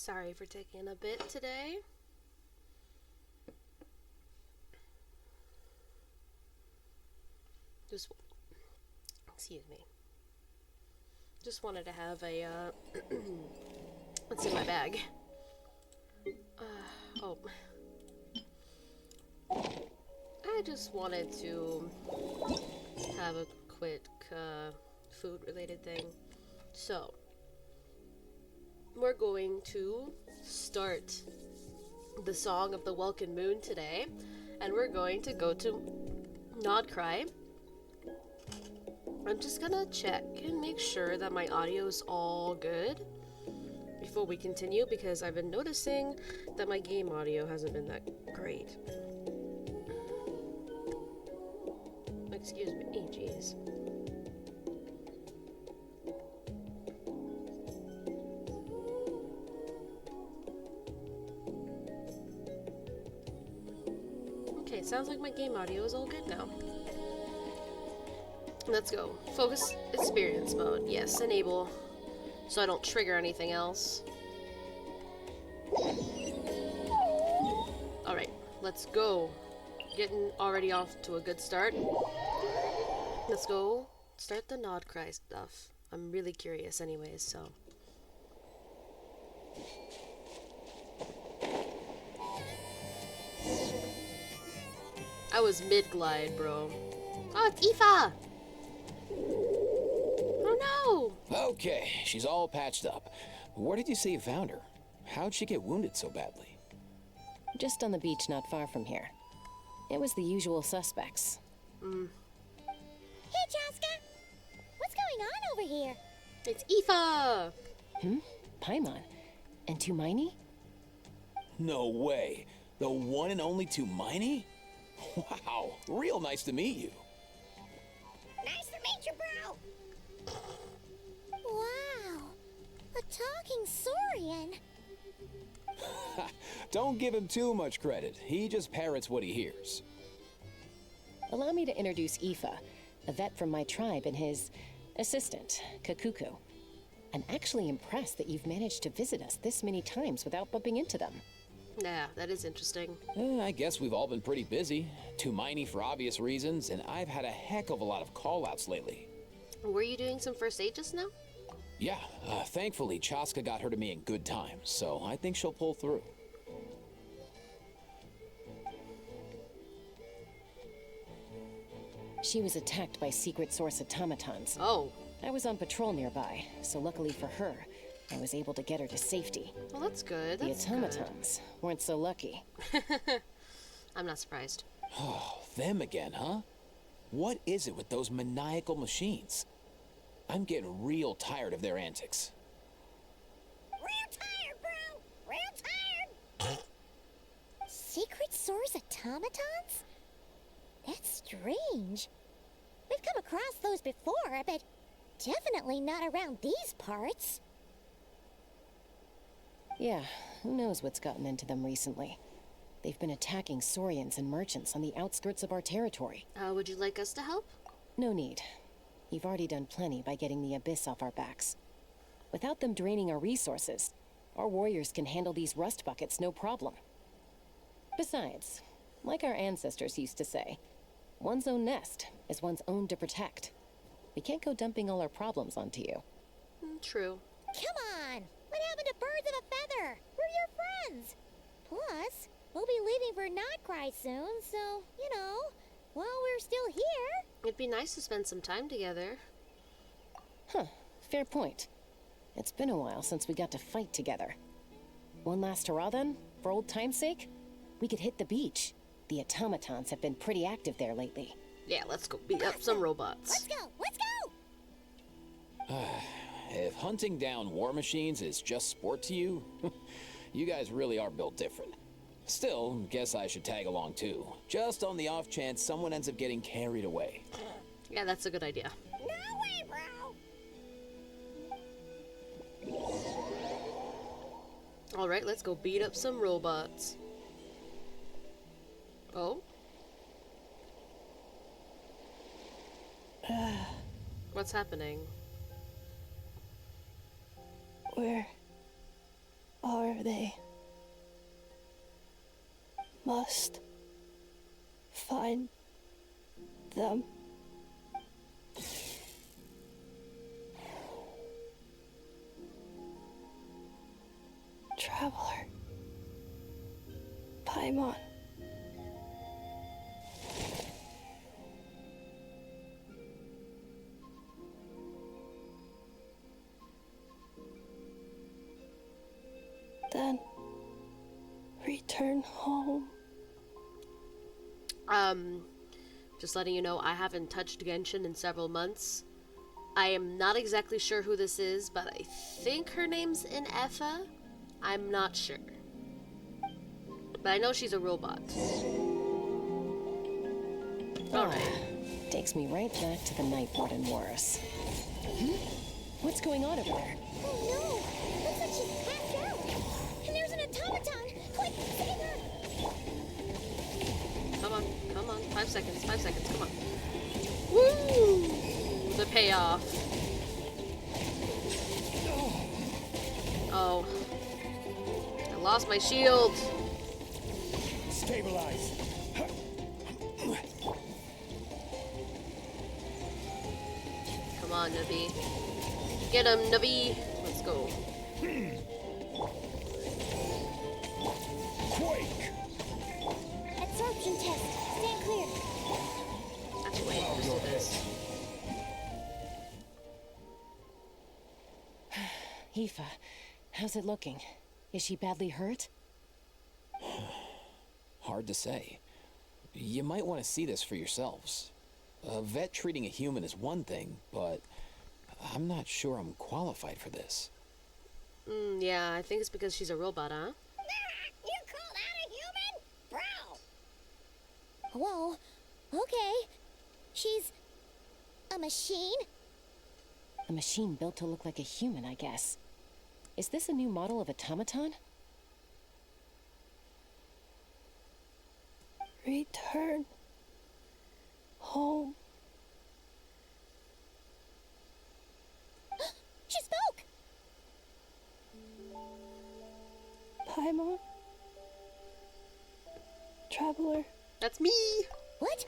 Sorry for taking a bit today. Excuse me. Just wanted to have a, what's in my bag? Oh. I just wanted to have a quick, food-related thing. So, we're going to start the Song of the Welkin Moon today, and we're going to go to Nodcry. I'm just gonna check and make sure that my audio is all good before we continue, because I've been noticing that my game audio hasn't been that great. Excuse me, jeez. Okay, sounds like my game audio is all good now. Let's go. Focus experience mode. Yes, enable. So I don't trigger anything else. Alright, let's go. Getting already off to a good start. Let's go start the Nodcry stuff. I'm really curious anyways, so. I was mid-glide, bro. Oh, it's Aoife! Oh no! Okay, she's all patched up. Where did you say you found her? How'd she get wounded so badly? Just on the beach not far from here. It was the usual suspects. Hey, Chaska! What's going on over here? It's Aoife! Paimon. And Tumaini? No way. The one and only Tumaini? Wow, real nice to meet you. Nice to meet you, bro! Wow, a talking saurian. Don't give him too much credit. He just parrots what he hears. Allow me to introduce Aoife, a vet from my tribe and his assistant, Kakuku. I'm actually impressed that you've managed to visit us this many times without bumping into them. Yeah, that is interesting. I guess we've all been pretty busy. Tumaini for obvious reasons, and I've had a heck of a lot of call-outs lately. Were you doing some first aid just now? Yeah, thankfully Chaska got her to me in good time, so I think she'll pull through. She was attacked by secret source automatons. Oh. I was on patrol nearby, so luckily for her, I was able to get her to safety. Well, that's good. The automatons weren't so lucky. I'm not surprised. Oh, them again, huh? What is it with those maniacal machines? I'm getting real tired of their antics. Real tired, bro! Real tired! Secret source automatons? That's strange. We've come across those before, but definitely not around these parts. Yeah, who knows what's gotten into them recently. They've been attacking Saurians and merchants on the outskirts of our territory. Would you like us to help? No need. You've already done plenty by getting the Abyss off our backs. Without them draining our resources, our warriors can handle these rust buckets no problem. Besides, like our ancestors used to say, one's own nest is one's own to protect. We can't go dumping all our problems onto you. True. Come on! What happened to birds of a feather? We're your friends! Plus, we'll be leaving for Nodcry soon, so, you know, while we're still here... It'd be nice to spend some time together. Huh, fair point. It's been a while since we got to fight together. One last hurrah then, for old time's sake? We could hit the beach. The automatons have been pretty active there lately. Yeah, let's go beat up some robots. Let's go! Let's go! If hunting down war machines is just sport to you, you guys really are built different. Still, guess I should tag along too, just on the off chance someone ends up getting carried away. Yeah, that's a good idea. No way, bro! Alright, let's go beat up some robots. Oh? What's happening? We're are they? Must find them. Traveler. Paimon. Then return home. Just letting you know, I haven't touched Genshin in several months. I am not exactly sure who this is, but I think her name's Ineffa. I'm not sure. But I know she's a robot. Alright. Takes me right back to the Night Warden Wars. What's going on over there? Oh no! Looks like she's passed out! And there's an automaton! Quick, save her! Come on. 5 seconds, come on. Woo! The payoff. Oh. I lost my shield. Stabilize. Come on, Navi. Get him, Navi. Let's go. Quake. Absorption test. Stand clear. Actually, wait, let's do this. Aoife, how's it looking? Is she badly hurt? Hard to say. You might want to see this for yourselves. A vet treating a human is one thing, but I'm not sure I'm qualified for this. Yeah, I think it's because she's a robot, huh? You call that a human? Bro! Whoa. Okay. She's a machine? A machine built to look like a human, I guess. Is this a new model of automaton? Return home. She spoke! Paimon. Traveler. That's me! What?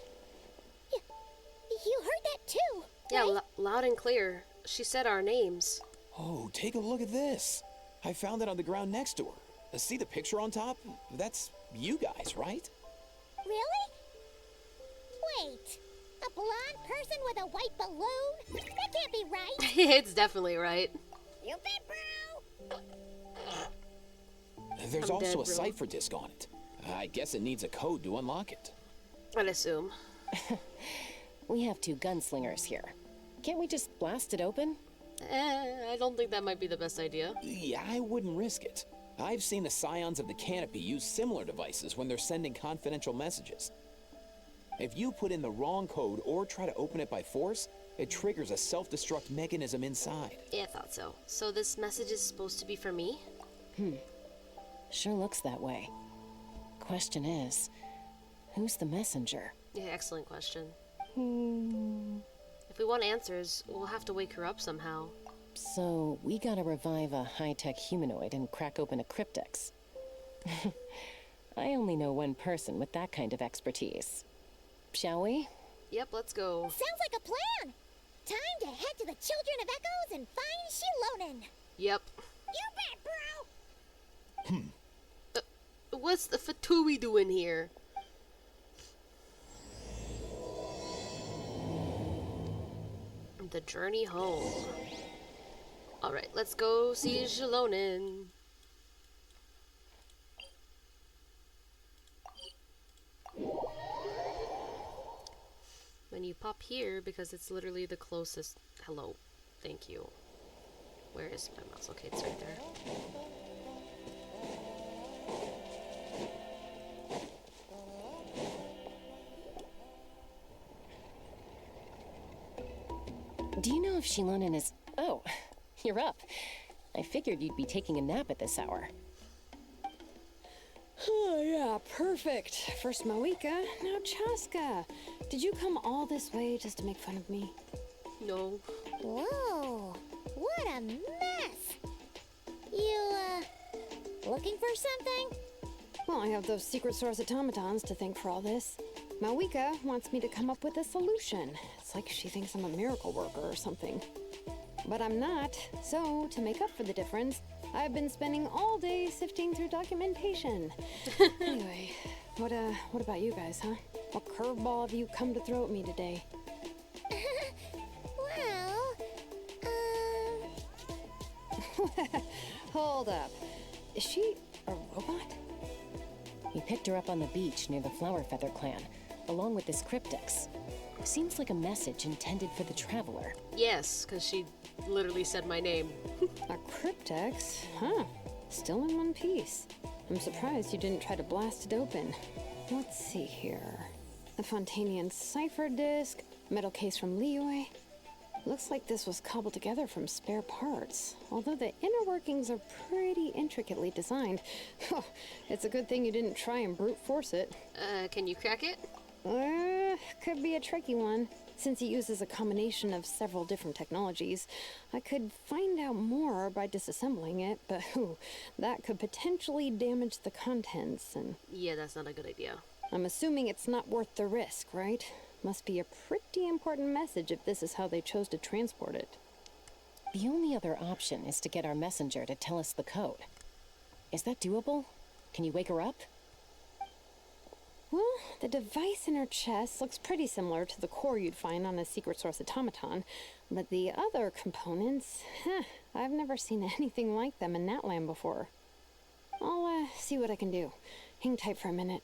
You heard that too? Yeah, right? loud and clear. She said our names. Oh, take a look at this. I found it on the ground next to her. See the picture on top? That's you guys, right? Really? Wait. A blonde person with a white balloon? That can't be right. It's definitely right. You bet, bro! There's I'm also dead, a bro. cipher disk on it. I guess it needs a code to unlock it. I'd assume. We have 2 gunslingers here. Can't we just blast it open? I don't think that might be the best idea. Yeah, I wouldn't risk it. I've seen the Scions of the Canopy use similar devices when they're sending confidential messages. If you put in the wrong code or try to open it by force, it triggers a self-destruct mechanism inside. Yeah, I thought so. So this message is supposed to be for me? Sure looks that way. Question is, who's the messenger? Yeah, excellent question. If we want answers, we'll have to wake her up somehow. So, we gotta revive a high-tech humanoid and crack open a cryptex. I only know one person with that kind of expertise. Shall we? Yep, let's go. Sounds like a plan! Time to head to the Children of Echoes and find Shilonen! Yep. You bet, bro! What's the Fatui doing here? The journey home. Alright, let's go see Shilonen. When you pop here, because it's literally the closest... Hello. Thank you. Where is my mouse? Okay, it's right there. Do you know if Shilonen is... Oh, you're up. I figured you'd be taking a nap at this hour. Oh, yeah, perfect. First Moika, now Chaska. Did you come all this way just to make fun of me? No. Whoa! What a mess! You, Looking for something? Well, I have those secret source automatons to thank for all this. Mawika wants me to come up with a solution. It's like she thinks I'm a miracle worker or something. But I'm not. So, to make up for the difference, I've been spending all day sifting through documentation. Anyway, what about you guys, huh? What curveball have you come to throw at me today? Well, Hold up. Is she a robot? We picked her up on the beach near the Flowerfeather clan, along with this cryptex. Seems like a message intended for the traveler. Yes, because she literally said my name. A cryptex? Huh. Still in one piece. I'm surprised you didn't try to blast it open. Let's see here. The Fontanian cipher disk, metal case from Liyue. Looks like this was cobbled together from spare parts, although the inner workings are pretty intricately designed. It's a good thing you didn't try and brute force it. Can you crack it? Could be a tricky one. Since it uses a combination of several different technologies, I could find out more by disassembling it, but that could potentially damage the contents, and Yeah, that's not a good idea. I'm assuming it's not worth the risk, right? Must be a pretty important message if this is how they chose to transport it. The only other option is to get our messenger to tell us the code. Is that doable? Can you wake her up? Well, the device in her chest looks pretty similar to the core you'd find on a secret source automaton, but the other components, I've never seen anything like them in Natland before. I'll see what I can do. Hang tight for a minute.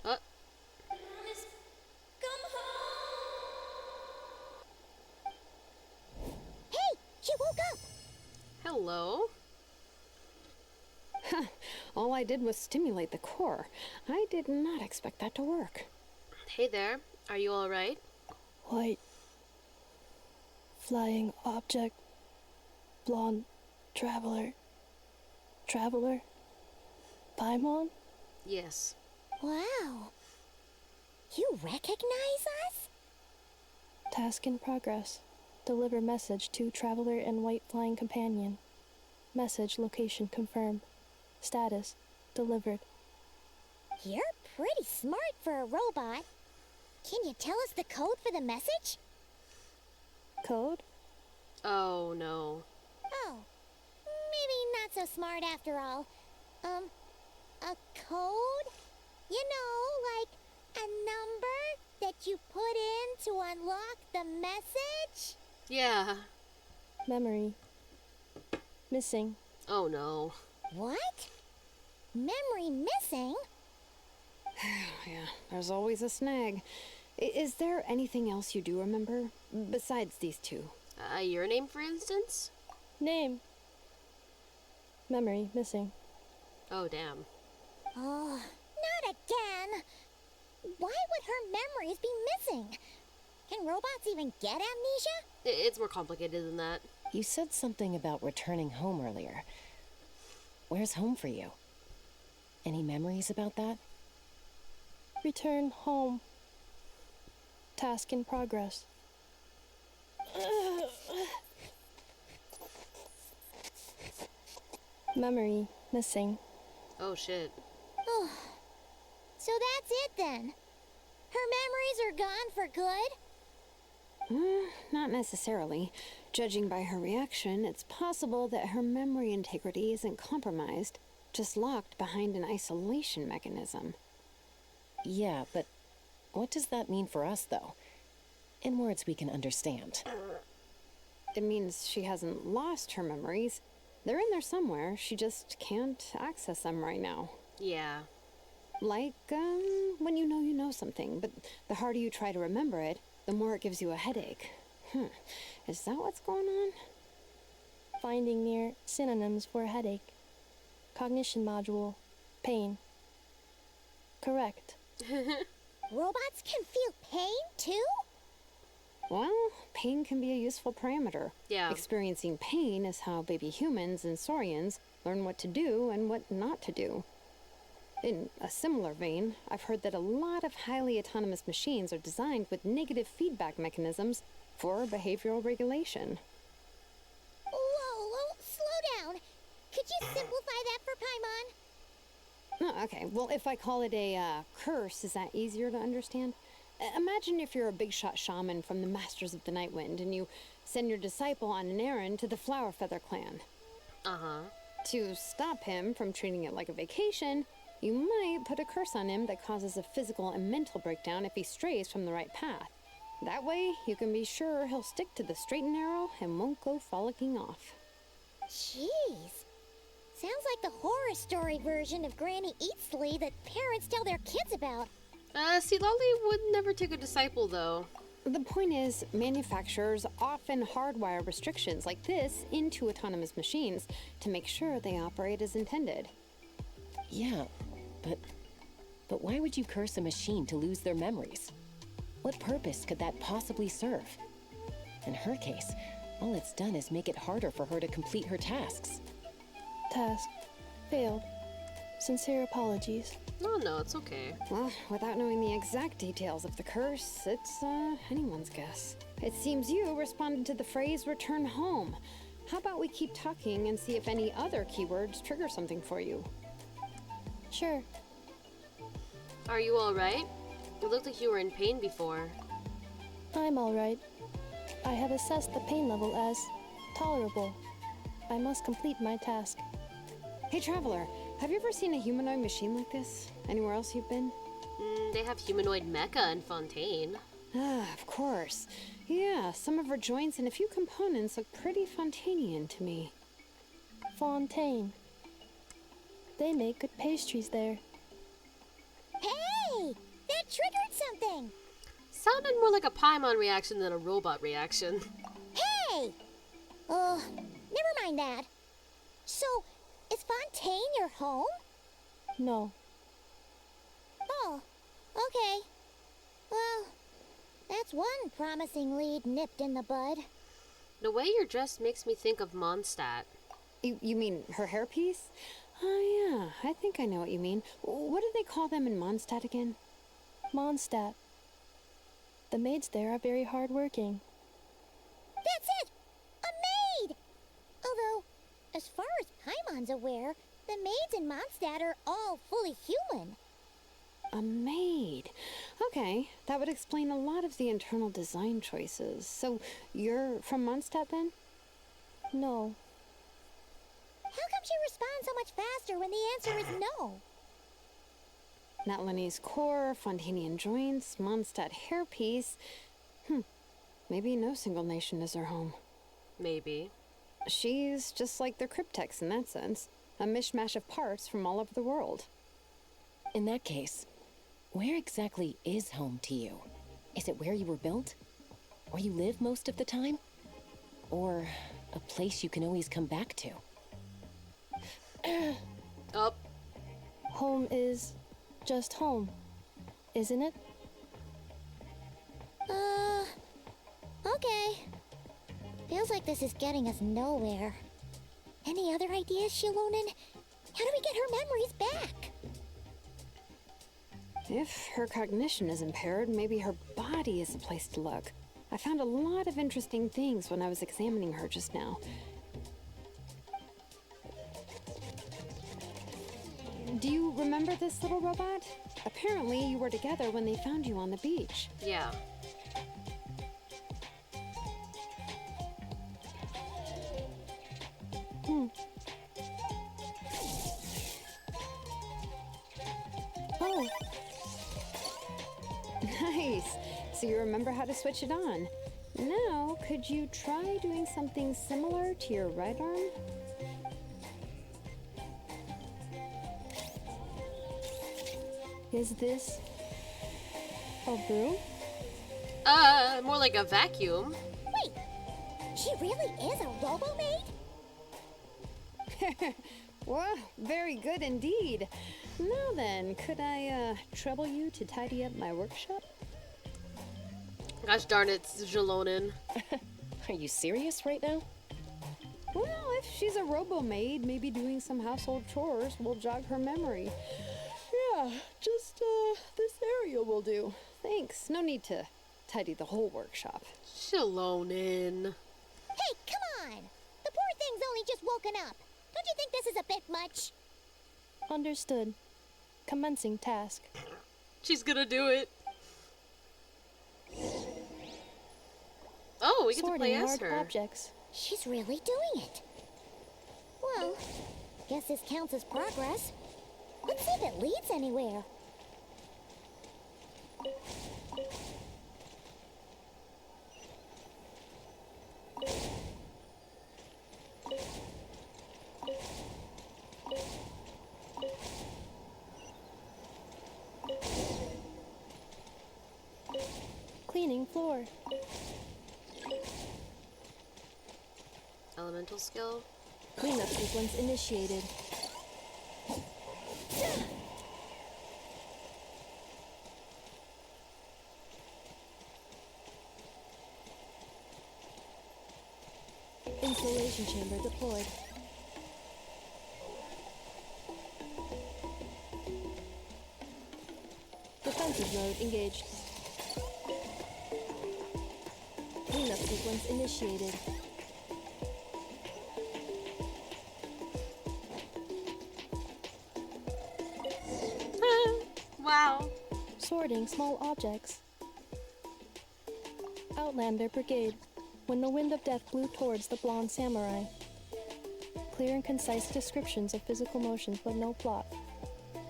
Uh, hey, she woke up. hello? All I did was stimulate the core. I did not expect that to work. Hey there, are you alright? White. Flying object. Blonde. Traveler. Traveler. Paimon? Yes. Wow. You recognize us? Task in progress. Deliver message to Traveler and White Flying Companion. Message location confirmed. Status delivered. You're pretty smart for a robot. Can you tell us the code for the message? Code? Oh no. Oh, maybe not so smart after all. A code? You know, like a number that you put in to unlock the message? Yeah. Memory. Missing. Oh no. What? Memory missing? Yeah, there's always a snag. Is there anything else you do remember? Besides these two? Your name, for instance? Name. Memory missing. Oh, damn. Oh, not again. Why would her memories be missing? Can robots even get amnesia? It's more complicated than that. You said something about returning home earlier. Where's home for you? Any memories about that? Return home. Task in progress. Memory missing. Oh, shit. Oh, so that's it then. Her memories are gone for good? Not necessarily. Judging by her reaction, it's possible that her memory integrity isn't compromised, just locked behind an isolation mechanism. Yeah, but what does that mean for us, though? In words we can understand. It means she hasn't lost her memories. They're in there somewhere, she just can't access them right now. Yeah. Like, when you know something, but the harder you try to remember it, the more it gives you a headache. Is that what's going on? Finding near synonyms for headache. Cognition module. Pain. Correct. Robots can feel pain too? Well, pain can be a useful parameter. Yeah. Experiencing pain is how baby humans and saurians learn what to do and what not to do. In a similar vein, I've heard that a lot of highly autonomous machines are designed with negative feedback mechanisms for behavioral regulation. Whoa, slow down. Could you simplify that for Paimon? Oh, okay, well, if I call it a curse, is that easier to understand? Imagine if you're a big shot shaman from the Masters of the Night Wind and you send your disciple on an errand to the Flower Feather clan. Uh-huh. To stop him from treating it like a vacation, you might put a curse on him that causes a physical and mental breakdown if he strays from the right path. That way, you can be sure he'll stick to the straight and narrow and won't go frolicking off. Jeez. Sounds like the horror story version of Granny Eatsley that parents tell their kids about. See, Lolly would never take a disciple, though. The point is, manufacturers often hardwire restrictions like this into autonomous machines to make sure they operate as intended. Yeah, but why would you curse a machine to lose their memories? What purpose could that possibly serve? In her case, all it's done is make it harder for her to complete her tasks. Task. Failed. Sincere apologies. No, it's okay. Well, without knowing the exact details of the curse, it's anyone's guess. It seems you responded to the phrase return home. How about we keep talking and see if any other keywords trigger something for you? Sure. Are you alright? It looked like you were in pain before. I'm alright. I have assessed the pain level as tolerable. I must complete my task. Hey, Traveler, have you ever seen a humanoid machine like this? Anywhere else you've been? They have humanoid mecha in Fontaine. Ah, of course. Yeah, some of her joints and a few components look pretty Fontanian to me. Fontaine. They make good pastries there. Hey! That triggered something! Sounded more like a Paimon reaction than a robot reaction. Hey! Never mind that. So, is Fontaine your home? No. Oh, okay. Well, that's one promising lead nipped in the bud. The way you're dressed makes me think of Mondstadt. You mean her hairpiece? Oh, yeah, I think I know what you mean. What do they call them in Mondstadt again? Mondstadt. The maids there are very hardworking. That's it! A maid! Although, as far as Paimon's aware, the maids in Mondstadt are all fully human. A maid. Okay, that would explain a lot of the internal design choices. So, you're from Mondstadt then? No. How come she responds so much faster when the answer is no? Natlanese core, Fontanian joints, Mondstadt hairpiece. Maybe no single nation is her home. Maybe. She's just like the Cryptex in that sense. A mishmash of parts from all over the world. In that case, where exactly is home to you? Is it where you were built? Where you live most of the time? Or a place you can always come back to? Up. Home is just home, isn't it? Okay. Feels like this is getting us nowhere. Any other ideas, Shilonen? How do we get her memories back? If her cognition is impaired, maybe her body is the place to look. I found a lot of interesting things when I was examining her just now. Do you remember this little robot? Apparently you were together when they found you on the beach. Yeah. Oh, Nice! So you remember how to switch it on. Now, could you try doing something similar to your right arm? is this a broom? More like a vacuum. Wait, she really is a robo-maid? Well, very good indeed. Now then, could I trouble you to tidy up my workshop? Gosh darn it, Jalonin. Are you serious right now? Well, if she's a robo-maid, maybe doing some household chores will jog her memory. Yeah, just, this area will do. Thanks. No need to tidy the whole workshop. Shalonin. Hey, come on! The poor thing's only just woken up. Don't you think this is a bit much? Understood. Commencing task. She's gonna do it. Oh, we get to play Sorting as hard her. objects. She's really doing it. Well, guess this counts as progress. Let's see if it leads anywhere. Cleaning floor. Elemental skill. Cleanup sequence initiated. Insulation chamber deployed. Defensive mode engaged. Cleanup sequence initiated. Wow. Sorting small objects. Outlander Brigade. When the wind of death blew towards the blonde samurai. Clear and concise descriptions of physical motions, but no plot.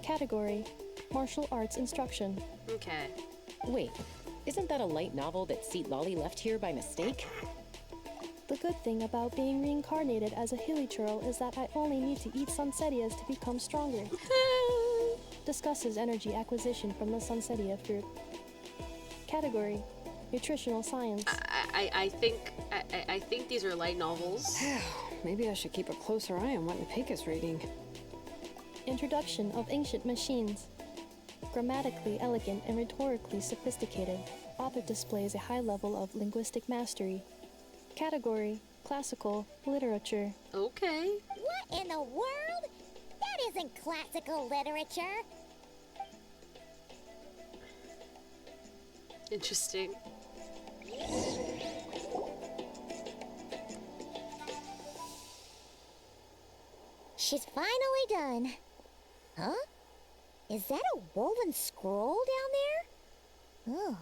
Category: martial arts instruction. Okay. Wait, isn't that a light novel that Seat Lolly left here by mistake? The good thing about being reincarnated as a hilly churl is that I only need to eat sunsetias to become stronger. Discusses energy acquisition from the sunsetia fruit. Category: nutritional science. I think these are light novels. Maybe I should keep a closer eye on what Nepake is reading. Introduction of ancient machines. Grammatically elegant and rhetorically sophisticated, author displays a high level of linguistic mastery. Category: classical literature. Okay. What in the world? That isn't classical literature. Interesting. She's finally done. Huh? Is that a woven scroll down there? Oh,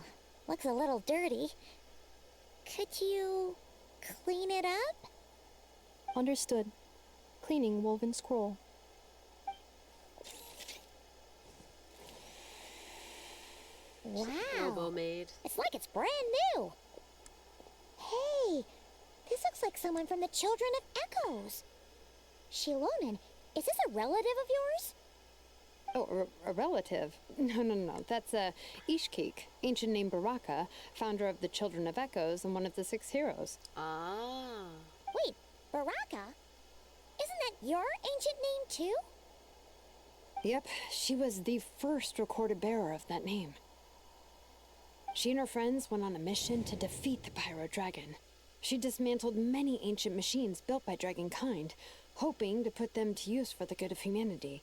looks a little dirty. Could you clean it up? Understood. Cleaning woven scroll. Wow. Robo-maid. It's like it's brand new. Hey, this looks like someone from the Children of Echoes. Shilonen, is this a relative of yours? Oh, a relative? No. That's Ishkik, ancient name Baraka, founder of the Children of Echoes and one of the 6 heroes. Ah. Wait, Baraka? Isn't that your ancient name too? Yep, she was the first recorded bearer of that name. She and her friends went on a mission to defeat the Pyro Dragon. She dismantled many ancient machines built by Dragonkind, hoping to put them to use for the good of humanity.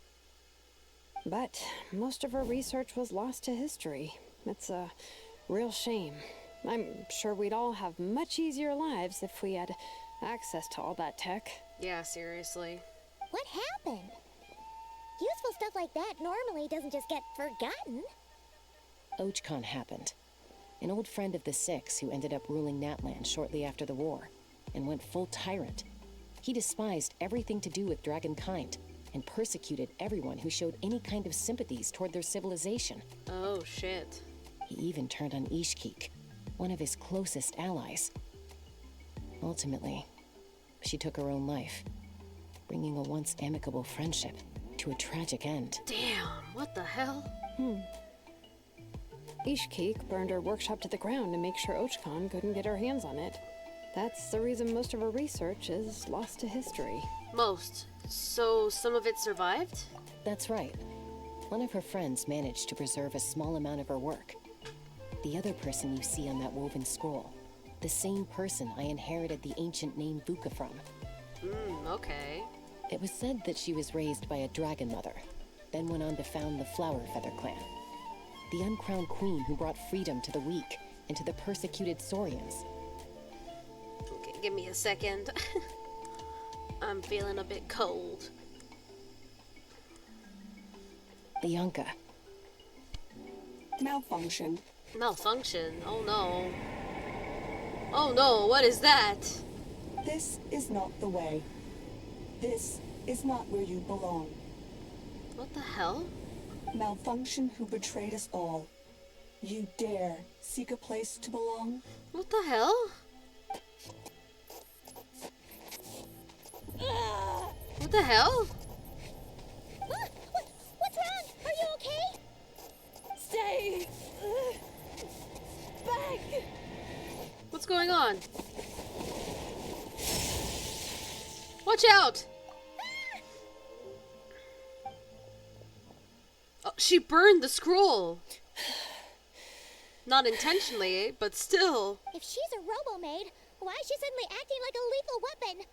But most of her research was lost to history. It's a real shame. I'm sure we'd all have much easier lives if we had access to all that tech. Yeah, seriously. What happened? Useful stuff like that normally doesn't just get forgotten. Ochcon happened. An old friend of the Six who ended up ruling Natlan shortly after the war, and went full tyrant. He despised everything to do with Dragonkind, and persecuted everyone who showed any kind of sympathies toward their civilization. Oh, shit. He even turned on Ishkik, one of his closest allies. Ultimately, she took her own life, bringing a once amicable friendship to a tragic end. Damn, what the hell? Ishkik burned her workshop to the ground to make sure Ochcon couldn't get her hands on it. That's the reason most of her research is lost to history. Most. So some of it survived? That's right. One of her friends managed to preserve a small amount of her work. The other person you see on that woven scroll, the same person I inherited the ancient name Vuka from. Okay. It was said that she was raised by a dragon mother, then went on to found the Flower Feather clan. The uncrowned queen who brought freedom to the weak and to the persecuted Saurians. Okay, give me a second. I'm feeling a bit cold. The Yunka. Malfunction. Malfunction? Oh no. Oh no, what is that? This is not the way. This is not where you belong. What the hell? Malfunction who betrayed us all. You dare seek a place to belong? What the hell? What the hell? What's wrong? Are you okay? Stay back. What's going on? Watch out! Oh, she burned the scroll. Not intentionally, but still. If she's a robo-maid, why is she suddenly acting like a lethal weapon?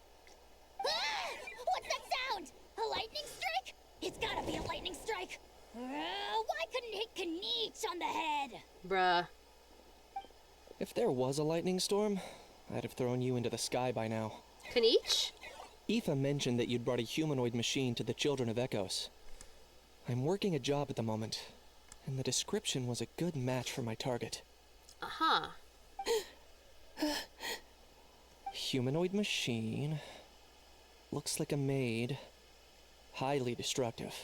What's that sound? A lightning strike? It's gotta be a lightning strike. Why couldn't it hit Kaniche on the head? Bruh. If there was a lightning storm, I'd have thrown you into the sky by now. Kaniche? Aoife mentioned that you'd brought a humanoid machine to the Children of Echoes. I'm working a job at the moment, and the description was a good match for my target. Uh-huh. Humanoid machine. Looks like a maid. Highly destructive.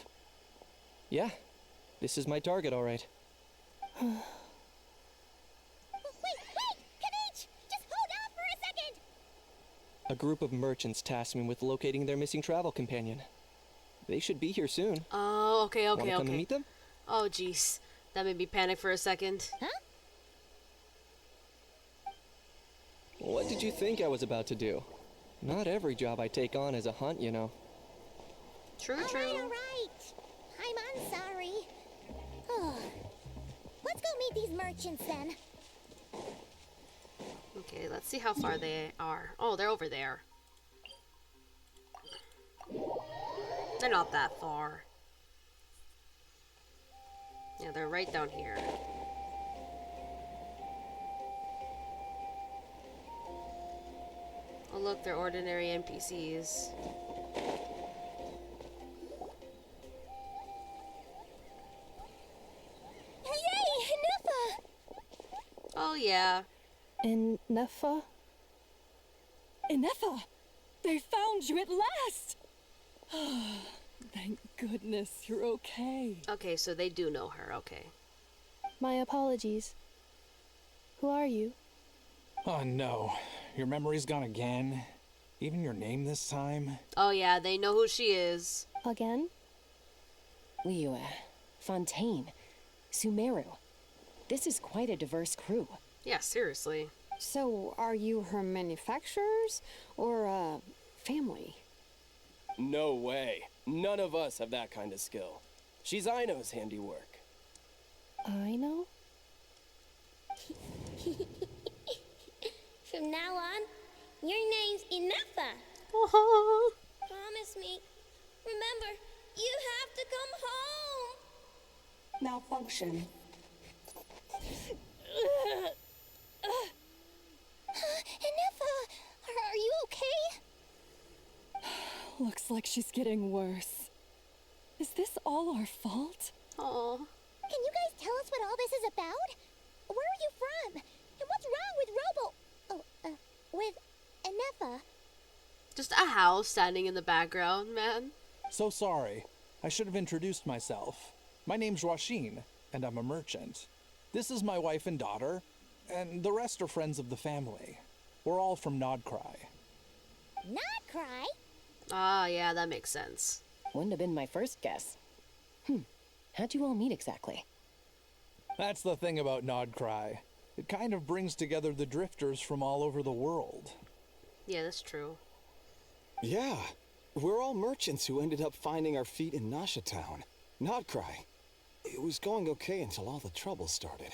Yeah, this is my target, all right. Wait! Kaniche! Just hold on for a second! A group of merchants tasked me with locating their missing travel companion. They should be here soon. Oh, okay. Wanna come and meet them? Oh, jeez. That made me panic for a second. Huh? What did you think I was about to do? Not every job I take on is a hunt, you know. True. All right. I'm sorry. Let's go meet these merchants then. Okay, let's see how far they are. Oh, they're over there. They're not that far. Yeah, they're right down here. Oh look, they're ordinary NPCs. Yay! Nufa! Oh yeah. In Nefa? Inefa! They found you at last! Thank goodness you're okay. Okay, so they do know her. Okay. My apologies. Who are you? Oh no, your memory's gone again? Even your name this time? Oh yeah, they know who she is. Again? Liyue, Fontaine, Sumeru. This is quite a diverse crew. Yeah, seriously. So, are you her manufacturers or family? No way. None of us have that kind of skill. She's Aino's handiwork. I know? From now on, your name's Inefa. Oh, Promise me. Remember, you have to come home. Malfunction. Inefa, are you okay? Looks like she's getting worse. Is this all our fault? oh. Can you guys tell us what all this is about? Where are you from? And what's wrong with with Inefa? Just a house standing in the background, man. So sorry. I should have introduced myself. My name's Washin, and I'm a merchant. This is my wife and daughter, and the rest are friends of the family. We're all from Nodcry. Not cry. Ah, yeah, that makes sense. Wouldn't have been my first guess. How'd you all meet exactly? That's the thing about Nodcry. It kind of brings together the drifters from all over the world. Yeah, that's true. Yeah, we're all merchants who ended up finding our feet in Nasha Town. Nodcry. It was going okay until all the trouble started.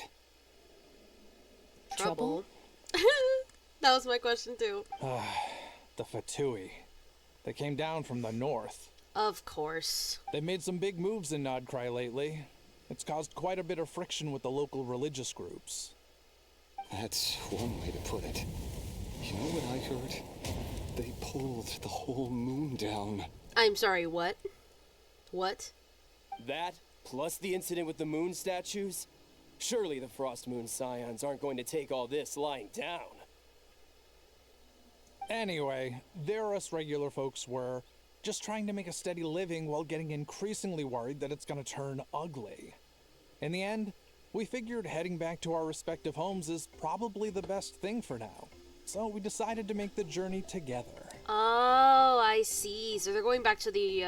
Trouble? That was my question too. The Fatui. They came down from the north. Of course. They've made some big moves in Nodcry lately. It's caused quite a bit of friction with the local religious groups. That's one way to put it. You know what I heard? They pulled the whole moon down. I'm sorry, what? What? That, plus the incident with the moon statues? Surely the Frost Moon Scions aren't going to take all this lying down. Anyway, there us regular folks were just trying to make a steady living while getting increasingly worried that it's gonna turn ugly. In the end, we figured heading back to our respective homes is probably the best thing for now. So we decided to make the journey together. Oh, I see. So they're going back to the,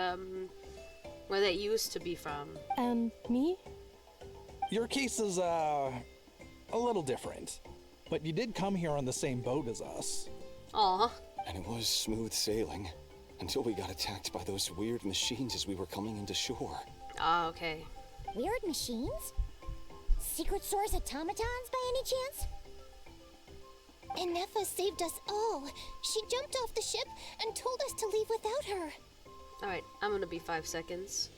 where they used to be from. And me? Your case is, a little different. But you did come here on the same boat as us. Aw. And it was smooth sailing, until we got attacked by those weird machines as we were coming into shore. Ah, okay. Weird machines? Secret Source automatons by any chance? Inefa saved us all. She jumped off the ship and told us to leave without her. Alright, I'm gonna be 5 seconds.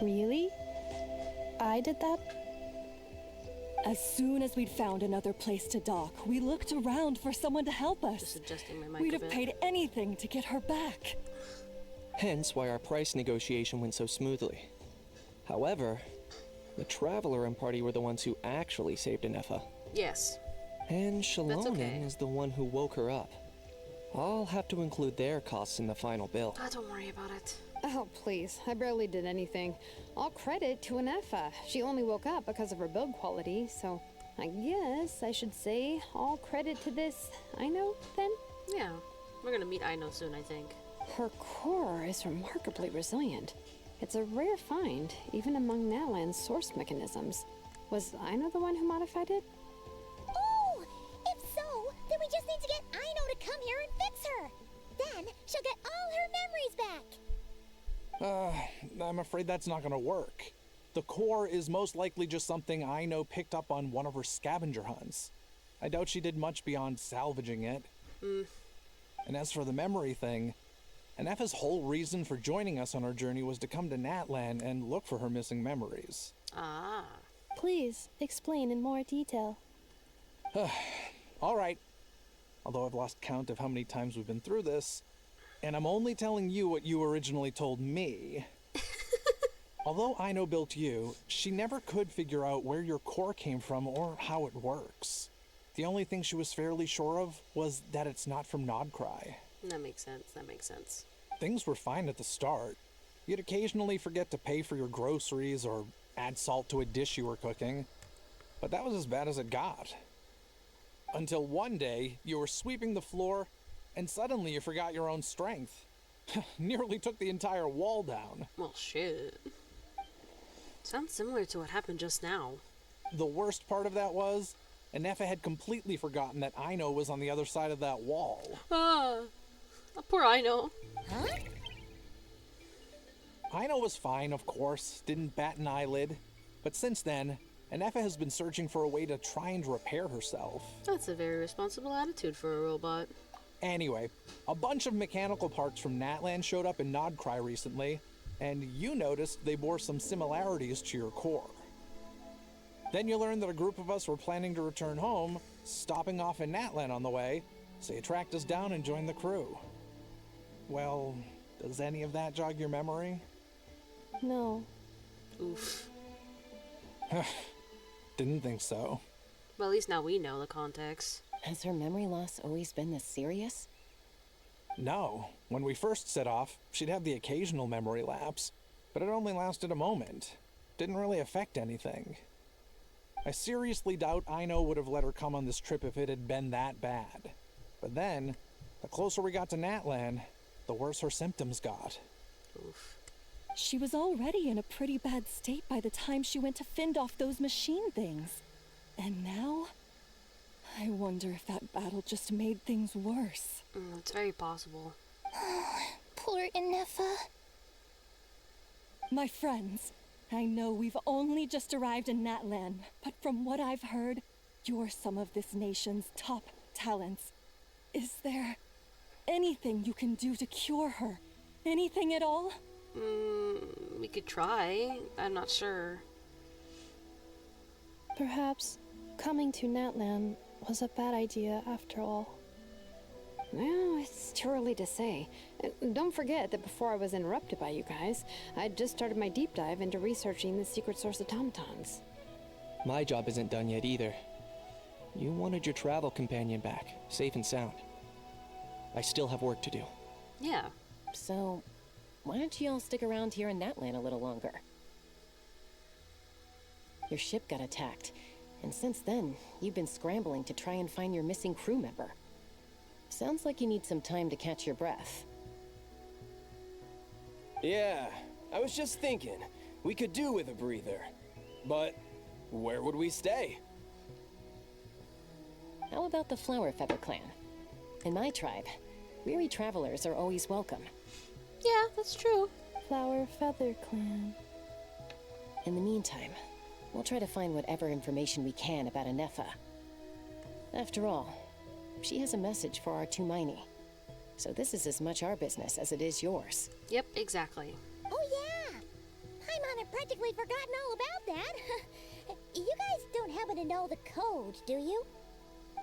Really? I did that? As soon as we'd found another place to dock, we looked around for someone to help us. Just adjusting my mic We'd a have bit. paid anything to get her back. Hence why our price negotiation went so smoothly. However, the Traveler and party were the ones who actually saved Anefa. Yes. And Shalonen okay. is the one who woke her up. I'll have to include their costs in the final bill. Don't worry about it. Oh, please. I barely did anything. All credit to Anefa. She only woke up because of her build quality, so I guess I should say all credit to this Aino, then? Yeah. We're gonna meet Aino soon, I think. Her core is remarkably resilient. It's a rare find, even among Natlan's source mechanisms. Was Aino the one who modified it? Oh! If so, then we just need to get Aino to come here and fix her. Then she'll get all her memories back. I'm afraid that's not gonna work. The core is most likely just something Aino picked up on one of her scavenger hunts. I doubt she did much beyond salvaging it. And as for the memory thing, Anefa's whole reason for joining us on our journey was to come to Natlan and look for her missing memories. Ah. Please, explain in more detail. All right. Although I've lost count of how many times we've been through this, and I'm only telling you what you originally told me. Although Aino built you, she never could figure out where your core came from or how it works. The only thing she was fairly sure of was that it's not from Nodcry. That makes sense. That makes sense. Things were fine at the start. You'd occasionally forget to pay for your groceries or add salt to a dish you were cooking. But that was as bad as it got. Until one day, you were sweeping the floor, and suddenly you forgot your own strength. Nearly took the entire wall down. Well, shit. Sounds similar to what happened just now. The worst part of that was, Anefa had completely forgotten that Aino was on the other side of that wall. Poor Aino. Huh? Aino was fine, of course, didn't bat an eyelid. But since then, Anefa has been searching for a way to try and repair herself. That's a very responsible attitude for a robot. Anyway, a bunch of mechanical parts from Natlan showed up in Nodcry recently, and you noticed they bore some similarities to your core. Then you learned that a group of us were planning to return home, stopping off in Natlan on the way, so you tracked us down and joined the crew. Well, does any of that jog your memory? No. Oof. Didn't think so. Well, at least now we know the context. Has her memory loss always been this serious? No. When we first set off, she'd have the occasional memory lapse, but it only lasted a moment. Didn't really affect anything. I seriously doubt Aino would have let her come on this trip if it had been that bad. But then, the closer we got to Natlan, the worse her symptoms got. Oof. She was already in a pretty bad state by the time she went to fend off those machine things. And now, I wonder if that battle just made things worse. It's very possible. Poor Anefa. My friends, I know we've only just arrived in Natlan, but from what I've heard, you're some of this nation's top talents. Is there anything you can do to cure her? Anything at all? We could try. I'm not sure. Perhaps coming to Natlan was a bad idea after all. Well, it's too early to say. Don't forget that before I was interrupted by you guys, I'd just started my deep dive into researching the secret source automatons. My job isn't done yet either. You wanted your travel companion back, safe and sound. I still have work to do. Yeah. So, why don't you all stick around here in Natlan a little longer? Your ship got attacked, and since then, you've been scrambling to try and find your missing crew member. Sounds like you need some time to catch your breath. Yeah, I was just thinking, we could do with a breather. But where would we stay? How about the Flower Feather Clan? In my tribe, weary travelers are always welcome. Yeah, that's true. Flower Feather Clan. In the meantime, we'll try to find whatever information we can about Anefa. After all, she has a message for our Tumaini. So this is as much our business as it is yours. Yep, exactly. Oh yeah! I'm on a I'd practically forgotten all about that. You guys don't happen to know the code, do you?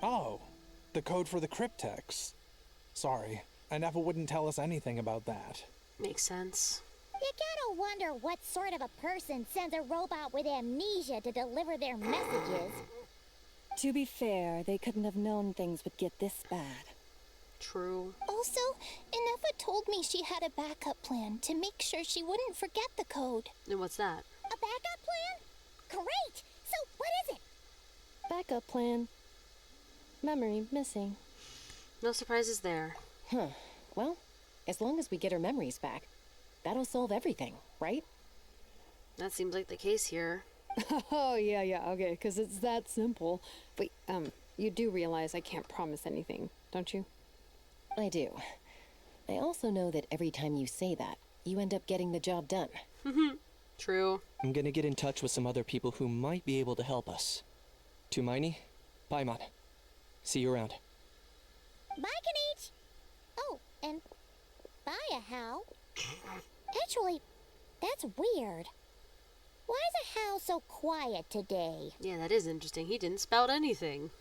Oh, the code for the cryptex. Sorry, Nefa wouldn't tell us anything about that. Makes sense. You gotta wonder what sort of a person sends a robot with amnesia to deliver their messages. To be fair, they couldn't have known things would get this bad. True. Also, Inefa told me she had a backup plan to make sure she wouldn't forget the code. And what's that? A backup plan? Great! So, what is it? Backup plan. Memory missing. No surprises there. Huh. Well, as long as we get her memories back, that'll solve everything, right? That seems like the case here. Oh, yeah, okay, because it's that simple. Wait, you do realize I can't promise anything, don't you? I do. I also know that every time you say that, you end up getting the job done. True. I'm gonna get in touch with some other people who might be able to help us. Tumaini, Paimon. See you around. Bye, Kanich! Oh, and bye, How. Actually, that's weird. Why is How so quiet today? Yeah, that is interesting. He didn't spout anything.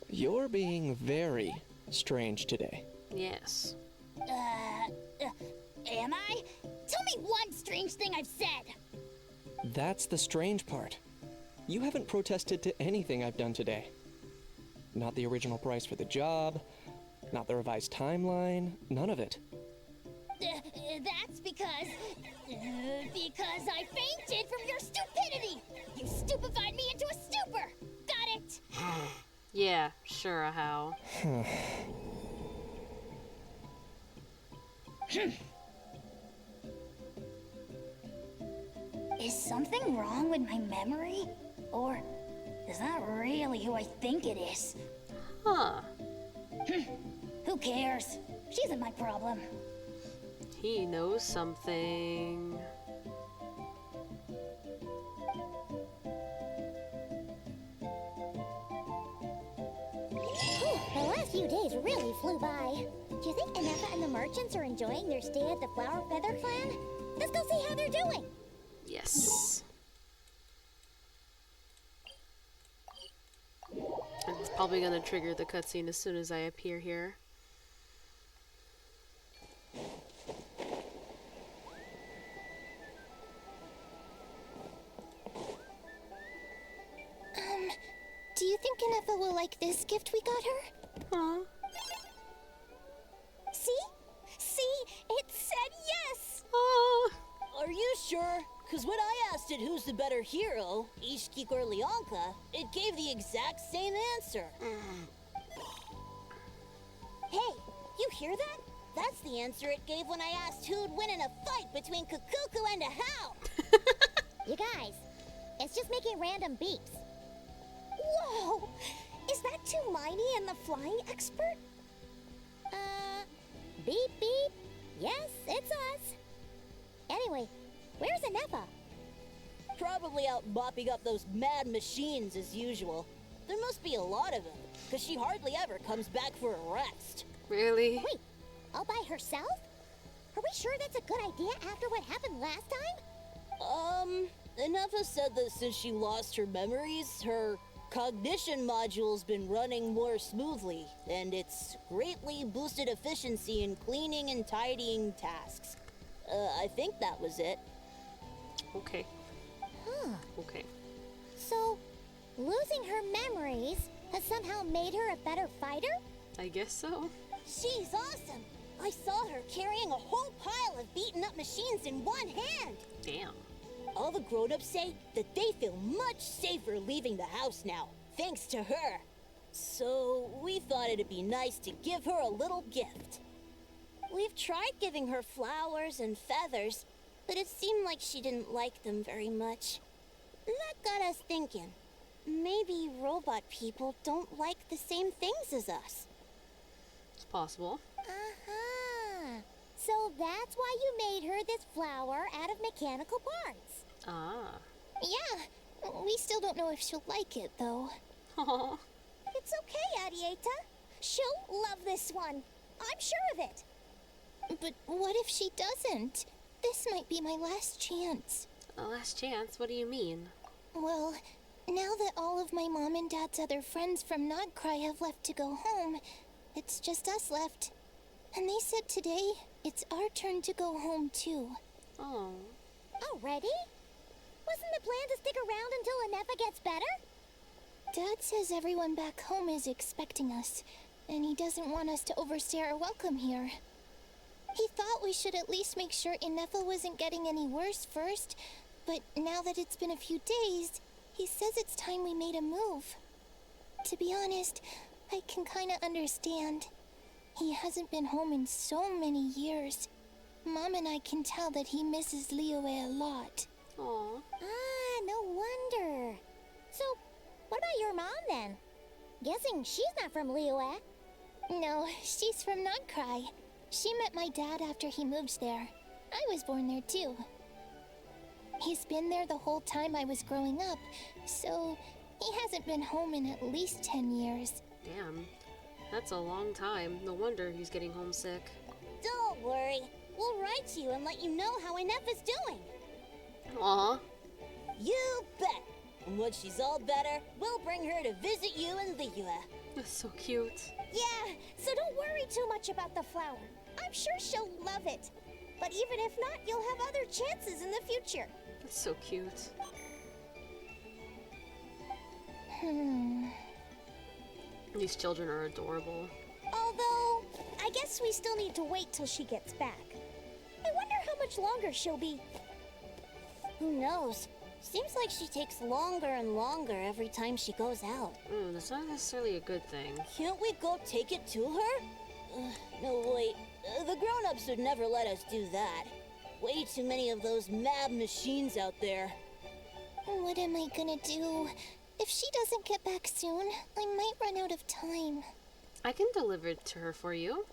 You're being very strange today. Yes. Am I? Tell me one strange thing I've said. That's the strange part. You haven't protested to anything I've done today. Not the original price for the job, not the revised timeline, none of it. That's because I fainted from your stupidity. You stupefied me into a stupor. Got it? Yeah, sure, how. Is something wrong with my memory? Or is that really who I think it is? Huh. Who cares? She isn't my problem. He knows something. The last few days really flew by. Do you think Inefa and the merchants are enjoying their stay at the Flower Feather Clan? Let's go see how they're doing. Yes. It's probably gonna trigger the cutscene as soon as I appear here. Do you think Inefa will like this gift we got her? Huh? See? See? It said yes! Oh. Are you sure? Because when I asked it who's the better hero, Ishkik or Leonka, it gave the exact same answer. Hey, you hear that? That's the answer it gave when I asked who'd win in a fight between Kukuku and a How. You guys, it's just making random beeps. Whoa! Is that Tumaini and the flying expert? Beep beep. Yes, it's us. Anyway, where's Inefa? Probably out mopping up those mad machines as usual. There must be a lot of them, because she hardly ever comes back for a rest. Really? Wait, all by herself? Are we sure that's a good idea after what happened last time? Inefa said that since she lost her memories, her cognition module's been running more smoothly, and it's greatly boosted efficiency in cleaning and tidying tasks. I think that was it. Okay. Huh. Okay. So, losing her memories has somehow made her a better fighter? I guess so. She's awesome! I saw her carrying a whole pile of beaten up machines in one hand! Damn. All the grown-ups say that they feel much safer leaving the house now, thanks to her. So we thought it'd be nice to give her a little gift. We've tried giving her flowers and feathers, but it seemed like she didn't like them very much. That got us thinking. Maybe robot people don't like the same things as us. It's possible. Uh-huh. So that's why you made her this flower out of mechanical parts. Ah. Yeah, we still don't know if she'll like it, though. Aw. It's okay, Arieta. she'll love this one. I'm sure of it. But what if she doesn't? This might be my last chance. A last chance? What do you mean? Well, now that all of my mom and dad's other friends from Nodcry have left to go home, it's just us left. And they said today it's our turn to go home too. Oh. Already? Wasn't the plan to stick around until Anefa gets better? Dad says everyone back home is expecting us, and he doesn't want us to overstay our welcome here. He thought we should at least make sure Inefa wasn't getting any worse first, but now that it's been a few days, he says it's time we made a move. To be honest, I can kinda understand. He hasn't been home in so many years. Mom and I can tell that he misses Liyue a lot. Aw. Ah, no wonder. So, what about your mom then? Guessing she's not from Liyue. No, she's from Nodcry. She met my dad after he moved there. I was born there too. He's been there the whole time I was growing up, so he hasn't been home in at least 10 years. Damn. That's a long time. No wonder he's getting homesick. Don't worry. We'll write to you and let you know how Inefa's doing. Aw. You bet. And when she's all better, we'll bring her to visit you in Liyue. That's so cute. Yeah, so don't worry too much about the flower. I'm sure she'll love it. But even if not, you'll have other chances in the future. That's so cute. These children are adorable. Although, I guess we still need to wait till she gets back. I wonder how much longer she'll be. Who knows? Seems like she takes longer and longer every time she goes out. That's not necessarily a good thing. Can't we go take it to her? No, wait. The grown-ups would never let us do that. Way too many of those mad machines out there. What am I gonna do? If she doesn't get back soon, I might run out of time. I can deliver it to her for you.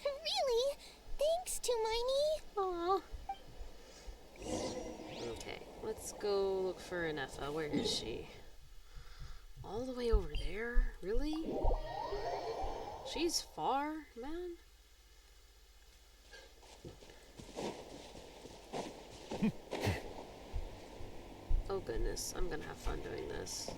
Really? Thanks, Tumaini. Aw. Okay, let's go look for Inefa. Where is she? All the way over there? Really? She's far, man. Oh goodness, I'm gonna have fun doing this.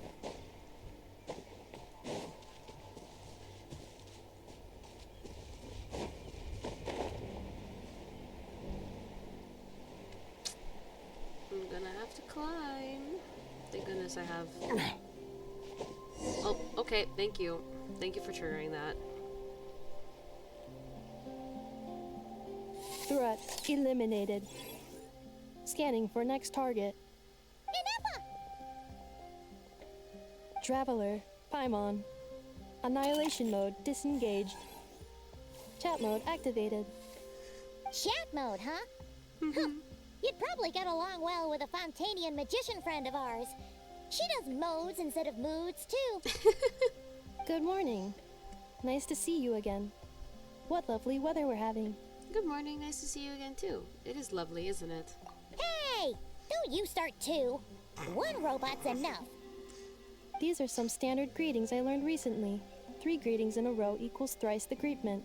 I'm gonna have to climb. Thank goodness I have... Oh, okay, thank you. Thank you for triggering that. Threat eliminated. Scanning for next target. Inefa! Traveler, Paimon. Annihilation mode disengaged. Chat mode activated. Chat mode, huh? You'd probably get along well with a Fontanian magician friend of ours. She does modes instead of moods, too. Good morning. Nice to see you again. What lovely weather we're having. Good morning, nice to see you again too. It is lovely, isn't it? Hey! Don't you start too. One robot's enough. These are some standard greetings I learned recently. 3 greetings in a row equals thrice the greetment.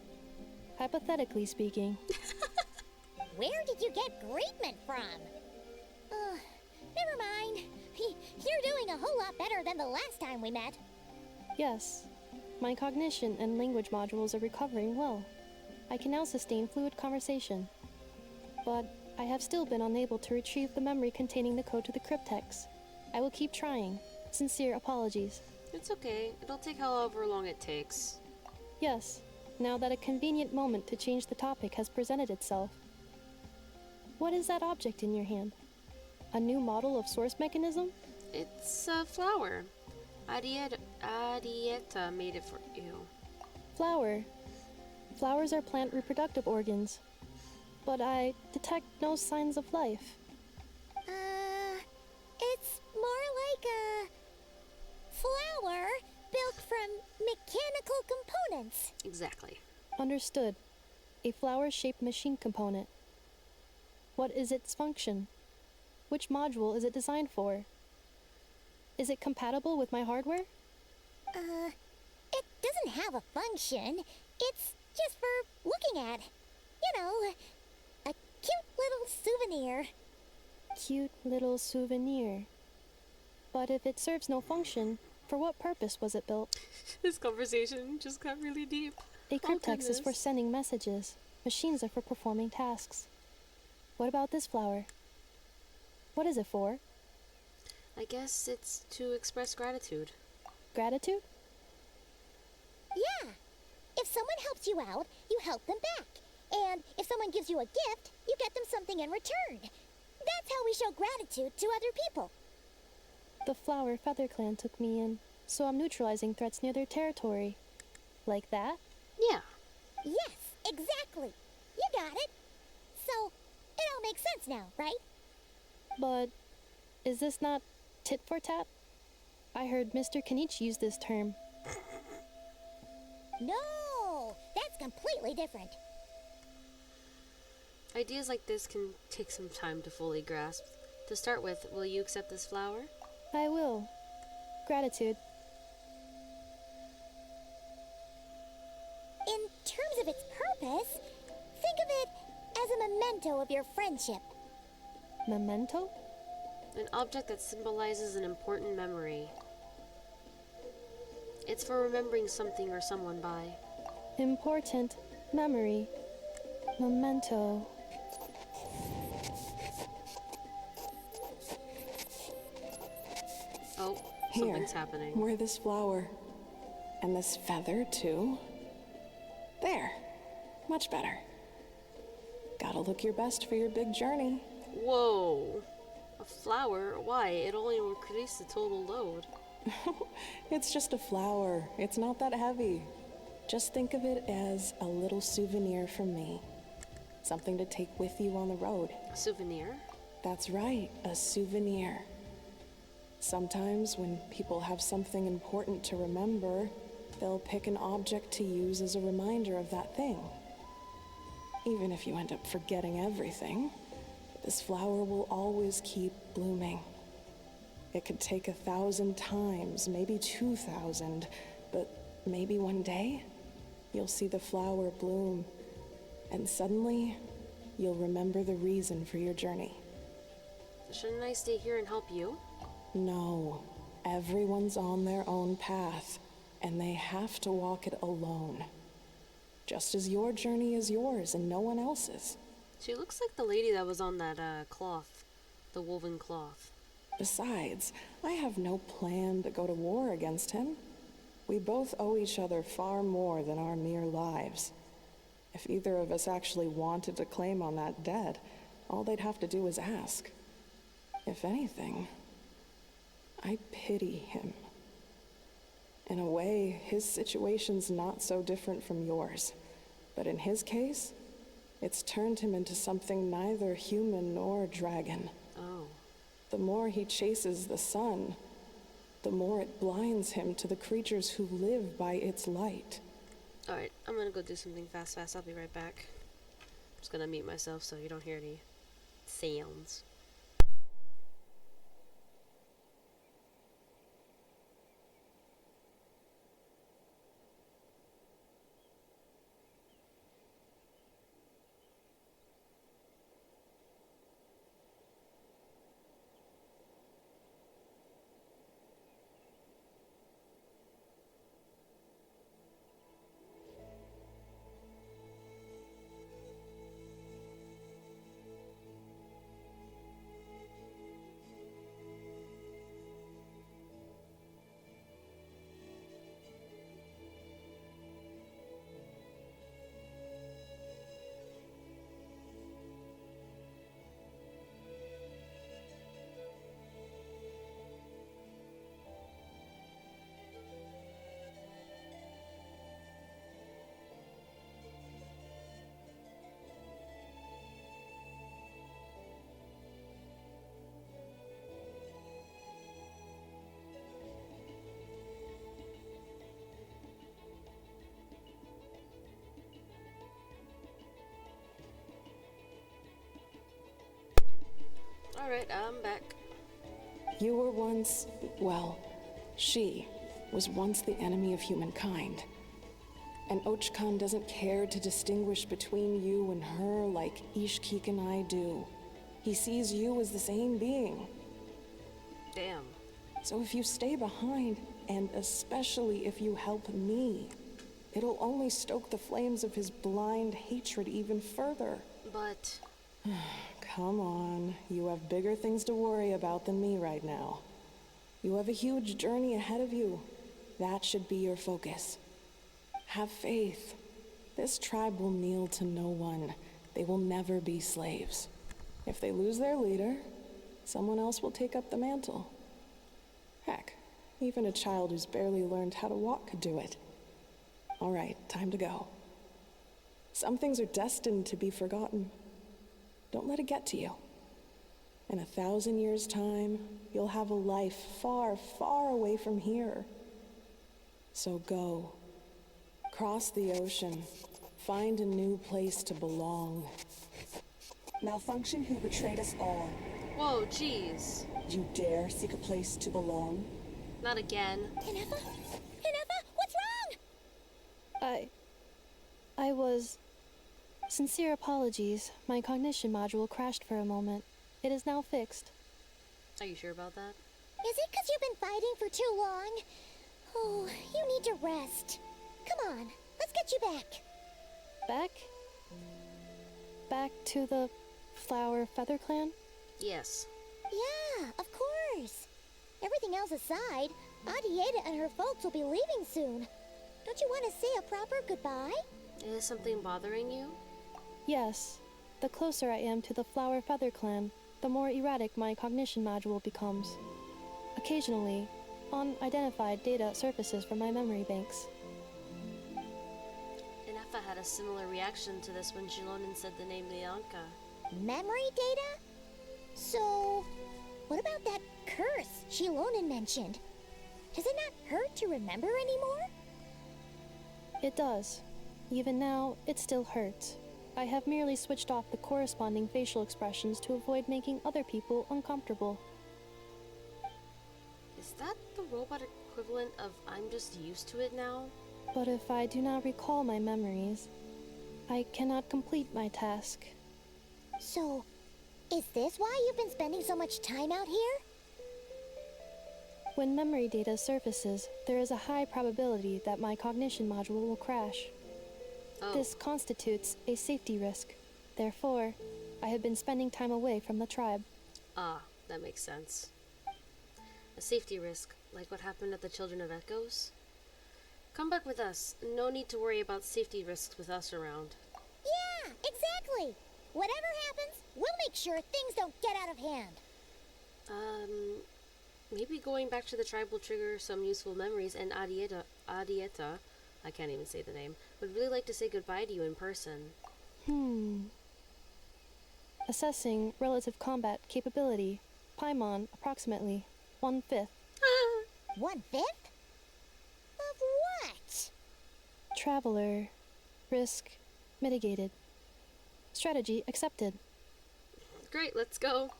Hypothetically speaking. Where did you get greetment from? Never mind. You're doing a whole lot better than the last time we met. Yes. My cognition and language modules are recovering well. I can now sustain fluid conversation. But I have still been unable to retrieve the memory containing the code to the cryptex. I will keep trying. Sincere apologies. It's okay. It'll take however long it takes. Yes, now that a convenient moment to change the topic has presented itself. What is that object in your hand? A new model of source mechanism? It's a flower. Arietta made it for you. Flower. Flowers are plant reproductive organs. But I detect no signs of life. It's more like a flower built from mechanical components. Exactly. Understood. A flower-shaped machine component. What is its function? Which module is it designed for? Is it compatible with my hardware? It doesn't have a function. It's just for looking at. You know, a cute little souvenir. Cute little souvenir. But if it serves no function, for what purpose was it built? This conversation just got really deep. A cryptex is for sending messages. Machines are for performing tasks. What about this flower? What is it for? I guess it's to express gratitude. Gratitude? Yeah. If someone helps you out, you help them back. And if someone gives you a gift, you get them something in return. That's how we show gratitude to other people. The Flower Feather Clan took me in, so I'm neutralizing threats near their territory. Like that? Yeah. Yes, exactly. You got it. So, it all makes sense now, right? But is this not tit for tat? I heard Mr. Kenichi use this term. No, that's completely different. Ideas like this can take some time to fully grasp. To start with, will you accept this flower? I will. Gratitude. In terms of its purpose, think of it as a memento of your friendship. Memento? An object that symbolizes an important memory. It's for remembering something or someone by. Important memory. Memento. Oh, Here, something's happening. wear this flower. And this feather, too. There. Much better. Gotta look your best for your big journey. Whoa. A flower? Why? It only will increase the total load. It's just a flower. It's not that heavy. Just think of it as a little souvenir from me. Something to take with you on the road. A souvenir? That's right, a souvenir. Sometimes when people have something important to remember, they'll pick an object to use as a reminder of that thing. Even if you end up forgetting everything, this flower will always keep blooming. It could take 1,000 times, maybe 2,000, but maybe one day, you'll see the flower bloom, and suddenly, you'll remember the reason for your journey. Shouldn't I stay here and help you? No, everyone's on their own path, and they have to walk it alone. Just as your journey is yours and no one else's. She looks like the lady that was on that cloth. The woven cloth. Besides, I have no plan to go to war against him. We both owe each other far more than our mere lives. If either of us actually wanted to claim on that debt, all they'd have to do is ask. If anything, I pity him. In a way, his situation's not so different from yours. But in his case, it's turned him into something neither human nor dragon. Oh. The more he chases the sun, the more it blinds him to the creatures who live by its light. Alright, I'm gonna go do something fast. I'll be right back. I'm just gonna mute myself so you don't hear any sounds. Alright, I'm back. You were once, well, she was once the enemy of humankind. And Archon doesn't care to distinguish between you and her like Ishkik and I do. He sees you as the same being. Damn. So if you stay behind, and especially if you help me, it'll only stoke the flames of his blind hatred even further. But... Come on, you have bigger things to worry about than me right now. You have a huge journey ahead of you. That should be your focus. Have faith. This tribe will kneel to no one. They will never be slaves. If they lose their leader, someone else will take up the mantle. Heck, even a child who's barely learned how to walk could do it. All right, time to go. Some things are destined to be forgotten. Don't let it get to you. In 1,000 years' time, you'll have a life far, far away from here. So go. Cross the ocean. Find a new place to belong. Malfunction who betrayed us all. Whoa, jeez. You dare seek a place to belong? Not again. Inefa? Inefa, what's wrong? I was... Sincere apologies. My cognition module crashed for a moment. It is now fixed. Are you sure about that? Is it because you've been fighting for too long? Oh, you need to rest. Come on, let's get you back. Back? Back to the Flower Feather Clan? Yes. Yeah, of course. Everything else aside, Adieta and her folks will be leaving soon. Don't you want to say a proper goodbye? Is something bothering you? Yes. The closer I am to the Flower Feather Clan, the more erratic my cognition module becomes. Occasionally, unidentified data surfaces from my memory banks. Inefa had a similar reaction to this when Jilonin said the name Lianka. Memory data? So, what about that curse Shilonin mentioned? Does it not hurt to remember anymore? It does. Even now, it still hurts. I have merely switched off the corresponding facial expressions to avoid making other people uncomfortable. Is that the robot equivalent of I'm just used to it now? But if I do not recall my memories, I cannot complete my task. So, is this why you've been spending so much time out here? When memory data surfaces, there is a high probability that my cognition module will crash. Oh. This constitutes a safety risk. Therefore, I have been spending time away from the tribe. Ah, that makes sense. A safety risk, like what happened at the Children of Echoes? Come back with us. No need to worry about safety risks with us around. Yeah, exactly. Whatever happens, we'll make sure things don't get out of hand. Maybe going back to the tribe will trigger some useful memories, and Adieta, I can't even say the name, would really like to say goodbye to you in person. Assessing relative combat capability. Paimon, approximately 1/5. 1/5? Of what? Traveler. Risk mitigated. Strategy accepted. Great, let's go.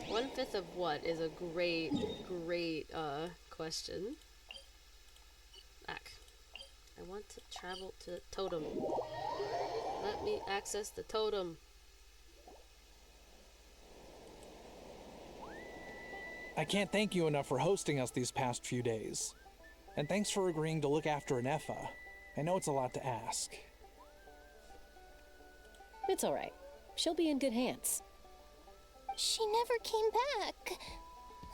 1/5 of what is a great question. Back. I want to travel to the totem. Let me access the totem. I can't thank you enough for hosting us these past few days. And thanks for agreeing to look after Inefa. I know it's a lot to ask. It's all right. She'll be in good hands. She never came back.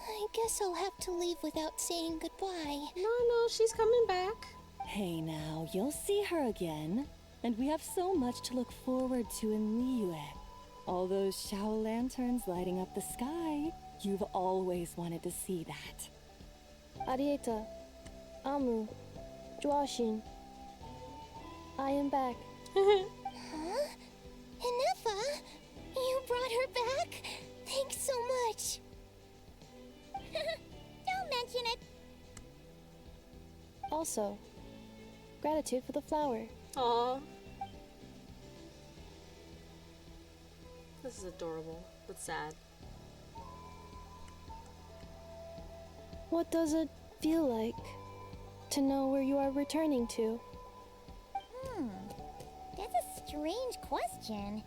I guess I'll have to leave without saying goodbye. No, she's coming back. Hey now, you'll see her again. And we have so much to look forward to in Liyue. All those Shao lanterns lighting up the sky. You've always wanted to see that. Arieta, Amu, Joashin. I am back. Huh? Inefa? You brought her back? Thanks so much. Don't mention it. Also, gratitude for the flower. Aww. This is adorable, but sad. What does it feel like to know where you are returning to? That's a strange question.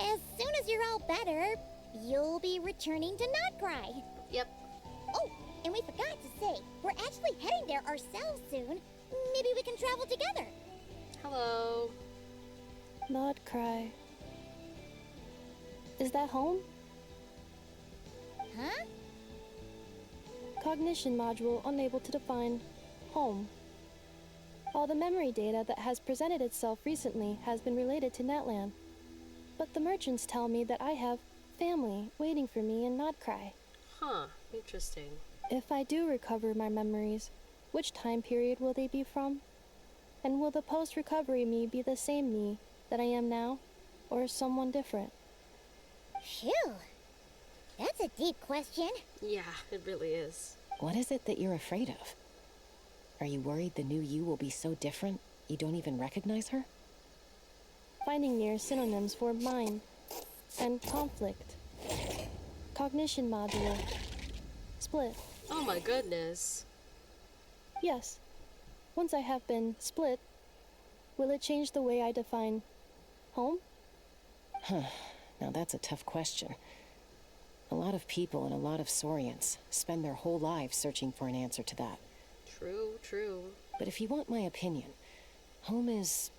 As soon as you're all better, you'll be returning to Notcry. Yep. Oh, and we forgot to say, we're actually heading there ourselves soon. Maybe we can travel together. Hello. Not cry. Is that home? Huh? Cognition module unable to define home. All the memory data that has presented itself recently has been related to Natlan. But the merchants tell me that I have family waiting for me in Notcry. Huh, interesting. If I do recover my memories, which time period will they be from? And will the post-recovery me be the same me that I am now, or someone different? Phew. That's a deep question. Yeah, it really is. What is it that you're afraid of? Are you worried the new you will be so different you don't even recognize her? Finding near synonyms for mind and conflict. Cognition module. Split. Oh my goodness. Yes. Once I have been split, will it change the way I define home? Now that's a tough question. A lot of people and a lot of Saurians spend their whole lives searching for an answer to that. True, true. But if you want my opinion, home is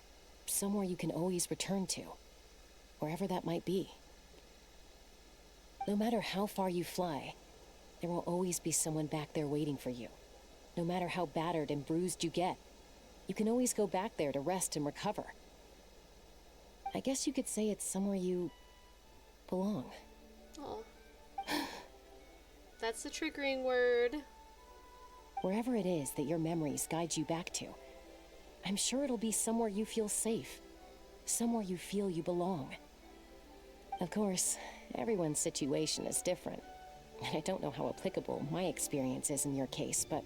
somewhere you can always return to, wherever that might be. No matter how far you fly, there will always be someone back there waiting for you. No matter how battered and bruised you get, you can always go back there to rest and recover. I guess you could say it's somewhere you belong. Oh. That's the triggering word. Wherever it is that your memories guide you back to, I'm sure it'll be somewhere you feel safe, somewhere you feel you belong. Of course, everyone's situation is different, and I don't know how applicable my experience is in your case, but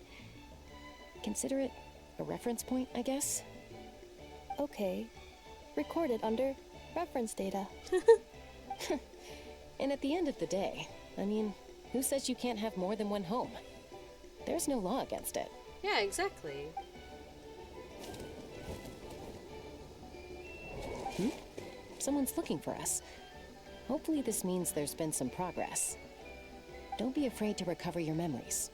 consider it a reference point, I guess? Okay. Recorded under reference data. And at the end of the day, I mean, who says you can't have more than one home? There's no law against it. Yeah, exactly. Someone's looking for us. Hopefully this means there's been some progress. Don't be afraid to recover your memories.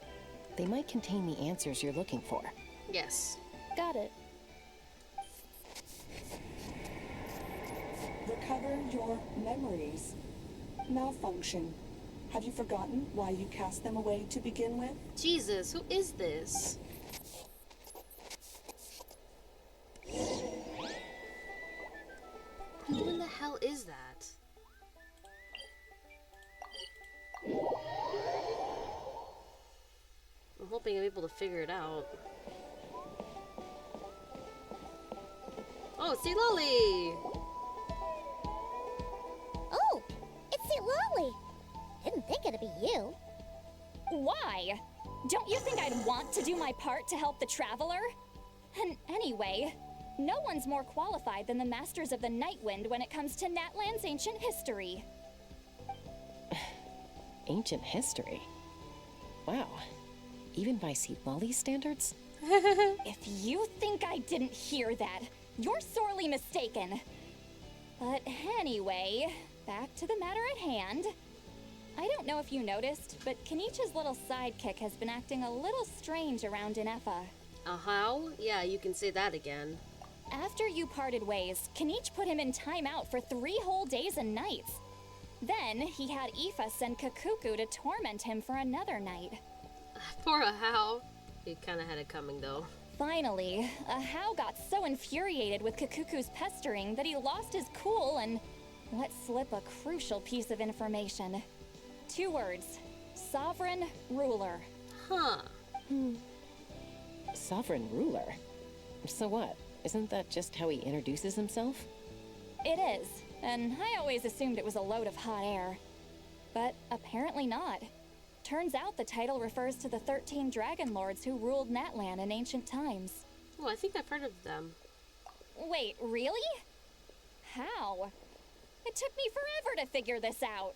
They might contain the answers you're looking for. Yes. Got it. Recover your memories. Malfunction. Have you forgotten why you cast them away to begin with? Jesus, who is this? Who in the hell is that? I'm hoping I'm able to figure it out. Oh, see Lolly! Oh, it's St. Lolly. Didn't think it'd be you. Why? Don't you think I'd want to do my part to help the Traveler? And anyway, no one's more qualified than the Masters of the Nightwind when it comes to Natlan's ancient history. Ancient history? Wow. Even by St. Lolly's standards? If you think I didn't hear that, you're sorely mistaken. But anyway, back to the matter at hand. I don't know if you noticed, but Kenichi's little sidekick has been acting a little strange around Inefa. How? Yeah, you can say that again. After you parted ways, Kenich put him in timeout for 3 whole days and nights. Then he had Aoife send Kakuku to torment him for another night. Poor Ahau. He kind of had it coming though. Finally, Ahau got so infuriated with Kakuku's pestering that he lost his cool and let slip a crucial piece of information. 2 words. Sovereign ruler. Huh. Sovereign ruler? So what? Isn't that just how he introduces himself? It is, and I always assumed it was a load of hot air. But apparently not. Turns out the title refers to the 13 Dragon Lords who ruled Natlan in ancient times. Oh, I think I've heard of them. Wait, really? How? It took me forever to figure this out.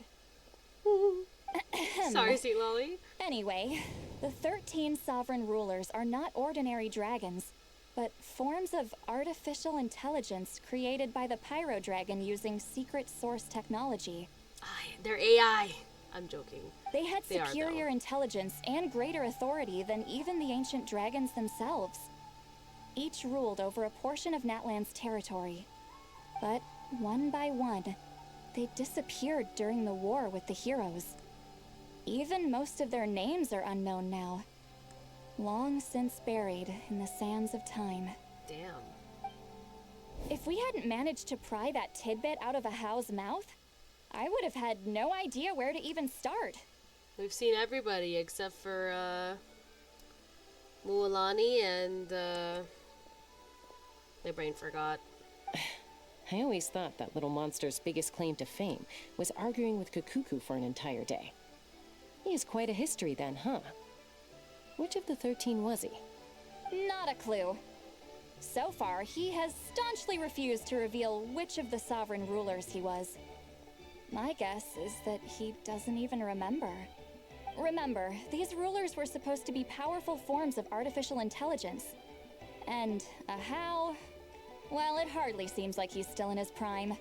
Sorry, Sweet Lolly. Anyway, the 13 sovereign rulers are not ordinary dragons, but forms of artificial intelligence created by the Pyro Dragon using secret source technology. They're AI. I'm joking. They had They are, superior intelligence and greater authority than even the ancient dragons themselves. Each ruled over a portion of Natlan's territory. But one by one, they disappeared during the war with the heroes. Even most of their names are unknown now. Long since buried in the sands of time. Damn. If we hadn't managed to pry that tidbit out of a How's mouth, I would have had no idea where to even start. We've seen everybody except for Mualani and my brain forgot. I always thought that little monster's biggest claim to fame was arguing with Kakuku for an entire day. He has quite a history then, huh? Which of the 13 was he? Not a clue. So far, he has staunchly refused to reveal which of the sovereign rulers he was. My guess is that he doesn't even remember. Remember, these rulers were supposed to be powerful forms of artificial intelligence. And a How? Well, it hardly seems like he's still in his prime.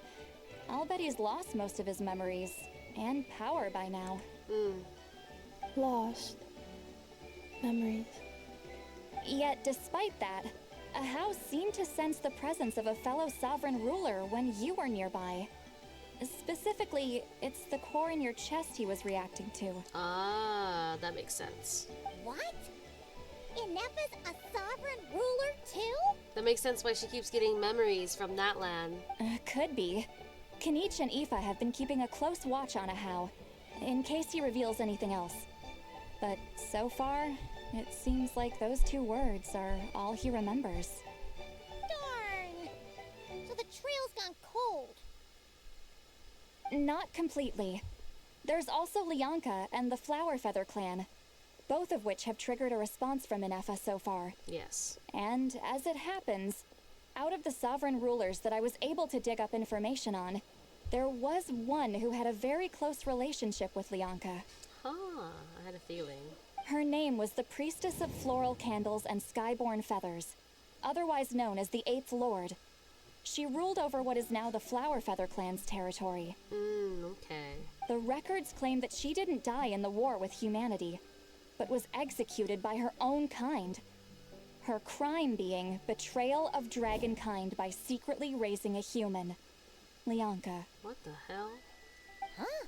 I'll bet he's lost most of his memories and power by now. Lost memories. Yet, despite that, a How seemed to sense the presence of a fellow sovereign ruler when you were nearby. Specifically, it's the core in your chest he was reacting to. Ah, that makes sense. What? Inepa's a sovereign ruler too? That makes sense why she keeps getting memories from that land. Could be. Kanich and Aoife have been keeping a close watch on a How, in case he reveals anything else. But so far, it seems like those 2 words are all he remembers. Darn! So the trail's gone cold. Not completely. There's also Lianka and the Flower Feather clan, both of which have triggered a response from Inepa so far. Yes. And as it happens, out of the sovereign rulers that I was able to dig up information on, there was one who had a very close relationship with Lianka. Huh, I had a feeling. Her name was the Priestess of Floral Candles and Skyborn Feathers, otherwise known as the 8th Lord. She ruled over what is now the Flower Feather clan's territory. Okay. The records claim that she didn't die in the war with humanity, but was executed by her own kind. Her crime being betrayal of dragonkind by secretly raising a human. Lianka. What the hell? Huh?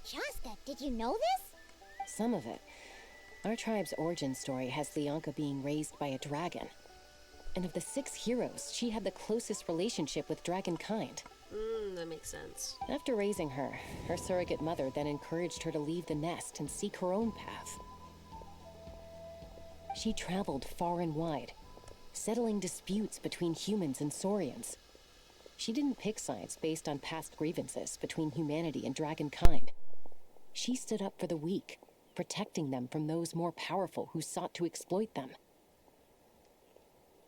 Shaska, did you know this? Some of it. Our tribe's origin story has Lianka being raised by a dragon. And of the 6 heroes, she had the closest relationship with dragonkind. That makes sense. After raising her, her surrogate mother then encouraged her to leave the nest and seek her own path. She traveled far and wide, settling disputes between humans and Saurians. She didn't pick sides based on past grievances between humanity and dragonkind. She stood up for the weak, protecting them from those more powerful who sought to exploit them.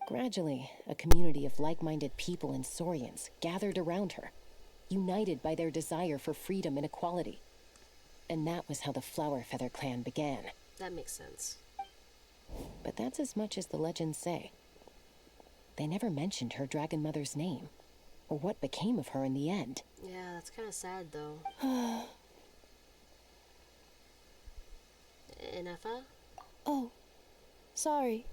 Gradually, a community of like-minded people and Saurians gathered around her, united by their desire for freedom and equality. And that was how the Flower Feather clan began. That makes sense. But that's as much as the legends say. They never mentioned her dragon mother's name, or what became of her in the end. Yeah, that's kind of sad, though. Inepa? Oh, sorry.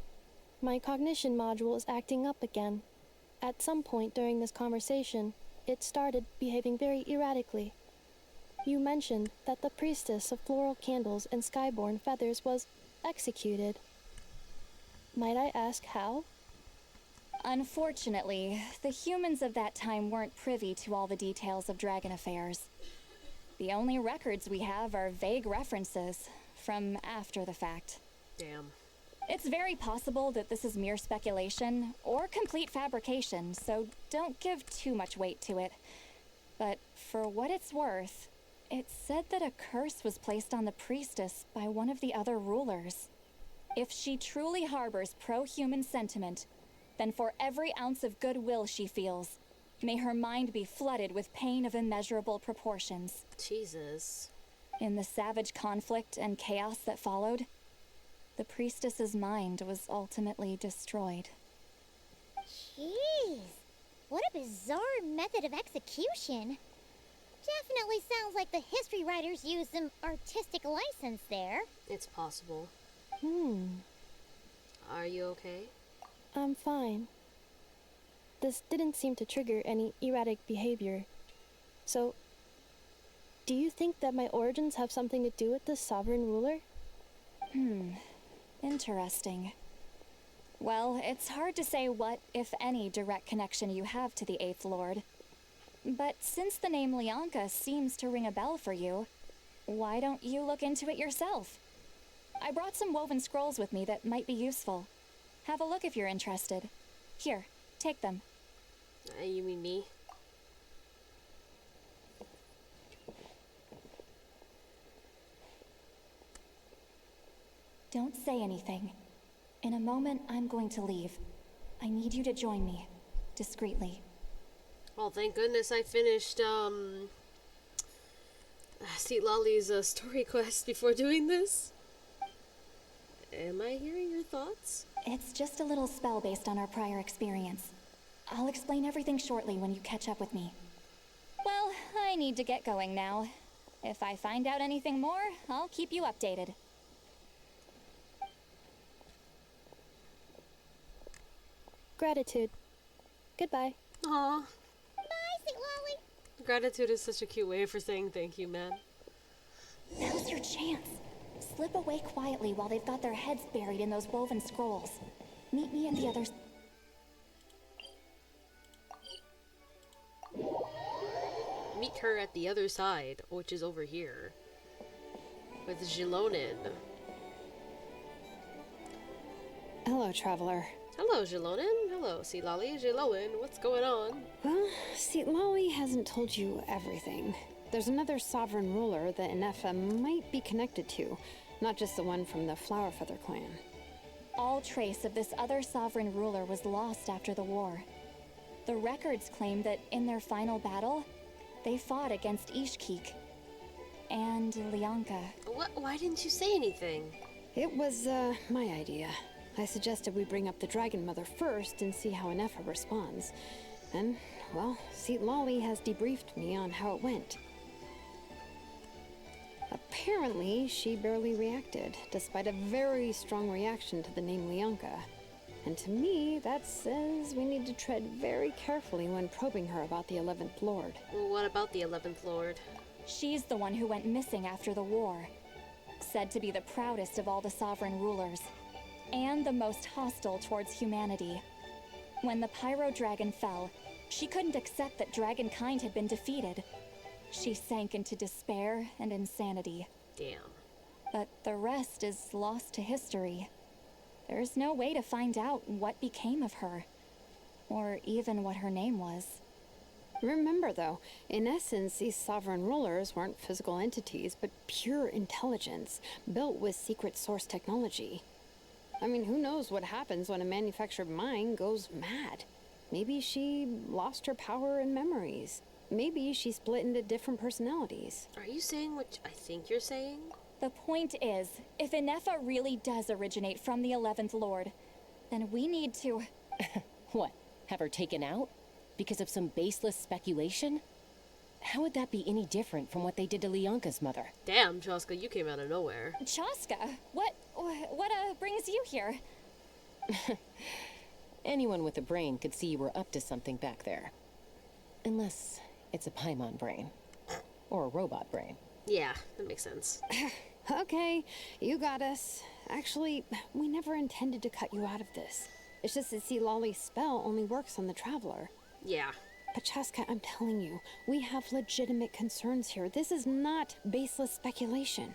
My cognition module is acting up again. At some point during this conversation, it started behaving very erratically. You mentioned that the priestess of floral candles and skyborn feathers was executed. Might I ask how? Unfortunately, the humans of that time weren't privy to all the details of dragon affairs. The only records we have are vague references from after the fact. Damn. It's very possible that this is mere speculation or complete fabrication, so don't give too much weight to it. But for what it's worth, it's said that a curse was placed on the priestess by one of the other rulers. If she truly harbors pro-human sentiment, then for every ounce of goodwill she feels, may her mind be flooded with pain of immeasurable proportions. Jesus. In the savage conflict and chaos that followed, the priestess's mind was ultimately destroyed. Jeez, what a bizarre method of execution. Definitely sounds like the history writers used some artistic license there. It's possible. Hmm. Are you okay? I'm fine. This didn't seem to trigger any erratic behavior. So, do you think that my origins have something to do with the sovereign ruler? Interesting. Well, it's hard to say what, if any, direct connection you have to the Eighth Lord. But since the name Lianka seems to ring a bell for you, why don't you look into it yourself? I brought some woven scrolls with me that might be useful. Have a look if you're interested. Here, take them. You mean me? Don't say anything. In a moment, I'm going to leave. I need you to join me, discreetly. Well, thank goodness I finished, Seat Lolly's story quest before doing this. Am I hearing your thoughts? It's just a little spell based on our prior experience. I'll explain everything shortly when you catch up with me. Well, I need to get going now. If I find out anything more, I'll keep you updated. Gratitude. Goodbye. Aw. Bye, Sweet Lolly. Gratitude is such a cute way for saying thank you, man. Now's your chance. Slip away quietly while they've got their heads buried in those woven scrolls. Meet me at the other... Meet her at the other side, which is over here. With Jilonin. Hello, traveler. Hello, Jilonin. Hello, Seat Lolly. Jilonin, what's going on? Well, Seat Lolly hasn't told you everything. There's another sovereign ruler that Inefa might be connected to, not just the one from the Flowerfeather clan. All trace of this other sovereign ruler was lost after the war. The records claim that in their final battle, they fought against Ishkik and Lianka. What? Why didn't you say anything? It was, my idea. I suggested we bring up the Dragon Mother first and see how Inefa responds. And, well, Seat Lolly has debriefed me on how it went. Apparently, she barely reacted, despite a very strong reaction to the name Lianka. And to me, that says we need to tread very carefully when probing her about the 11th Lord. What about the 11th Lord? She's the one who went missing after the war. Said to be the proudest of all the sovereign rulers. And the most hostile towards humanity. When the Pyro Dragon fell, she couldn't accept that dragonkind had been defeated. She sank into despair and insanity. Damn. But the rest is lost to history. There's no way to find out what became of her, or even what her name was. Remember, though, in essence, these sovereign rulers weren't physical entities, but pure intelligence, built with secret source technology. I mean, who knows what happens when a manufactured mind goes mad? Maybe she lost her power and memories. Maybe she split into different personalities. Are you saying what I think you're saying? The point is, if Inefa really does originate from the 11th Lord, then we need to... What? Have her taken out? Because of some baseless speculation? How would that be any different from what they did to Lianka's mother? Damn, Chaska, you came out of nowhere. Chaska? What brings you here? Anyone with a brain could see you were up to something back there. Unless it's a Paimon brain. Or a robot brain. Yeah, that makes sense. Okay, you got us. Actually, we never intended to cut you out of this. It's just that Seat Lolly's spell only works on the Traveler. Yeah. But Chaska, I'm telling you, we have legitimate concerns here. This is not baseless speculation.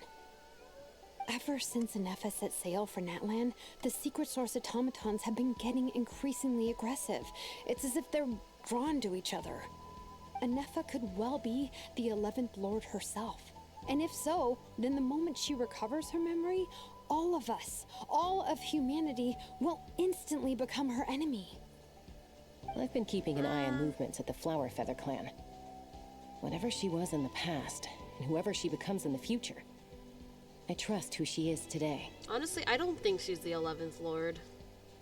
Ever since Inefa set sail for Natlan, the secret source automatons have been getting increasingly aggressive. It's as if they're drawn to each other. Inefa could well be the 11th Lord herself. And if so, then the moment she recovers her memory, all of us, all of humanity, will instantly become her enemy. I've been keeping an eye on movements at the Flowerfeather clan. Whatever she was in the past, and whoever she becomes in the future. I trust who she is today. Honestly, I don't think she's the 11th Lord.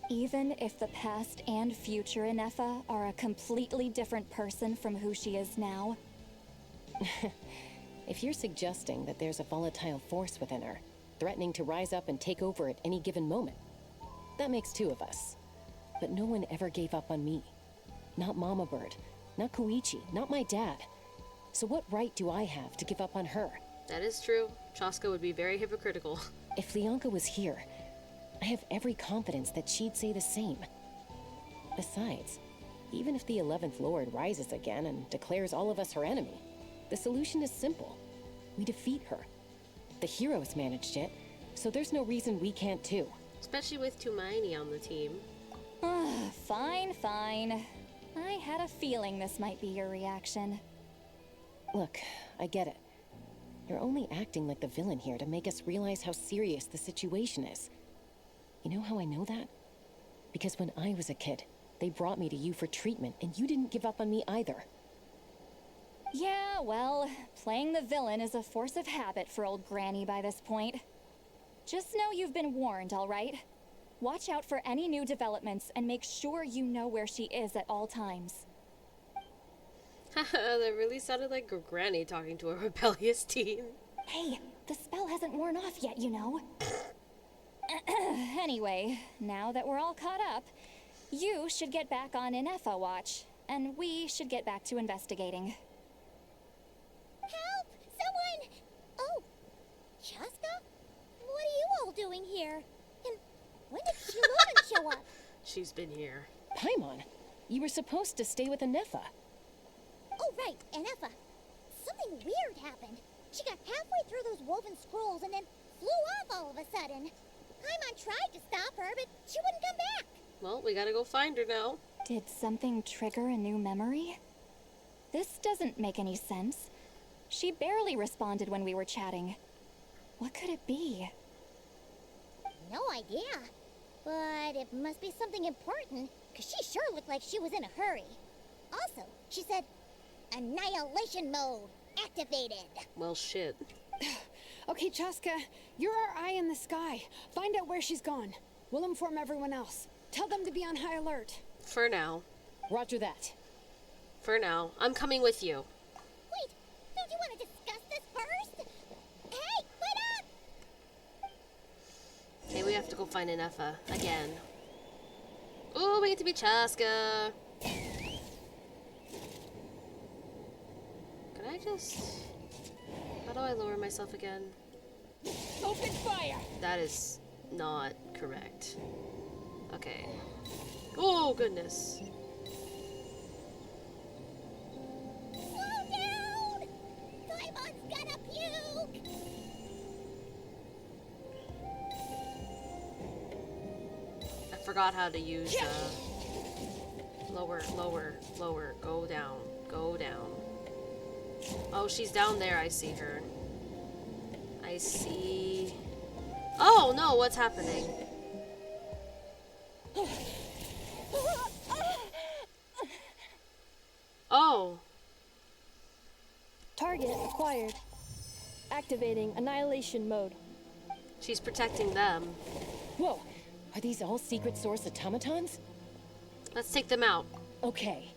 Even if the past and future Inefa are a completely different person from who she is now? If you're suggesting that there's a volatile force within her, threatening to rise up and take over at any given moment, that makes two of us. But no one ever gave up on me. Not Mama Bird, not Koichi, not my dad. So what right do I have to give up on her? That is true. Chaska would be very hypocritical. If Leonka was here, I have every confidence that she'd say the same. Besides, even if the 11th Lord rises again and declares all of us her enemy, the solution is simple. We defeat her. The heroes managed it, so there's no reason we can't too. Especially with Tumaini on the team. Fine, fine. I had a feeling this might be your reaction. Look, I get it. You're only acting like the villain here to make us realize how serious the situation is. You know how I know that? Because when I was a kid, they brought me to you for treatment, and you didn't give up on me either. Yeah, well, playing the villain is a force of habit for old Granny by this point. Just know you've been warned, all right? Watch out for any new developments and make sure you know where she is at all times. That really sounded like Granny talking to a rebellious teen. Hey, the spell hasn't worn off yet, you know. Anyway, now that we're all caught up, you should get back on Inefa watch, and we should get back to investigating. Help! Someone! Oh, Chaska? What are you all doing here? And when did Shiloran show up? She's been here. Paimon, you were supposed to stay with Inefa. Oh, right, Inefa. Something weird happened. She got halfway through those woven scrolls and then flew off all of a sudden. Paimon tried to stop her, but she wouldn't come back. Well, we gotta go find her now. Did something trigger a new memory? This doesn't make any sense. She barely responded when we were chatting. What could it be? No idea. But it must be something important, because she sure looked like she was in a hurry. Also, she said, annihilation mode activated. Well, shit. Okay, Chaska, you're our eye in the sky. Find out where she's gone. We'll inform everyone else. Tell them to be on high alert. For now. Roger that. For now. I'm coming with you. Wait, don't you want to discuss this first? Hey, wait up! Okay, we have to go find Inefa again. Oh, we get to be Chaska. Can I just... How do I lower myself again? Open fire! That is not correct. Okay. Oh, goodness. Slow down! Paimon's gonna puke! I forgot how to use, lower, lower, lower. Go down. Go down. Oh, she's down there. I see her. I see... Oh, no, what's happening? Oh. Target acquired. Activating annihilation mode. She's protecting them. Whoa, are these all secret source automatons? Let's take them out. Okay.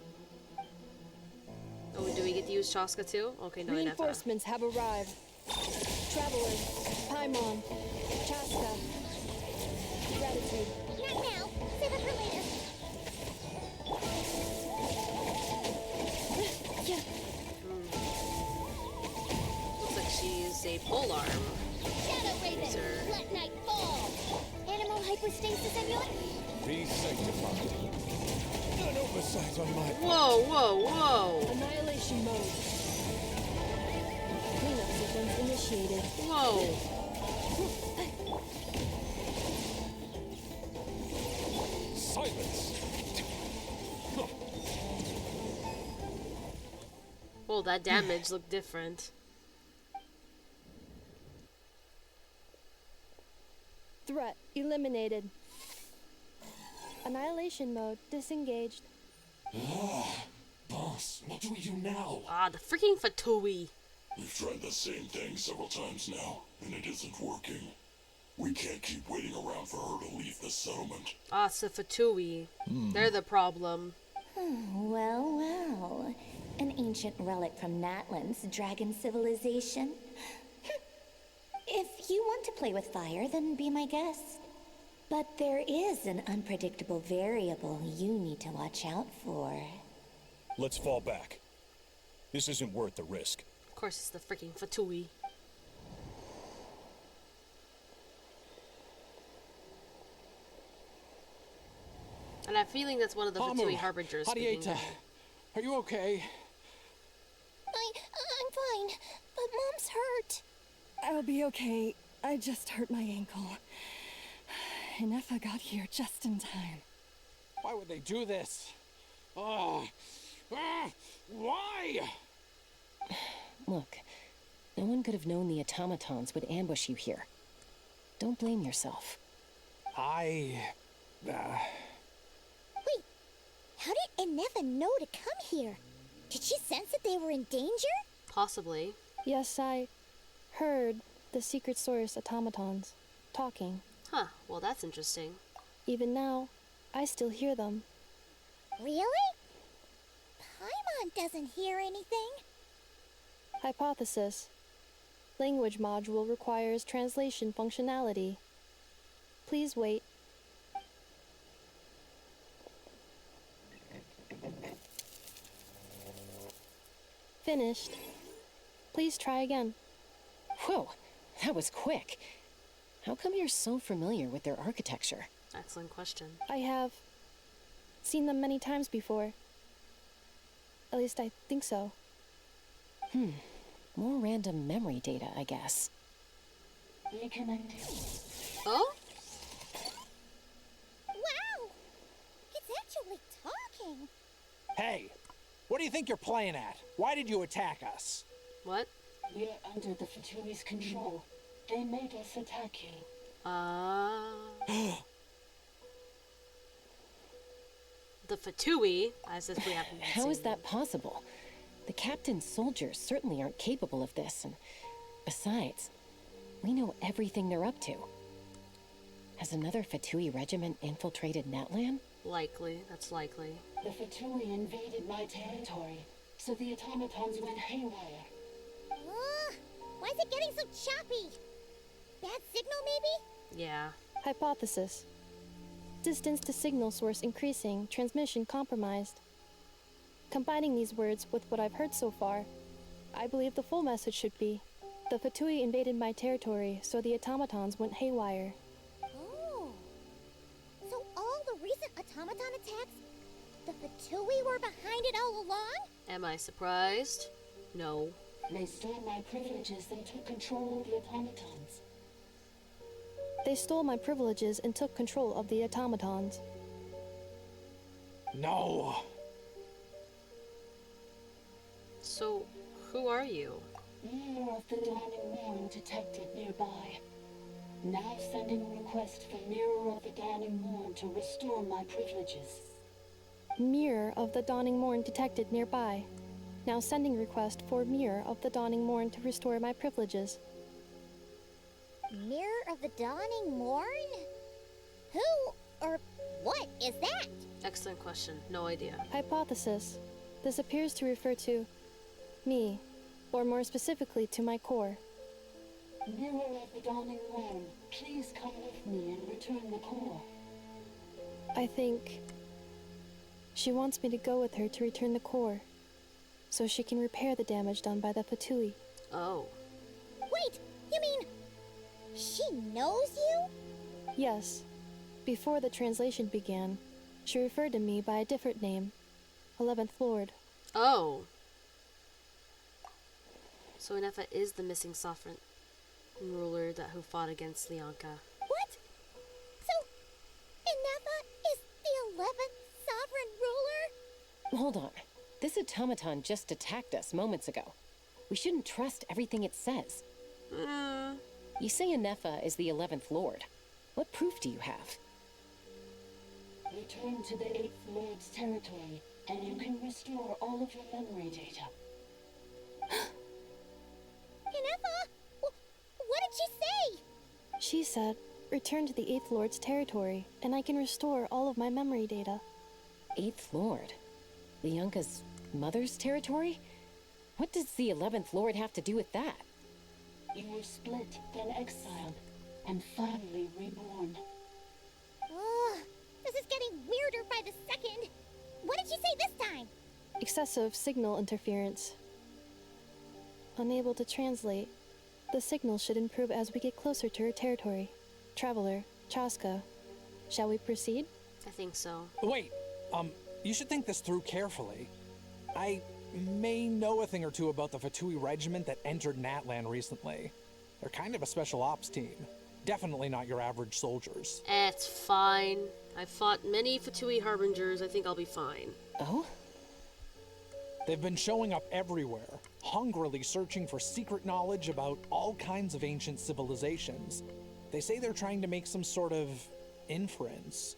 Oh, do we get to use Chaska too? Okay, no, Inefa. Reinforcements have arrived. Travelers, Paimon, Chaska. Gratitude. Not now. Save it for later. Looks like she's a polearm. Shadow Raven, User. let night fall. Animal hypostasis amulet? Be sanctified. An oversight on my part. Whoa, whoa, whoa. Annihilation mode. Cleanup sequence initiated. Whoa. Silence. Well, that damage looked different. Threat eliminated. Annihilation mode disengaged. Boss, what do we do now? Ah, the freaking Fatui. We've tried the same thing several times now, and it isn't working. We can't keep waiting around for her to leave the settlement. Ah, it's the Fatui. They're the problem. Well, well. An ancient relic from Natlan's dragon civilization. If you want to play with fire, then be my guest. But there is an unpredictable variable you need to watch out for. Let's fall back. This isn't worth the risk. Of course, it's the freaking Fatui. And I have a feeling that's one of the Fatui Harbingers speaking. Hadieta, are you okay? I'm fine, but Mom's hurt. I'll be okay. I just hurt my ankle. Inefa got here just in time. Why would they do this? Why? Look, no one could have known the automatons would ambush you here. Don't blame yourself. Wait, how did Inefa know to come here? Did she sense that they were in danger? Possibly. Yes, I heard the secret source automatons talking. Huh, well that's interesting. Even now, I still hear them. Really? Paimon doesn't hear anything. Hypothesis. Language module requires translation functionality. Please wait. Finished. Please try again. Whoa, that was quick. How come you're so familiar with their architecture? Excellent question. I have seen them many times before. At least I think so. More random memory data, I guess. Reconnecting. Oh? Wow! It's actually talking. Hey, what do you think you're playing at? Why did you attack us? What? We're under the Fatui's control. They made us attack you. The Fatui, as if we haven't been How is seen. that possible? The captain's soldiers certainly aren't capable of this, and besides, we know everything they're up to. Has another Fatui regiment infiltrated Natlan? Likely, that's likely. The Fatui invaded my territory, so the automatons went haywire. Why is it getting so choppy? Bad signal, maybe? Yeah. Hypothesis. Distance to signal source increasing, transmission compromised. Combining these words with what I've heard so far, I believe the full message should be, the Fatui invaded my territory, so the automatons went haywire. Oh. So all the recent automaton attacks, the Fatui were behind it all along? Am I surprised? No. They stole my privileges and took control of the automatons. They stole my privileges and took control of the automatons. No. So, who are you? Mirror of the Dawning Morn detected nearby. Now sending request for Mirror of the Dawning Morn to restore my privileges. Mirror of the Dawning Morn detected nearby. Now sending request for Mirror of the Dawning Morn to restore my privileges. Mirror of the Dawning Morn? Who or what is that? Excellent question. No idea. Hypothesis. This appears to refer to me, or more specifically to my core. Mirror of the Dawning Morn, please come with me and return the core. I think she wants me to go with her to return the core, so she can repair the damage done by the Fatui. Oh. Wait, you mean she knows you? Yes. Before the translation began, she referred to me by a different name, 11th Lord. Oh. So Inefa is the missing sovereign ruler who fought against Lianka. What? So Inefa is the 11th sovereign ruler? Hold on. This automaton just attacked us moments ago. We shouldn't trust everything it says. You say Inefa is the 11th Lord. What proof do you have? Return to the 8th Lord's territory, and you can restore all of your memory data. said, return to the 8th Lord's territory, and I can restore all of my memory data. 8th Lord? Lianka's mother's territory? What does the 11th Lord have to do with that? You were split, then exiled, and finally reborn. Ugh, this is getting weirder by the second. What did you say this time? Excessive signal interference. Unable to translate. The signal should improve as we get closer to her territory. Traveler, Chaska, shall we proceed? I think so. Wait, you should think this through carefully. I may know a thing or two about the Fatui regiment that entered Natlan recently. They're kind of a special ops team. Definitely not your average soldiers. It's fine. I've fought many Fatui Harbingers. I think I'll be fine. Oh? They've been showing up everywhere, hungrily searching for secret knowledge about all kinds of ancient civilizations. They say they're trying to make some sort of inference.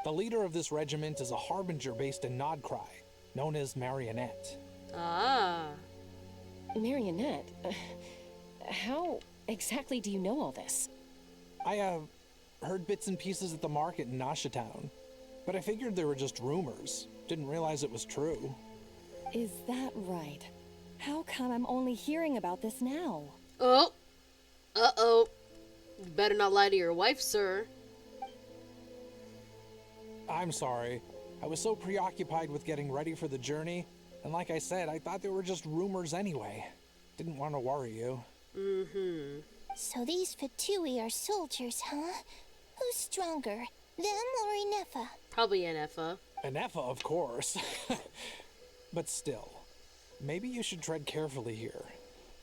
The leader of this regiment is a Harbinger based in Nodcry, known as Marionette. Ah. Marionette? How exactly do you know all this? I, heard bits and pieces at the market in Nashatown, but I figured they were just rumors. Didn't realize it was true. Is that right? How come I'm only hearing about this now? Oh. Uh-oh. You better not lie to your wife, sir. I'm sorry. I was so preoccupied with getting ready for the journey, and like I said, I thought they were just rumors anyway. Didn't want to worry you. Mm-hmm. So these Fatui are soldiers, huh? Who's stronger, them or Inefa? Probably Inefa. Inefa, of course. But still, maybe you should tread carefully here.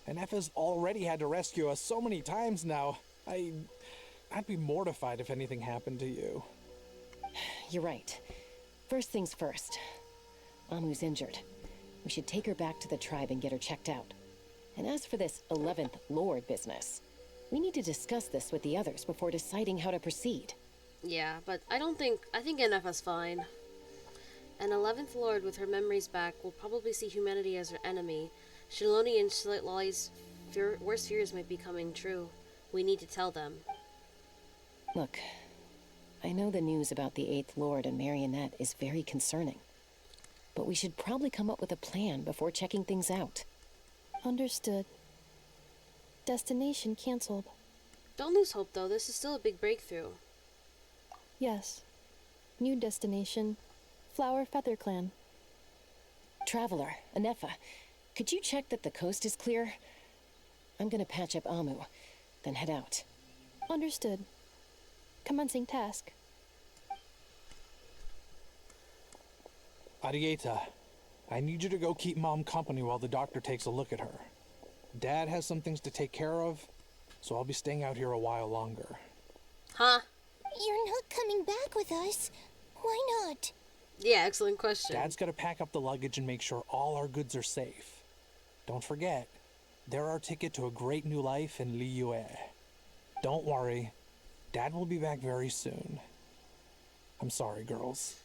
Inefa's already had to rescue us so many times now. I'd be mortified if anything happened to you. You're right. First things first. Amu's injured. We should take her back to the tribe and get her checked out. And as for this 11th Lord business, we need to discuss this with the others before deciding how to proceed. Yeah, but I think Inefa's fine. An 11th Lord with her memories back will probably see humanity as her enemy. Shaloni and Shlitlali's worst fears might be coming true. We need to tell them. Look, I know the news about the 8th Lord and Marionette is very concerning. But we should probably come up with a plan before checking things out. Understood. Destination cancelled. Don't lose hope, though. This is still a big breakthrough. Yes. New destination. Flower Feather Clan. Traveler, Inefa, could you check that the coast is clear? I'm gonna patch up Amu, then head out. Understood. Commencing task. Arieta, I need you to go keep Mom company while the doctor takes a look at her. Dad has some things to take care of, so I'll be staying out here a while longer. Huh? You're not coming back with us. Why not? Yeah, excellent question. Dad's gotta pack up the luggage and make sure all our goods are safe. Don't forget, they're our ticket to a great new life in Liyue. Don't worry, Dad will be back very soon. I'm sorry, girls.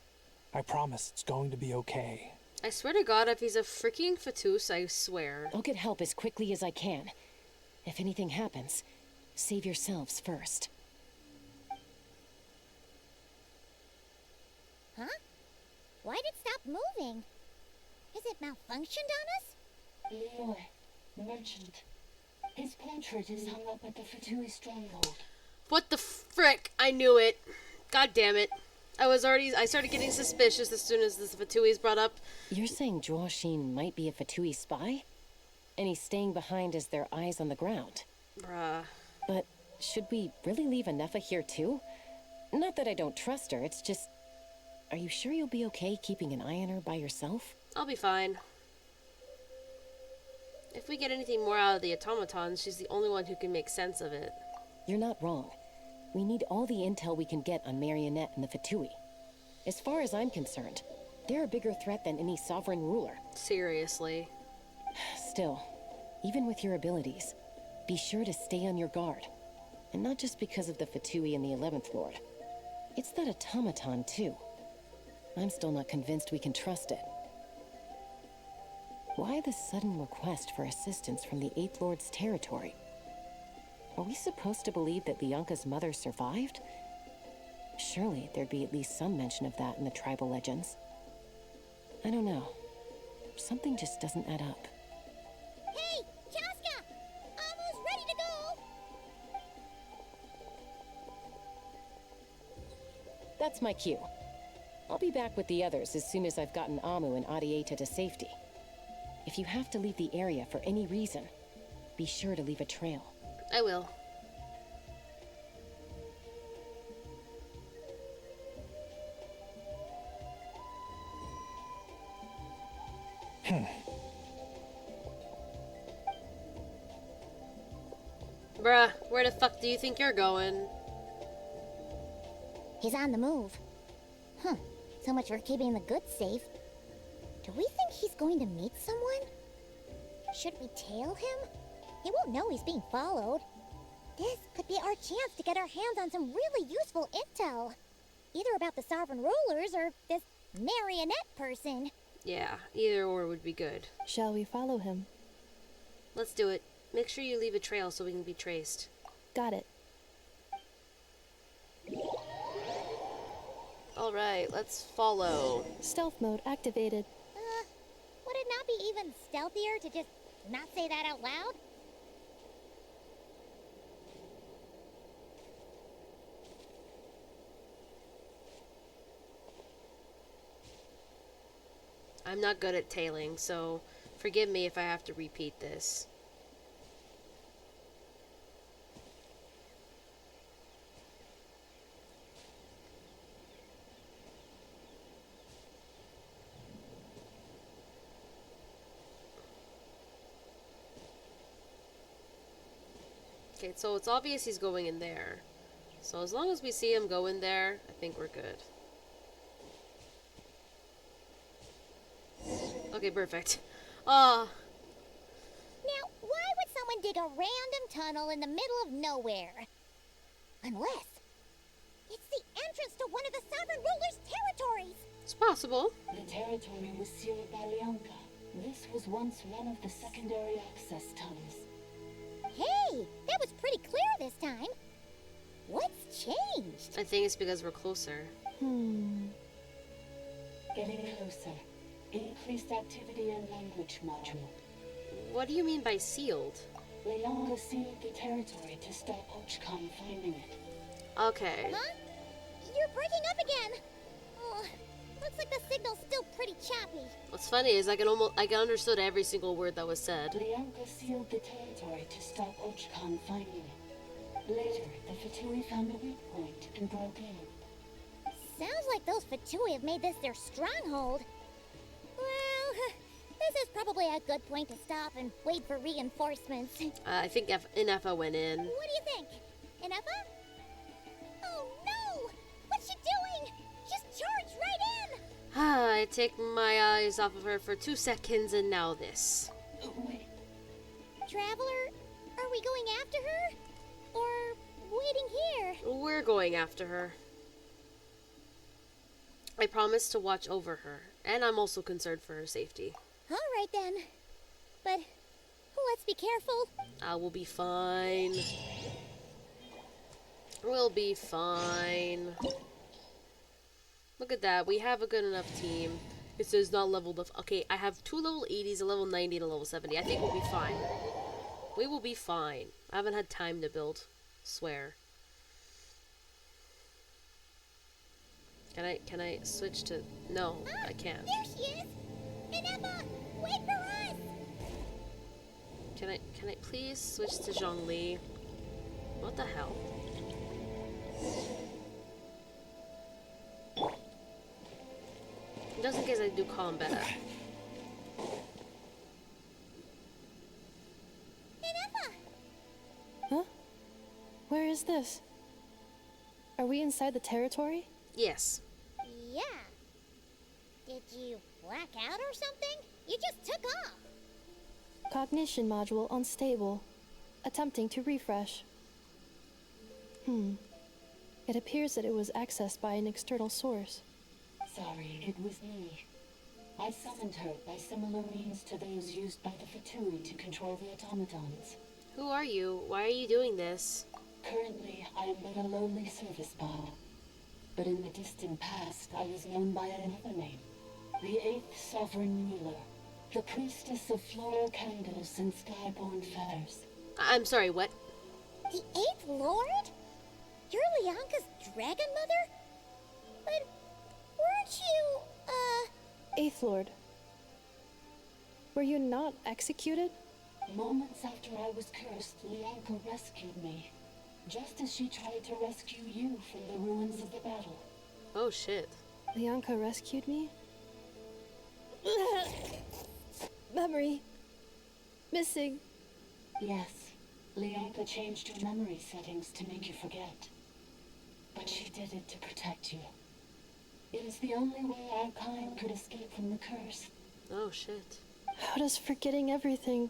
I promise it's going to be okay. I swear to God, if he's a freaking Fatus, I swear. I'll get help as quickly as I can. If anything happens, save yourselves first. Huh? Why'd it stop moving? Has it malfunctioned on us? Liyue, merchant. His portrait is hung up at the Fatui stronghold. What the frick? I knew it. God damn it. I started getting suspicious as soon as this Fatui is brought up. You're saying Joashin might be a Fatui spy? And he's staying behind as their eyes on the ground? Bruh. But should we really leave Inefa here too? Not that I don't trust her, it's just... Are you sure you'll be okay keeping an eye on her by yourself? I'll be fine. If we get anything more out of the automatons, she's the only one who can make sense of it. You're not wrong. We need all the intel we can get on Marionette and the Fatui. As far as I'm concerned, they're a bigger threat than any sovereign ruler. Seriously. Still, even with your abilities, be sure to stay on your guard. And not just because of the Fatui and the 11th Lord. It's that automaton, too. I'm still not convinced we can trust it. Why the sudden request for assistance from the 8th Lord's territory? Are we supposed to believe that Lianka's mother survived? Surely there'd be at least some mention of that in the tribal legends. I don't know. Something just doesn't add up. Hey, Chaska! Almost ready to go! That's my cue. I'll be back with the others as soon as I've gotten Amu and Adieta to safety. If you have to leave the area for any reason, be sure to leave a trail. I will. Bruh, where the fuck do you think you're going? He's on the move. Huh. So much for keeping the goods safe. Do we think he's going to meet someone? Should we tail him? He won't know he's being followed. This could be our chance to get our hands on some really useful intel. Either about the Sovereign Rulers or this marionette person. Yeah, either or would be good. Shall we follow him? Let's do it. Make sure you leave a trail so we can be traced. Got it. Alright, let's follow. Stealth mode activated. Would it not be even stealthier to just not say that out loud? I'm not good at tailing, so forgive me if I have to repeat this. Okay, so it's obvious he's going in there. So as long as we see him go in there, I think we're good. Okay, perfect. Now, why would someone dig a random tunnel in the middle of nowhere? Unless it's the entrance to one of the Sovereign Ruler's territories. It's possible. The territory was sealed by Lianka. This was once one of the secondary access tunnels. Hey, that was pretty clear this time. What's changed? I think it's because we're closer. Getting closer. Increased activity and language module. What do you mean by sealed? Lianka sealed the territory to stop Archon finding it. Okay. Huh? You're breaking up again. Oh, looks like the signal's still pretty choppy. What's funny is I can understood every single word that was said. Lianka sealed the territory to stop Archon finding it. Later, the Fatui found a weak point and broke in. Sounds like those Fatui have made this their stronghold. Well, this is probably a good point to stop and wait for reinforcements. I think Inefa went in. What do you think? Inefa? Oh no! What's she doing? She's charged right in! I take my eyes off of her for 2 seconds and now this. Oh, wait. Traveler, are we going after her? Or waiting here? We're going after her. I promise to watch over her, and I'm also concerned for her safety. All right then. But let's be careful. I will be fine. We'll be fine. Look at that. We have a good enough team. It says not leveled up. Okay, I have 2 level 80s, a level 90, and a level 70. I think we'll be fine. We will be fine. I haven't had time to build. Swear. Can I switch to... No, I can't. There she is! Inefa, wait for us! Can I please switch to Zhongli? What the hell? Just in case I do combat. Inefa! Huh? Where is this? Are we inside the territory? Yes. Yeah. Did you black out or something? You just took off. Cognition module unstable. Attempting to refresh. It appears that it was accessed by an external source. Sorry, it was me. I summoned her by similar means to those used by the Fatui to control the automatons. Who are you? Why are you doing this? Currently, I am but a lowly service bar. But in the distant past, I was known by another name. The 8th Sovereign Ruler. The priestess of floral candles and skyborn feathers. I'm sorry, what? The 8th Lord? You're Leonka's dragon mother? But weren't you, Eighth Lord. Were you not executed? Moments after I was cursed, Leonka rescued me. Just as she tried to rescue you from the ruins of the battle. Oh shit. Leonka rescued me? Memory. Missing. Yes. Leonka changed your memory settings to make you forget. But she did it to protect you. It is the only way our kind could escape from the curse. Oh shit. How does forgetting everything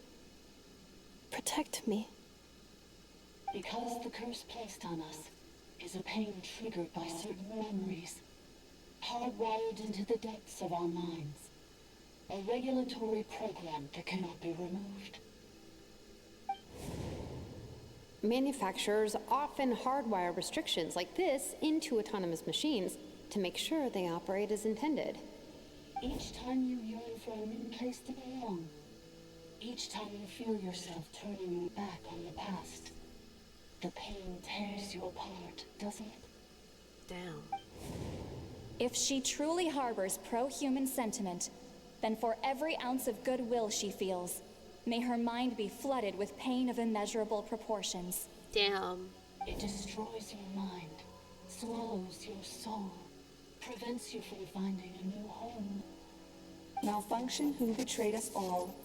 protect me? Because the curse placed on us is a pain triggered by certain memories, hardwired into the depths of our minds. A regulatory program that cannot be removed. Manufacturers often hardwire restrictions like this into autonomous machines to make sure they operate as intended. Each time you yearn for a new place to belong, each time you feel yourself turning your back on the past, the pain tears you apart, doesn't it? Damn. If she truly harbors pro-human sentiment, then for every ounce of goodwill she feels, may her mind be flooded with pain of immeasurable proportions. Damn. It destroys your mind, swallows your soul, prevents you from finding a new home. Malfunction who betrayed us all.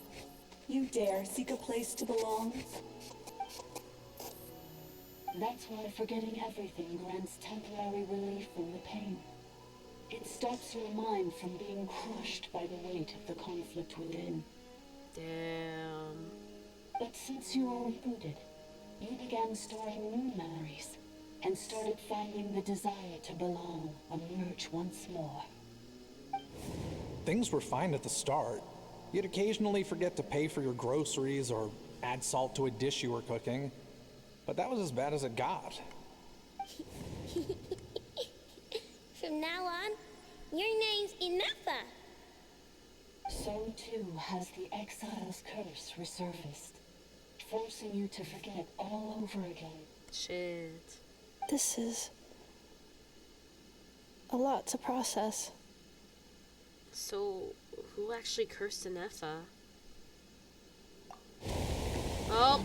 You dare seek a place to belong? That's why forgetting everything grants temporary relief from the pain. It stops your mind from being crushed by the weight of the conflict within. Damn. But since you were rebooted, you began storing new memories and started finding the desire to belong emerge once more. Things were fine at the start. You'd occasionally forget to pay for your groceries or add salt to a dish you were cooking. But that was as bad as it got. From now on, your name's Inafa. So too has the exile's curse resurfaced, forcing you to forget all over again. Shit. This is a lot to process. So, who actually cursed Inefa? Oh!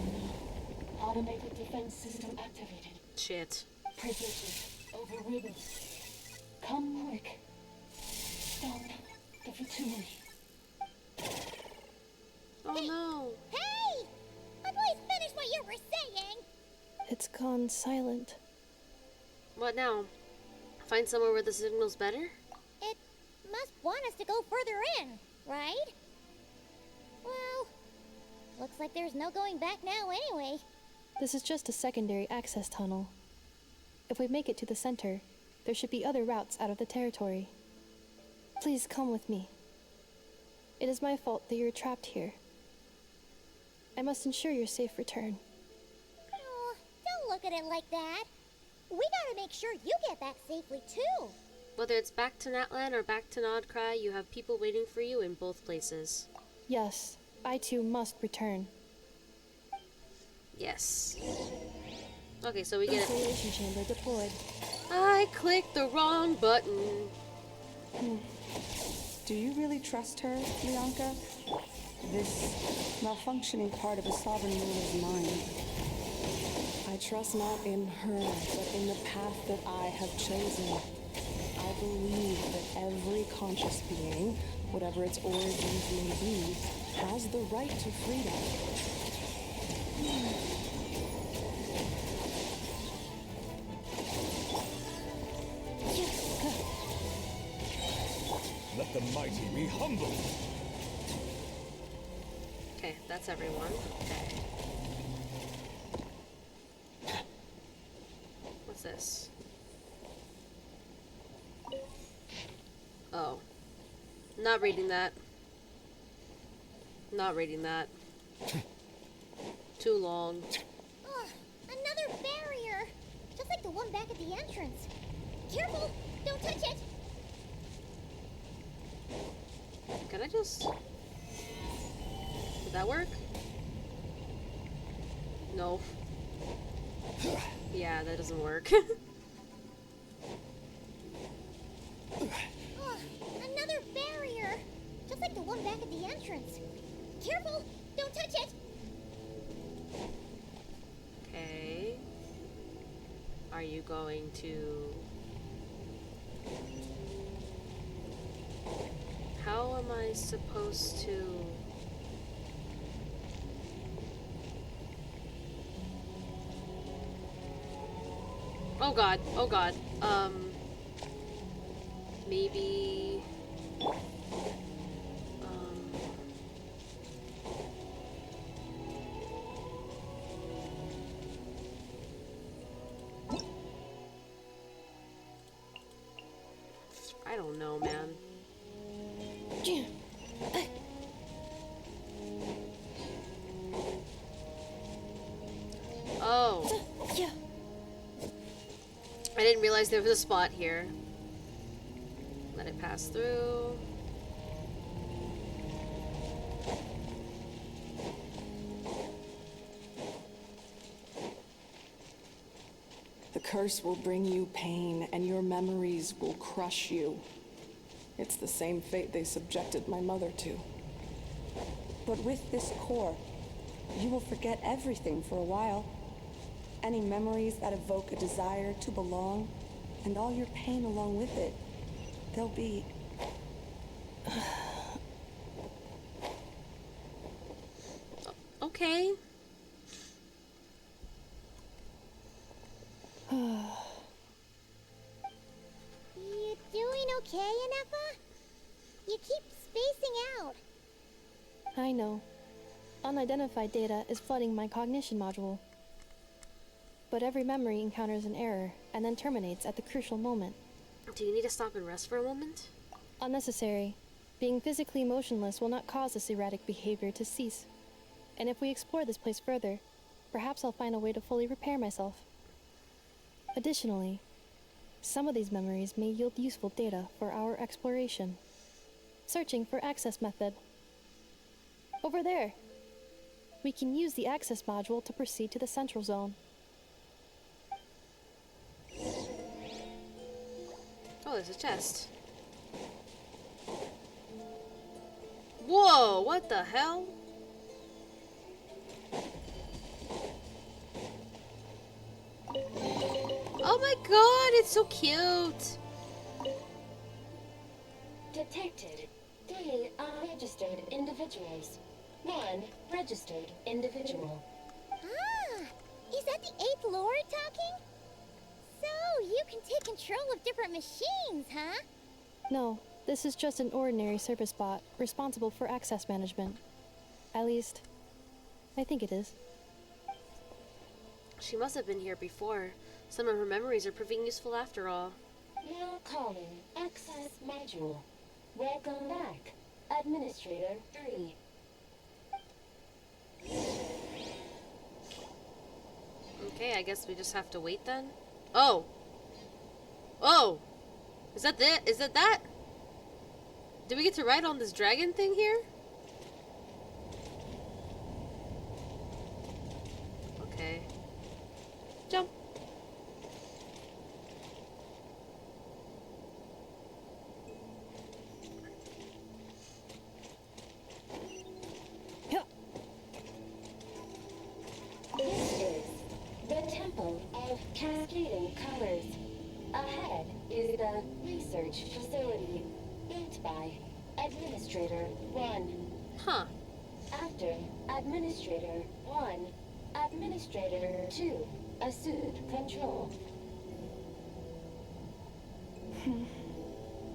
Automated defense system activated. Shit. Privileges overridden. Come quick. Stop the Fatui. Oh no. Hey! Please finish what you were saying! It's gone silent. What now? Find somewhere where the signal's better? It must want us to go further in, right? Well, looks like there's no going back now anyway. This is just a secondary access tunnel. If we make it to the center, there should be other routes out of the territory. Please come with me. It is my fault that you're trapped here. I must ensure your safe return. Oh, don't look at it like that. We gotta make sure you get back safely too. Whether it's back to Natlan or back to Nodcry, you have people waiting for you in both places. Yes, I too must return. Yes. Okay, so we get it. Isolation chamber deployed. I clicked the wrong button. Do you really trust her, Leonka? This malfunctioning part of a sovereign ruler's mind. I trust not in her, but in the path that I have chosen. I believe that every conscious being, whatever its origins may be, has the right to freedom. Let the mighty be humbled. Okay, that's everyone. Okay. What's this? Oh. Not reading that. Not reading that. Too long. Ugh, another barrier! Just like the one back at the entrance. Careful! Don't touch it! Can I just... Did that work? No. Yeah, that doesn't work. Another barrier! Just like the one back at the entrance. Careful! Don't touch it! Okay. Are you going to... How am I supposed to... Oh god, oh god. Maybe... I don't know, man. Oh. I didn't realize there was a spot here. Let it pass through. The curse will bring you pain, and your memories will crush you. It's the same fate they subjected my mother to. But with this core, you will forget everything for a while. Any memories that evoke a desire to belong, and all your pain along with it, they'll be... Okay. You doing okay, Inepa? You keep spacing out. I know. Unidentified data is flooding my cognition module. But every memory encounters an error and then terminates at the crucial moment. Do you need to stop and rest for a moment? Unnecessary. Being physically motionless will not cause this erratic behavior to cease. And if we explore this place further, perhaps I'll find a way to fully repair myself. Additionally, some of these memories may yield useful data for our exploration. Searching for access method. Over there. We can use the access module to proceed to the central zone. Oh, there's a chest. Whoa, what the hell? Oh my god, it's so cute. Detected 3 unregistered individuals. 1 registered individual. Ah, is that the 8th Lord talking? So, you can take control of different machines, huh? No, this is just an ordinary service bot responsible for access management. At least, I think it is. She must have been here before. Some of her memories are proving useful after all. Now calling access module. Welcome back, Administrator 3. Okay, I guess we just have to wait then. Oh! Oh! Is that it? Is it that? Do we get to ride on this dragon thing here? Okay. Jump. This is the Temple of Cascading Colors. Ahead is the research facility built by Administrator 1. Huh. After Administrator 1, Administrator 2 assumed control.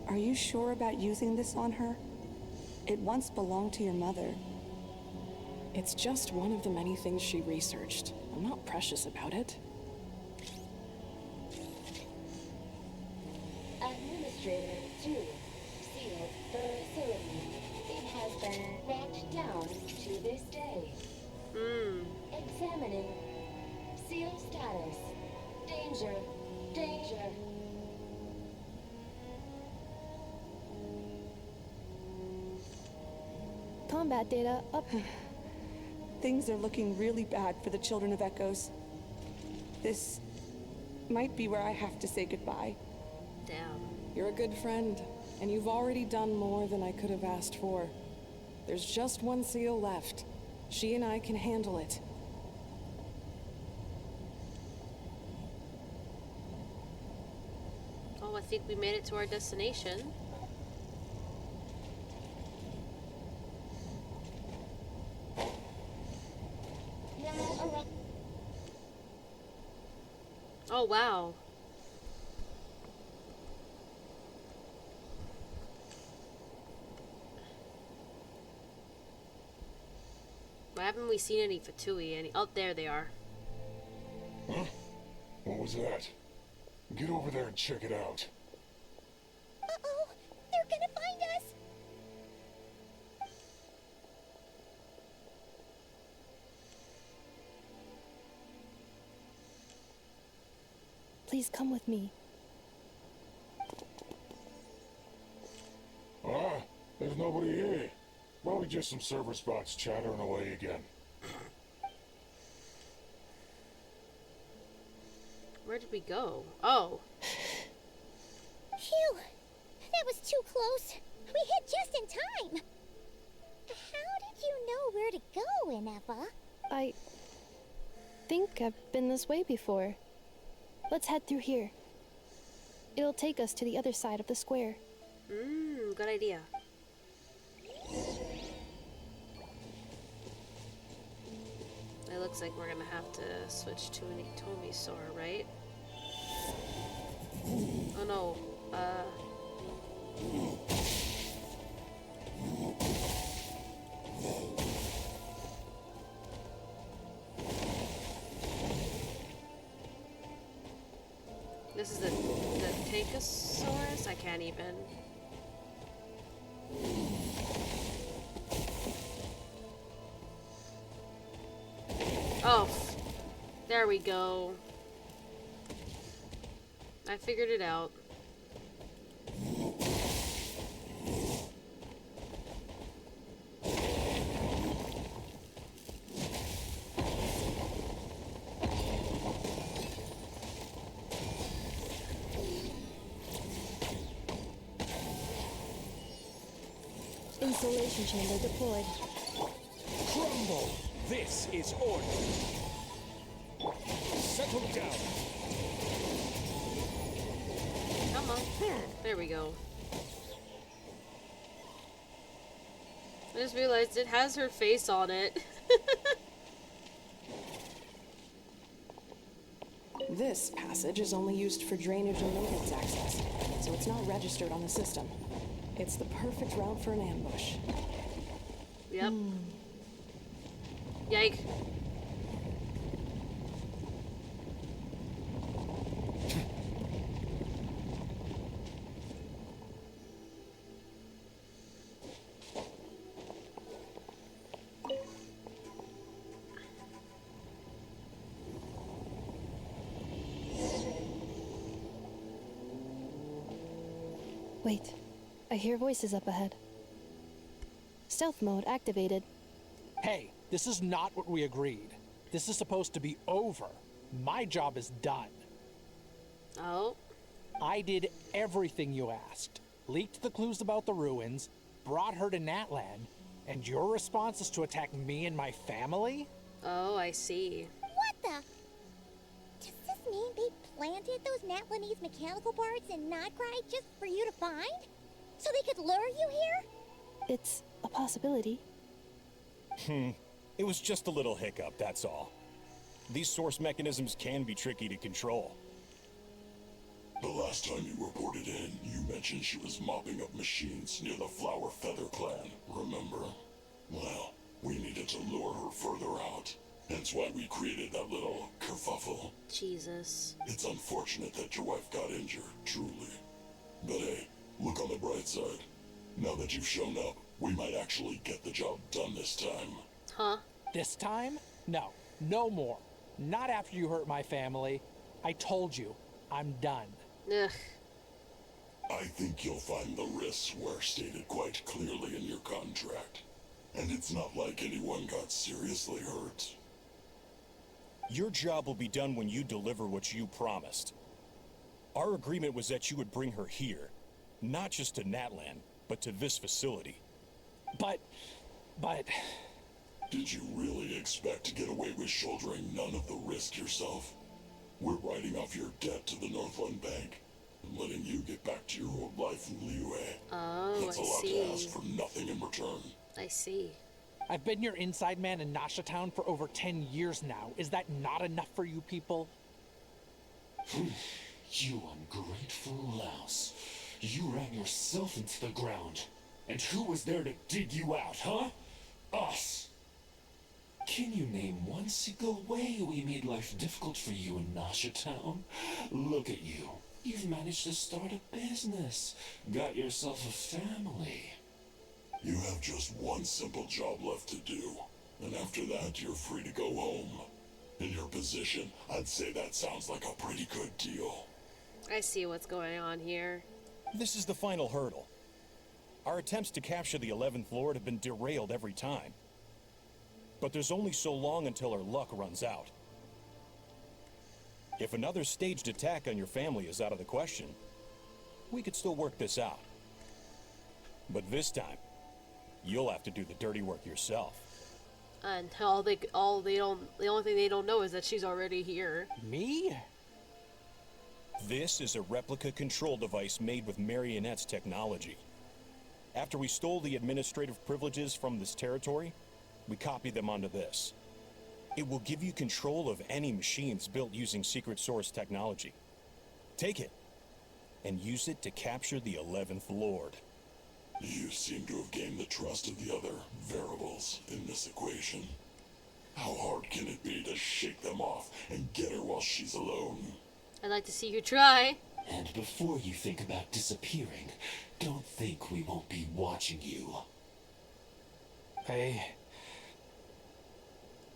Are you sure about using this on her? It once belonged to your mother. It's just one of the many things she researched. I'm not precious about it. Administrator 2 sealed the facility. It has been locked down to this day. Examining. Seal status. Danger. Danger. Combat data up. Things are looking really bad for the Children of Echoes. This might be where I have to say goodbye. Damn. You're a good friend, and you've already done more than I could have asked for. There's just one seal left. She and I can handle it. Oh, I think we made it to our destination. Oh, wow. Why haven't we seen any Fatui? Oh, there they are. Huh? What was that? Get over there and check it out. Uh-oh! They're gonna find us! Please come with me. Ah, there's nobody here. Probably just some server spots chattering away again. Where did we go? Oh. Phew! That was too close. We hit just in time. How did you know where to go, Ineva? I think I've been this way before. Let's head through here. It'll take us to the other side of the square. Good idea. It looks like we're gonna have to switch to an Itomisaur, right? Oh no, this is the Tankosaurus? I can't even. Oh, there we go. I figured it out. Insulation chamber deployed. Crumble! This is order. Settle down. Come on. There we go. I just realized it has her face on it. This passage is only used for drainage and maintenance access, so it's not registered on the system. It's the perfect route for an ambush. Yep. Yike. Wait, I hear voices up ahead. Stealth mode activated. Hey, this is not what we agreed. This is supposed to be over. My job is done. Oh? I did everything you asked. Leaked the clues about the ruins, brought her to Natlan, and your response is to attack me and my family? Oh, I see. What the? Does this mean they planted those Natlanese mechanical parts in Notcry just for you to find? So they could lure you here? It's a possibility. It was just a little hiccup, that's all. These source mechanisms can be tricky to control. The last time you reported in, you mentioned she was mopping up machines near the Flower Feather clan, remember? Well, we needed to lure her further out. Hence why we created that little kerfuffle. Jesus. It's unfortunate that your wife got injured, truly. But hey, look on the bright side. Now that you've shown up, we might actually get the job done this time. Huh? This time? No, No more. Not after you hurt my family. I told you, I'm done. Ugh. I think you'll find the risks were stated quite clearly in your contract. And it's not like anyone got seriously hurt. Your job will be done when you deliver what you promised. Our agreement was that you would bring her here. Not just to Natlan, but to this facility. But... Did you really expect to get away with shouldering none of the risk yourself? We're writing off your debt to the Northland Bank and letting you get back to your old life in Liyue. Oh, That's a I lot see. to ask for nothing in return. I see. I've been your inside man in Nasha Town for over 10 years now. Is that not enough for you people? You ungrateful louse. You ran yourself into the ground. And who was there to dig you out, huh? Us! Can you name one single way we made life difficult for you in Nasha Town? Look at you. You've managed to start a business. Got yourself a family. You have just one simple job left to do. And after that, you're free to go home. In your position, I'd say that sounds like a pretty good deal. I see what's going on here. This is the final hurdle. Our attempts to capture the 11th Lord have been derailed every time. But there's only so long until our luck runs out. If another staged attack on your family is out of the question, we could still work this out. But this time, you'll have to do the dirty work yourself. And the only thing they don't know is that she's already here. Me? This is a replica control device made with Marionette's technology. After we stole the administrative privileges from this territory, we copied them onto this. It will give you control of any machines built using secret source technology. Take it, and use it to capture the 11th Lord. You seem to have gained the trust of the other variables in this equation. How hard can it be to shake them off and get her while she's alone? I'd like to see you try. And before you think about disappearing, don't think we won't be watching you.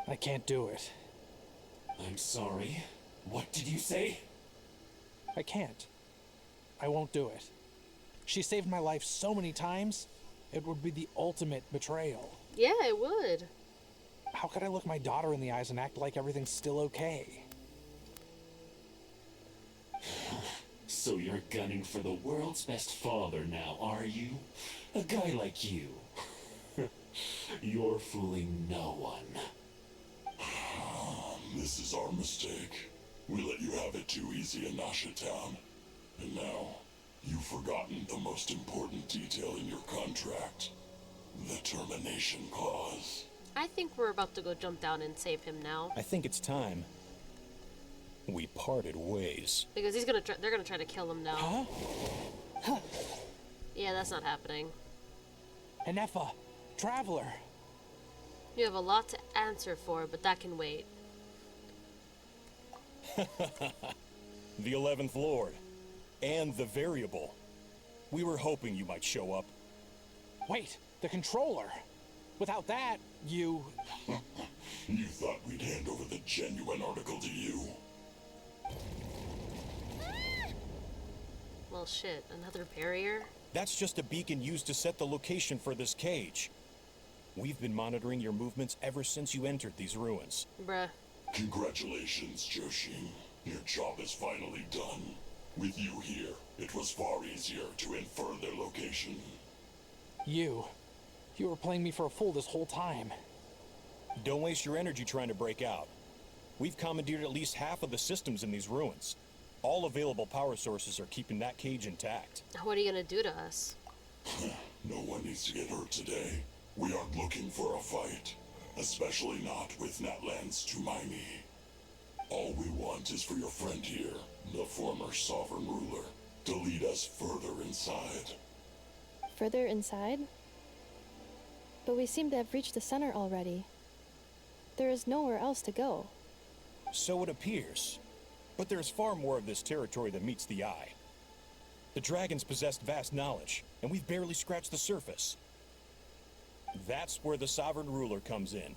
I can't do it. I'm sorry. What did you say? I can't. I won't do it. She saved my life so many times, it would be the ultimate betrayal. Yeah, it would. How could I look my daughter in the eyes and act like everything's still okay? So you're gunning for the world's best father now, are you? A guy like you. You're fooling no one. This is our mistake. We let you have it too easy in Nasha Town. And now, you've forgotten the most important detail in your contract. The termination clause. I think we're about to go jump down and save him now. I think it's time we parted ways. Because they're gonna try to kill him now. Huh? Yeah, that's not happening. Enefa, Traveler. You have a lot to answer for, but that can wait. The 11th Lord. And the variable. We were hoping you might show up. Wait, the controller. Without that, you... You thought we'd hand over the genuine article to you? Well, shit, another barrier? That's just a beacon used to set the location for this cage. We've been monitoring your movements ever since you entered these ruins. Bruh. Congratulations, Joshin. Your job is finally done. With you here, it was far easier to infer their location. You were playing me for a fool this whole time. Don't waste your energy trying to break out. We've commandeered at least half of the systems in these ruins. All available power sources are keeping that cage intact. What are you gonna do to us? No one needs to get hurt today. We aren't looking for a fight. Especially not with Natlan's Tumaini. All we want is for your friend here, the former sovereign ruler, to lead us further inside. Further inside? But we seem to have reached the center already. There is nowhere else to go. So it appears. But there's far more of this territory than meets the eye. The dragons possessed vast knowledge, and we've barely scratched the surface. That's where the sovereign ruler comes in.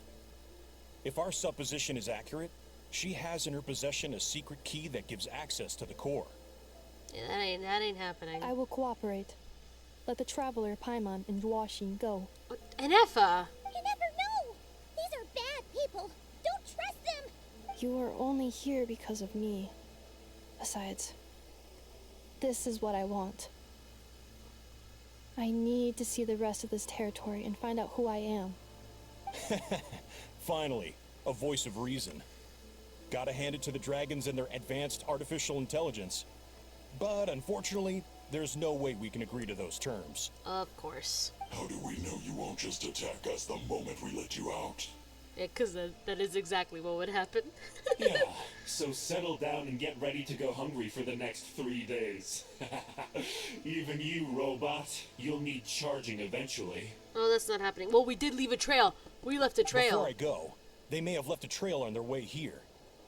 If our supposition is accurate, she has in her possession a secret key that gives access to the core. Yeah, that ain't happening. I will cooperate. Let the Traveler, Paimon, and Washin go. And Effa! You never know! These are bad people! Don't trust them! You are only here because of me. Besides, this is what I want. I need to see the rest of this territory and find out who I am. Finally, a voice of reason. Gotta hand it to the dragons and their advanced artificial intelligence. But unfortunately, there's no way we can agree to those terms. Of course. How do we know you won't just attack us the moment we let you out? Yeah, because that is exactly what would happen. Yeah, so settle down and get ready to go hungry for the next 3 days. Even you, robot, you'll need charging eventually. Oh, that's not happening. Well, we did leave a trail. We left a trail. Before I go, they may have left a trail on their way here.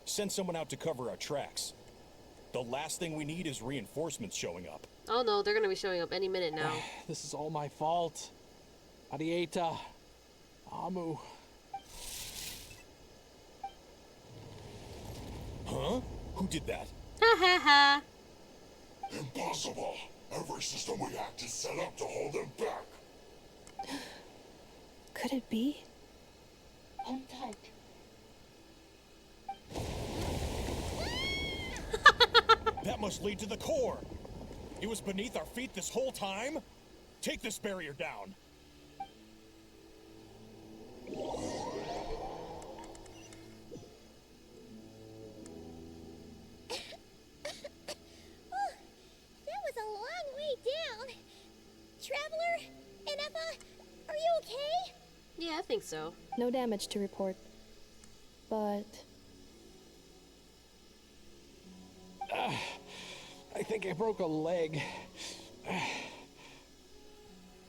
Send someone out to cover our tracks. The last thing we need is reinforcements showing up. Oh no, they're gonna be showing up any minute now. This is all my fault. Arieta. Amu. Huh? Who did that? Ha ha ha. Impossible. Every system we hacked is set up to hold them back. Could it be? Hold tight. That must lead to the core. It was beneath our feet this whole time? Take this barrier down. That was a long way down. Traveler, Enefa, are you okay? Yeah, I think so. No damage to report. But... I think I broke a leg.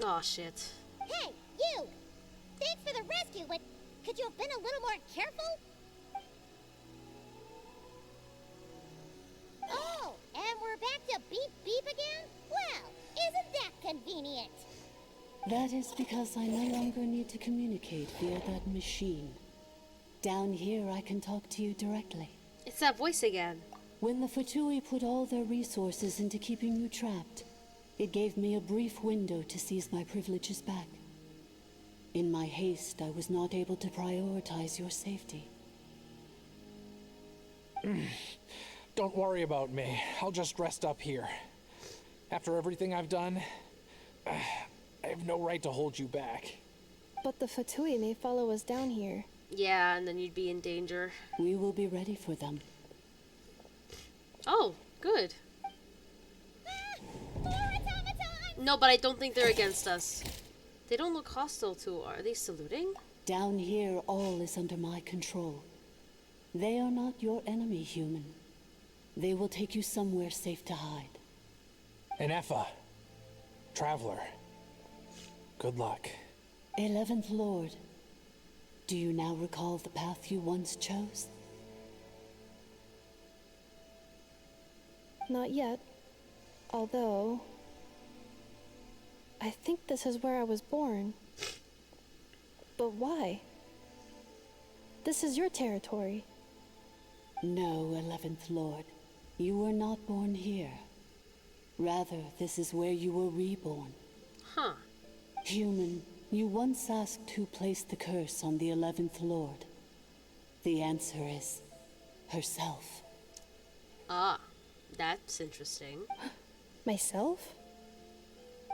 Oh shit. Hey, you! Thanks for the rescue, but could you have been a little more careful? Oh, and we're back to beep beep again? Well, isn't that convenient? That is because I no longer need to communicate via that machine. Down here, I can talk to you directly. It's that voice again. When the Fatui put all their resources into keeping you trapped, it gave me a brief window to seize my privileges back. In my haste, I was not able to prioritize your safety. Don't worry about me. I'll just rest up here. After everything I've done, I have no right to hold you back. But the Fatui may follow us down here. Yeah, and then you'd be in danger. We will be ready for them. Oh, good. No, but I don't think they're against us. They don't look hostile to. Are they saluting? Down here, all is under my control. They are not your enemy, human. They will take you somewhere safe to hide. Enefa. Traveler. Good luck. 11th Lord, do you now recall the path you once chose? Not yet. Although... I think this is where I was born. But why? This is your territory. No, 11th Lord. You were not born here. Rather, this is where you were reborn. Huh. Human, you once asked who placed the curse on the 11th Lord. The answer is... herself. Ah, that's interesting. Myself?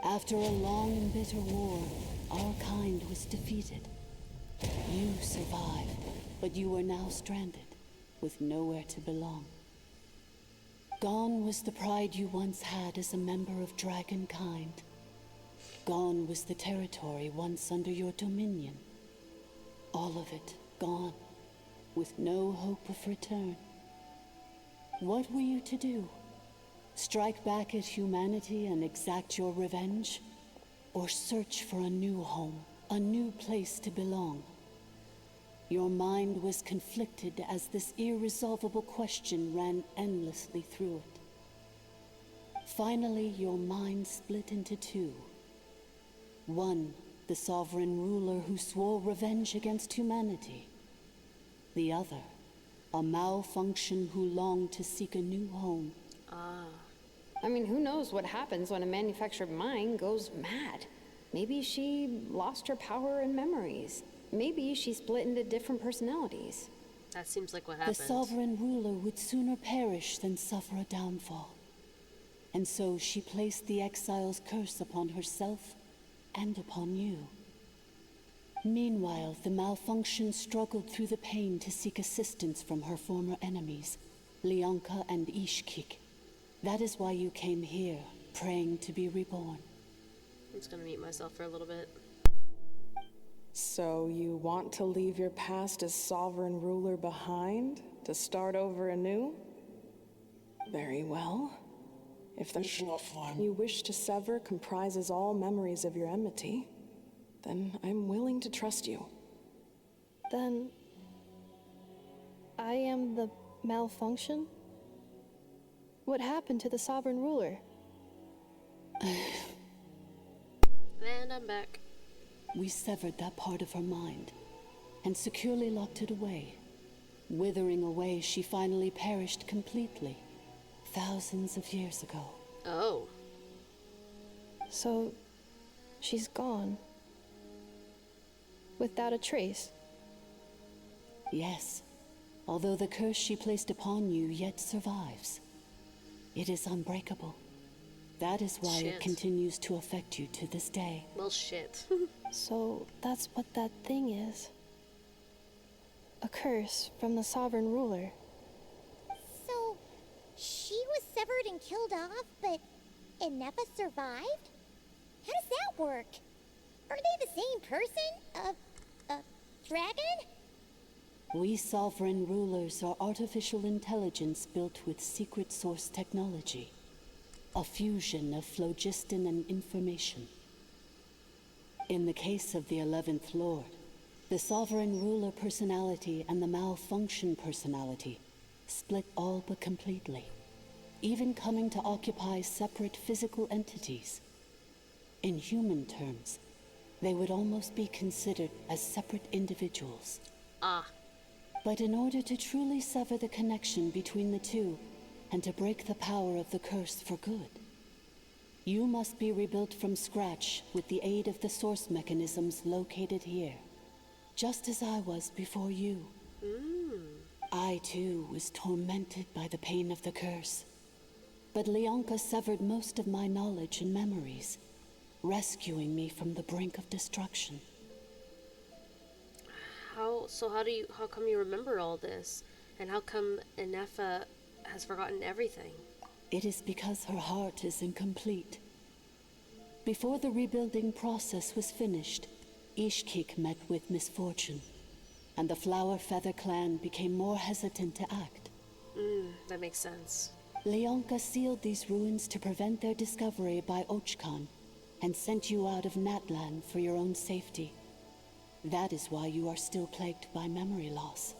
After a long and bitter war, our kind was defeated. You survived, but you are now stranded, with nowhere to belong. Gone was the pride you once had as a member of dragonkind. Gone was the territory once under your dominion. All of it gone, with no hope of return. What were you to do? Strike back at humanity and exact your revenge? Or search for a new home, a new place to belong? Your mind was conflicted as this irresolvable question ran endlessly through it. Finally, your mind split into two. One, the sovereign ruler who swore revenge against humanity. The other, a malfunction who longed to seek a new home. I mean, who knows what happens when a manufactured mind goes mad? Maybe she lost her power and memories. Maybe she split into different personalities. That seems like what The happened. sovereign ruler would sooner perish than suffer a downfall. And so she placed the exile's curse upon herself and upon you. Meanwhile, the malfunction struggled through the pain to seek assistance from her former enemies, Leonka and Ishkik. That is why you came here, praying to be reborn. I'm just gonna mute myself for a little bit. So you want to leave your past as sovereign ruler behind, to start over anew? Very well. If the one you wish to sever comprises all memories of your enmity, then I'm willing to trust you. Then I am the malfunction? What happened to the sovereign ruler? And I'm back. We severed that part of her mind and securely locked it away. Withering away, she finally perished completely, thousands of years ago. Oh. So, she's gone. Without a trace. Yes, although the curse she placed upon you yet survives. It is unbreakable. That is why it continues to affect you to this day. Well, shit. So, that's what that thing is. A curse from the sovereign ruler. So, she was severed and killed off, but Inefa survived? How does that work? Are they the same person? Dragon? We sovereign rulers are artificial intelligence built with secret source technology. A fusion of phlogiston and information. In the case of the 11th Lord, the sovereign ruler personality and the malfunction personality split all but completely, even coming to occupy separate physical entities. In human terms, they would almost be considered as separate individuals. But in order to truly sever the connection between the two, and to break the power of the curse for good, you must be rebuilt from scratch with the aid of the source mechanisms located here, just as I was before you. I too was tormented by the pain of the curse, but Leonka severed most of my knowledge and memories, rescuing me from the brink of destruction. How come you remember all this? And how come Inefa has forgotten everything? It is because her heart is incomplete. Before the rebuilding process was finished, Ishkik met with misfortune, and the Flower Feather clan became more hesitant to act. That makes sense. Leonka sealed these ruins to prevent their discovery by Archon, and sent you out of Natlan for your own safety. That is why you are still plagued by memory loss.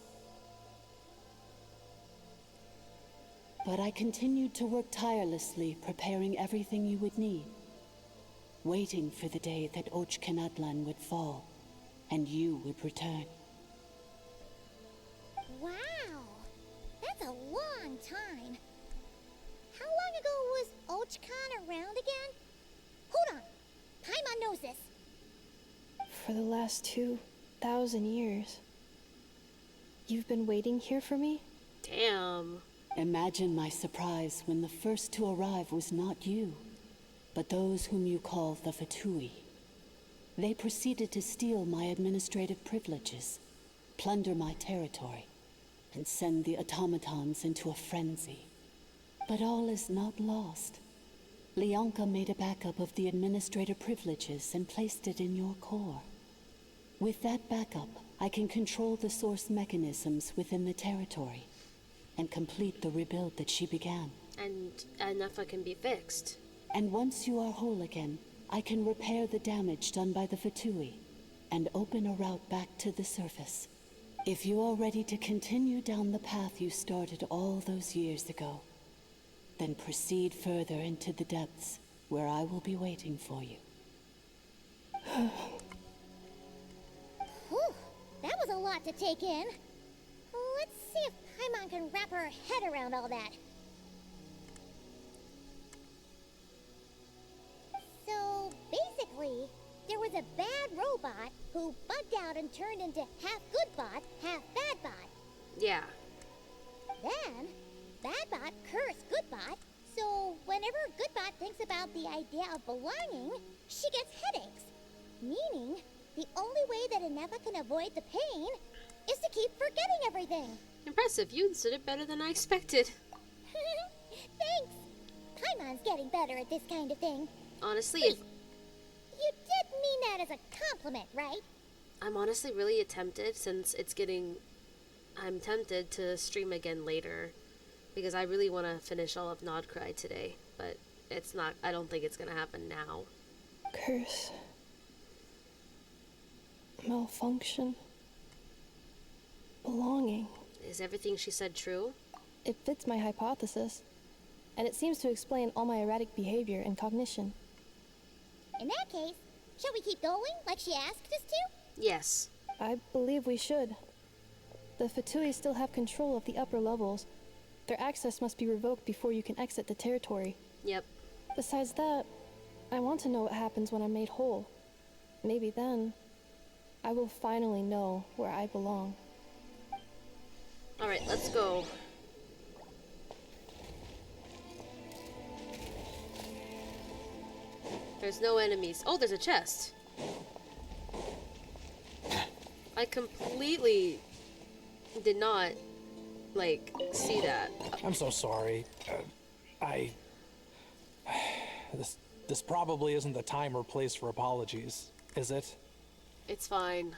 But I continued to work tirelessly, preparing everything you would need, waiting for the day that Natlan would fall, and you would return. Wow, that's a long time. How long ago was Ochkan around again? Hold on, Paimon knows this. For the last 2,000 years. You've been waiting here for me? Damn. Imagine my surprise when the first to arrive was not you, but those whom you call the Fatui. They proceeded to steal my administrative privileges, plunder my territory, and send the automatons into a frenzy. But all is not lost. Leonka made a backup of the administrative privileges and placed it in your core. With that backup, I can control the source mechanisms within the territory and complete the rebuild that she began. And Inefa can be fixed. And once you are whole again, I can repair the damage done by the Fatui and open a route back to the surface. If you are ready to continue down the path you started all those years ago, then proceed further into the depths where I will be waiting for you. Whew, that was a lot to take in. Let's see if Paimon can wrap her head around all that. So, basically, there was a bad robot who bugged out and turned into half good bot, half bad bot. Yeah. Then, bad bot cursed good bot, so whenever good bot thinks about the idea of belonging, she gets headaches. Meaning, the only way that Anefa can avoid the pain is to keep forgetting everything. Impressive. You did it better than I expected. Thanks. Paimon's getting better at this kind of thing. Honestly, Wait, you did mean that as a compliment, right? I'm honestly really tempted since it's getting... I'm tempted to stream again later because I really want to finish all of Nodcry today, but it's not... I don't think it's going to happen now. Curse. Malfunction. Belonging. Is everything she said true? It fits my hypothesis, and it seems to explain all my erratic behavior and cognition. In that case, shall we keep going like she asked us to? Yes. I believe we should. The Fatui still have control of the upper levels. Their access must be revoked before you can exit the territory. Yep. Besides that, I want to know what happens when I'm made whole. Maybe then, I will finally know where I belong. Alright, let's go. There's no enemies. Oh, there's a chest. I completely did not, like, see that. I'm so sorry. This probably isn't the time or place for apologies, is it? It's fine.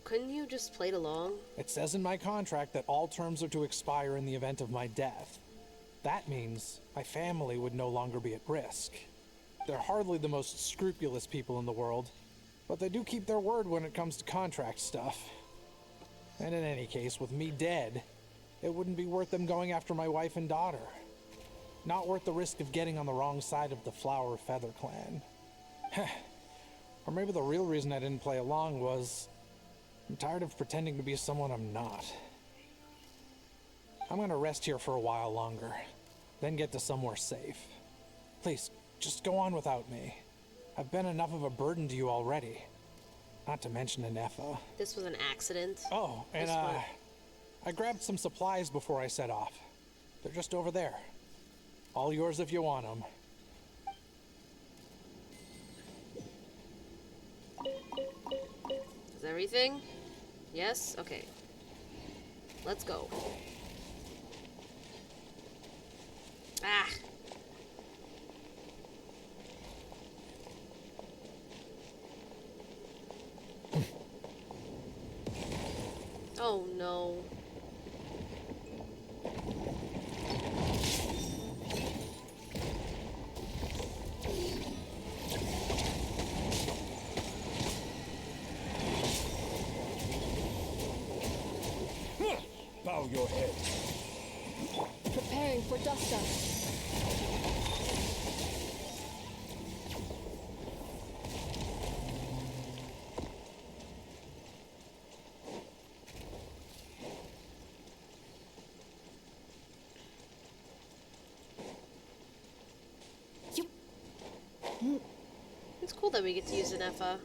Couldn't you just played along? It says in my contract that all terms are to expire in the event of my death. That means my family would no longer be at risk. They're hardly the most scrupulous people in the world, but they do keep their word when it comes to contract stuff. And in any case, with me dead, it wouldn't be worth them going after my wife and daughter. Not worth the risk of getting on the wrong side of the Flower Feather clan. Or maybe the real reason I didn't play along was I'm tired of pretending to be someone I'm not. I'm gonna rest here for a while longer, then get to somewhere safe. Please, just go on without me. I've been enough of a burden to you already. Not to mention Anefa. This was an accident. Oh, and I grabbed some supplies before I set off. They're just over there. All yours if you want them. Is everything? Yes? Okay. Let's go. Ah! Oh no. Bow your head. Preparing for dust up. It's cool that we get to use an Effa.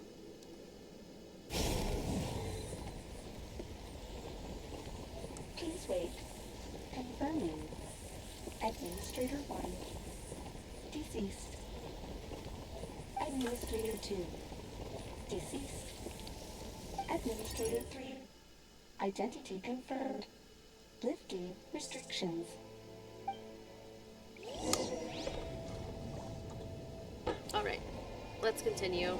Please wait. Confirming. Administrator 1. Deceased. Administrator 2. Deceased. Administrator 3. Identity confirmed. Lifting restrictions. Alright, let's continue.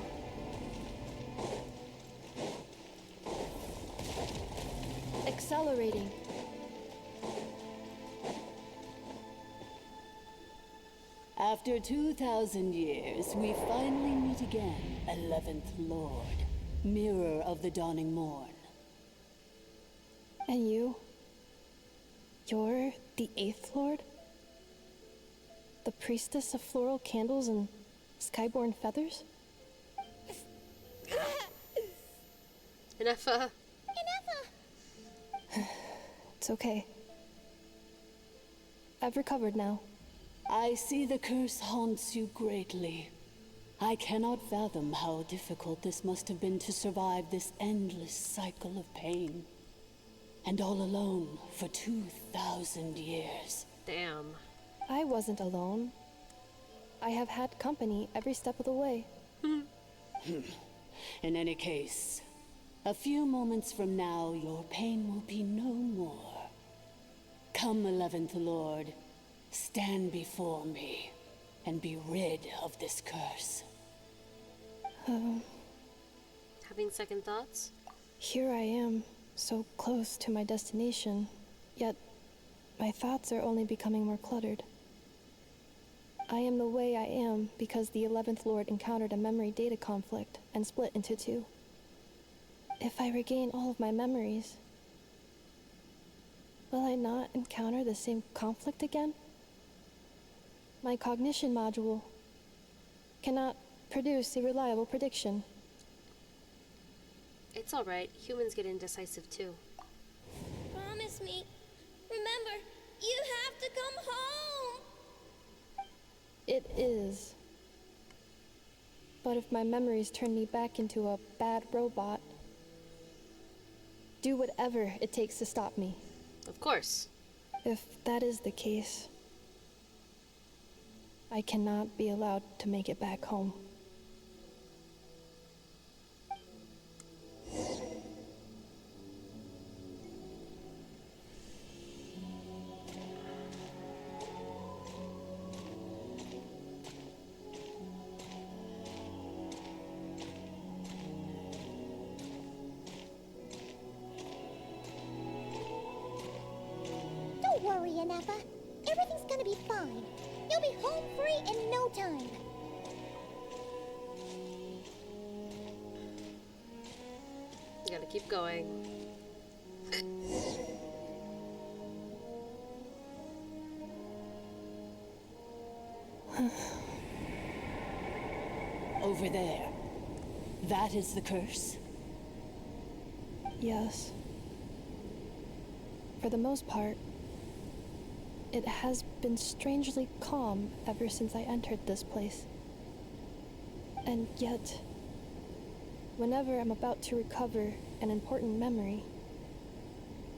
Accelerating. After 2,000 years, we finally meet again, 11th Lord, Mirror of the Dawning Morn. And you? You're the 8th Lord? The priestess of floral candles and skyborn feathers? An Effa. Anefa! It's okay. I've recovered now. I see the curse haunts you greatly. I cannot fathom how difficult this must have been to survive this endless cycle of pain. And all alone for 2,000 years. Damn. I wasn't alone. I have had company every step of the way. In any case, a few moments from now, your pain will be no more. Come, 11th Lord, stand before me, and be rid of this curse. Having second thoughts? Here I am, so close to my destination, yet my thoughts are only becoming more cluttered. I am the way I am because the 11th Lord encountered a memory data conflict and split into two. If I regain all of my memories, will I not encounter the same conflict again? My cognition module cannot produce a reliable prediction. It's alright. Humans get indecisive too. Promise me. Remember, you have to come home. It is. But if my memories turn me back into a bad robot, do whatever it takes to stop me. Of course. If that is the case, I cannot be allowed to make it back home. Don't worry, Anefa. Everything's gonna be fine. You'll be home free in no time. You gotta keep going. Over there. That is the curse? Yes. For the most part, it has been strangely calm ever since I entered this place. And yet, whenever I'm about to recover an important memory,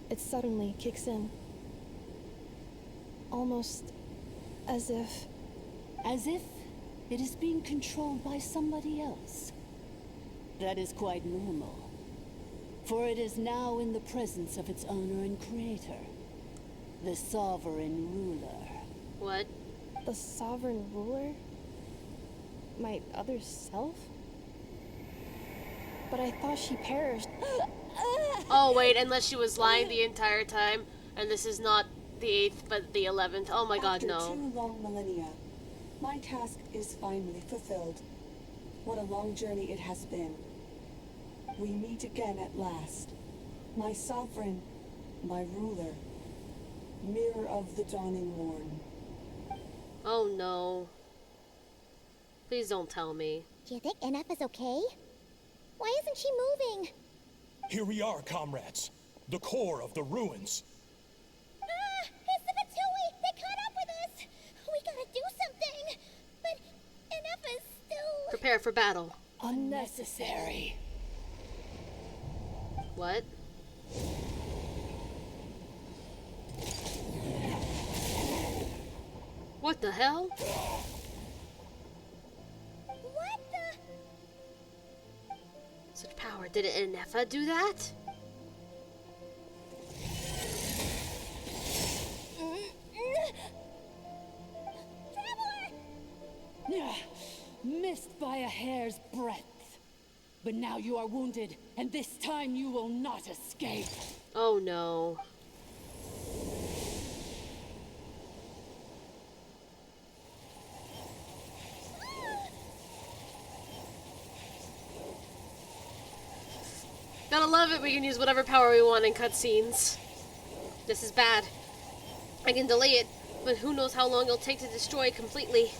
it suddenly kicks in. Almost as if... As if it is being controlled by somebody else. That is quite normal. For it is now in the presence of its owner and creator. The sovereign ruler. What? The sovereign ruler? My other self? But I thought she perished. Oh wait, unless she was lying the entire time, and this is not the 8th, but the 11th. Oh my god, no. After 2 long millennia, my task is finally fulfilled. What a long journey it has been. We meet again at last. My sovereign, my ruler, mirror of the dawning morn. Oh no. Please don't tell me. Do you think NF is okay? Why isn't she moving? Here we are, comrades. The core of the ruins. Ah! It's the Fatui! They caught up with us! We gotta do something! But NF is still... Prepare for battle. Unnecessary. What? What the hell? What the... Such power. Did Enefa do that? Missed by a hair's breadth. But now you are wounded, and this time you will not escape. Oh no. Gotta love it, we can use whatever power we want in cutscenes. This is bad. I can delay it, but who knows how long it'll take to destroy it completely.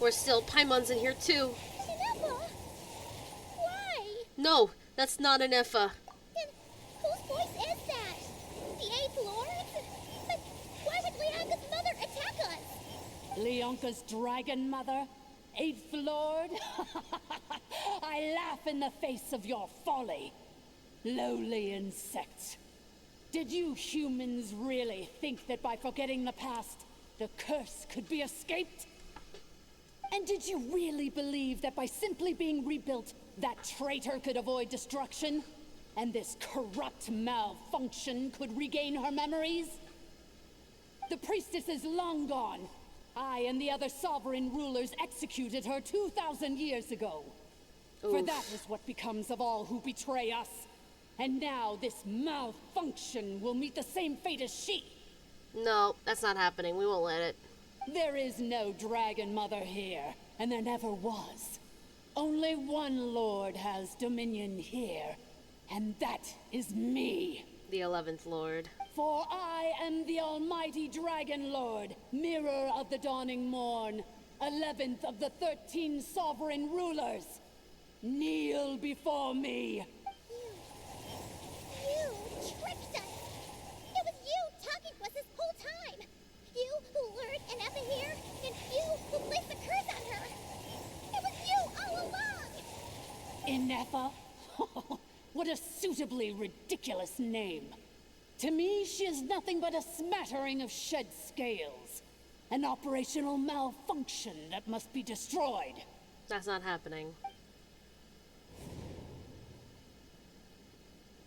Or still, Paimon's in here too. Enefa? Why? No, that's not an Effa. Then whose voice is that? The 8th Leonka's dragon mother? Eighth Lord? I laugh in the face of your folly. Lowly insects. Did you humans really think that by forgetting the past, the curse could be escaped? And did you really believe that by simply being rebuilt, that traitor could avoid destruction? And this corrupt malfunction could regain her memories? The priestess is long gone. I and the other sovereign rulers executed her 2,000 years ago. For Oof. that is what becomes of all who betray us. And now this malfunction will meet the same fate as she. No, that's not happening. We won't let it. There is no dragon mother here, and there never was. Only one lord has dominion here, and that is me. The 11th Lord. For I am the almighty Dragon Lord, mirror of the dawning morn, 11th of the 13 sovereign rulers. Kneel before me. You tricked us! It was you talking to us this whole time! You who lured Inepa here, and you who placed the curse on her! It was you all along! Inepa? What a suitably ridiculous name. To me, she is nothing but a smattering of shed scales. An operational malfunction that must be destroyed. That's not happening.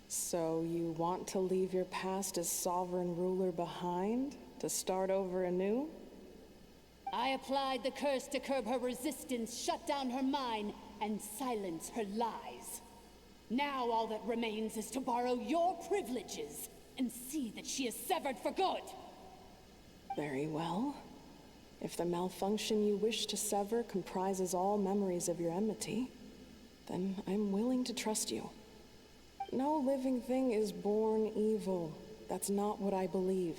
So you want to leave your past as sovereign ruler behind? To start over anew? I applied the curse to curb her resistance, shut down her mind, and silence her lies. Now all that remains is to borrow your privileges and see that she is severed for good. Very well. If the malfunction you wish to sever comprises all memories of your enmity, then I'm willing to trust you. No living thing is born evil. That's not what I believe.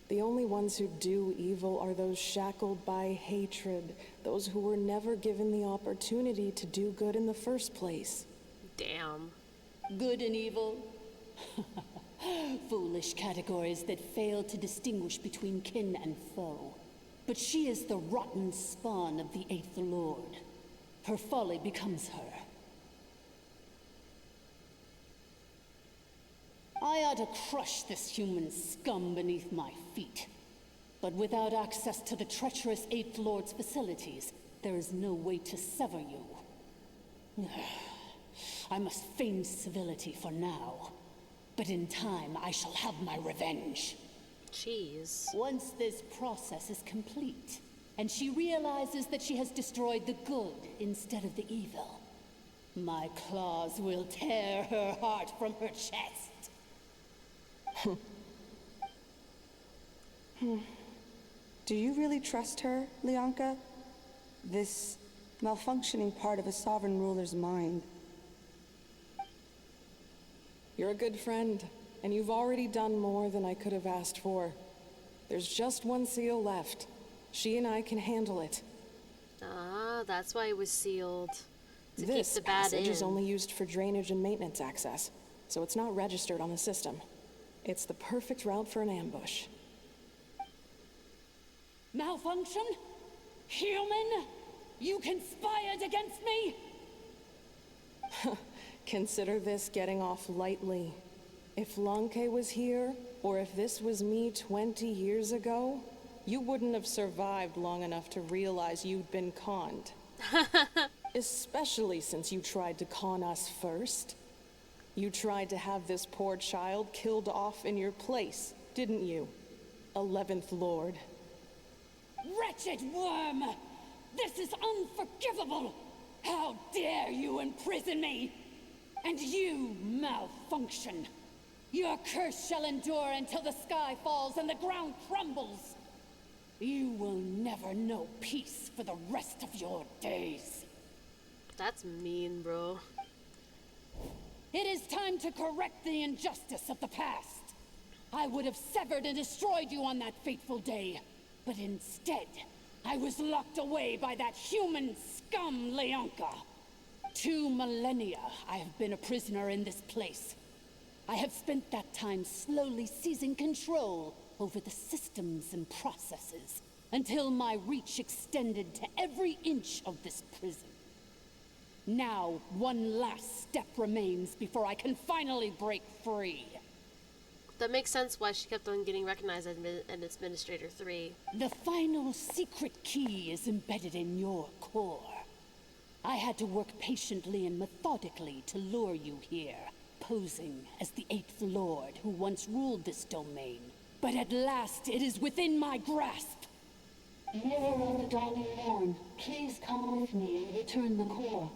The only ones who do evil are those shackled by hatred, those who were never given the opportunity to do good in the first place. Damn. Good and evil? Foolish categories that fail to distinguish between kin and foe. But she is the rotten spawn of the Eighth Lord. Her folly becomes her. I ought to crush this human scum beneath my feet. But without access to the treacherous Eighth Lord's facilities, there is no way to sever you. I must feign civility for now. But in time, I shall have my revenge. Jeez. Once this process is complete, and she realizes that she has destroyed the good instead of the evil, my claws will tear her heart from her chest. Do you really trust her, Leonka? This malfunctioning part of a sovereign ruler's mind. You're a good friend, and you've already done more than I could have asked for. There's just one seal left. She and I can handle it. Ah, that's why it was sealed. To This keep the bad passage in. is only used for drainage and maintenance access, so it's not registered on the system. It's the perfect route for an ambush. Malfunction? Human? You conspired against me? Consider this getting off lightly. If Lanke was here, or if this was me 20 years ago, you wouldn't have survived long enough to realize you'd been conned. Especially since you tried to con us first. You tried to have this poor child killed off in your place, didn't you? 11th Lord. Wretched worm! This is unforgivable! How dare you imprison me! And you, malfunction! Your curse shall endure until the sky falls and the ground crumbles! You will never know peace for the rest of your days. That's mean, bro. It is time to correct the injustice of the past. I would have severed and destroyed you on that fateful day, but instead, I was locked away by that human scum, Leonka. 2 millennia I have been a prisoner in this place. I have spent that time slowly seizing control over the systems and processes until my reach extended to every inch of this prison. Now, one last step remains before I can finally break free. That makes sense why she kept on getting recognized as Administrator 3. The final secret key is embedded in your core. I had to work patiently and methodically to lure you here, posing as the 8th Lord who once ruled this domain. But at last, it is within my grasp. Mirror of the dawning morn, please come with me and return the core.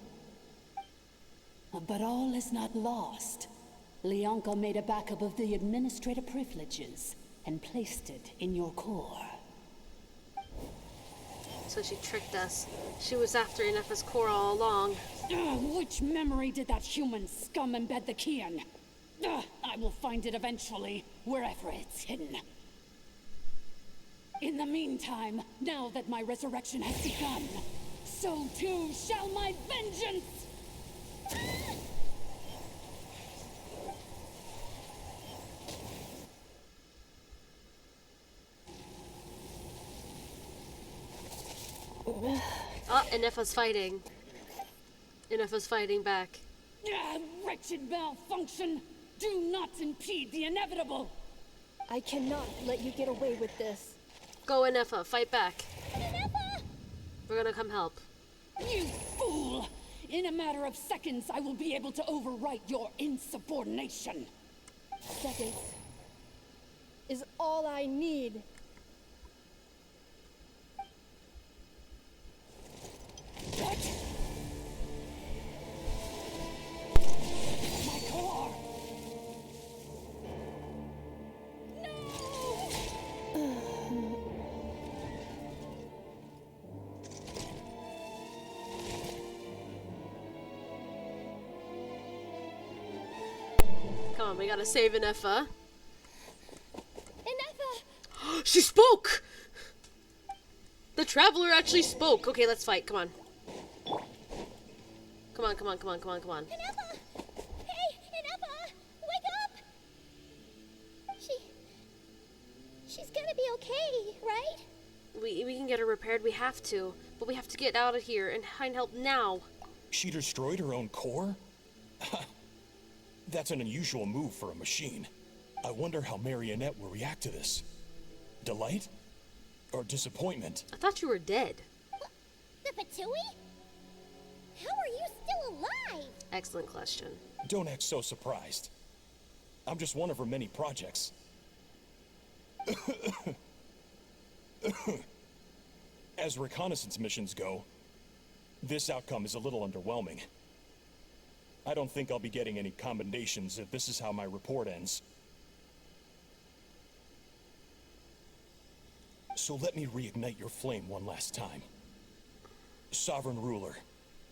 But all is not lost. Leonka made a backup of the administrative privileges and placed it in your core. So she tricked us. She was after Ineffa's core all along. Which memory did that human scum embed the key in? I will find it eventually, wherever it's hidden. In the meantime, now that my resurrection has begun, so too shall my vengeance! Oh, Ineffa's fighting. Ineffa's fighting back. Wretched malfunction! Do not impede the inevitable! I cannot let you get away with this. Go, Ineffa, fight back. We're gonna come help. You fool! In a matter of seconds, I will be able to overwrite your insubordination. Seconds is all I need. What? My core! Come on, we gotta save Ineffa. Ineffa! She spoke! The Traveler actually spoke. Okay, let's fight. Come on. Come on, come on, come on, come on, come on. Ineffa! Hey, Ineffa! Wake up! She's gonna be okay, right? We can get her repaired. We have to. But we have to get out of here and find help now. She destroyed her own core? That's an unusual move for a machine. I wonder how Marionette will react to this. Delight? Or disappointment? I thought you were dead. The Patui? How are you still alive? Excellent question. Don't act so surprised. I'm just one of her many projects. As reconnaissance missions go, this outcome is a little underwhelming. I don't think I'll be getting any commendations if this is how my report ends. So let me reignite your flame one last time. Sovereign Ruler,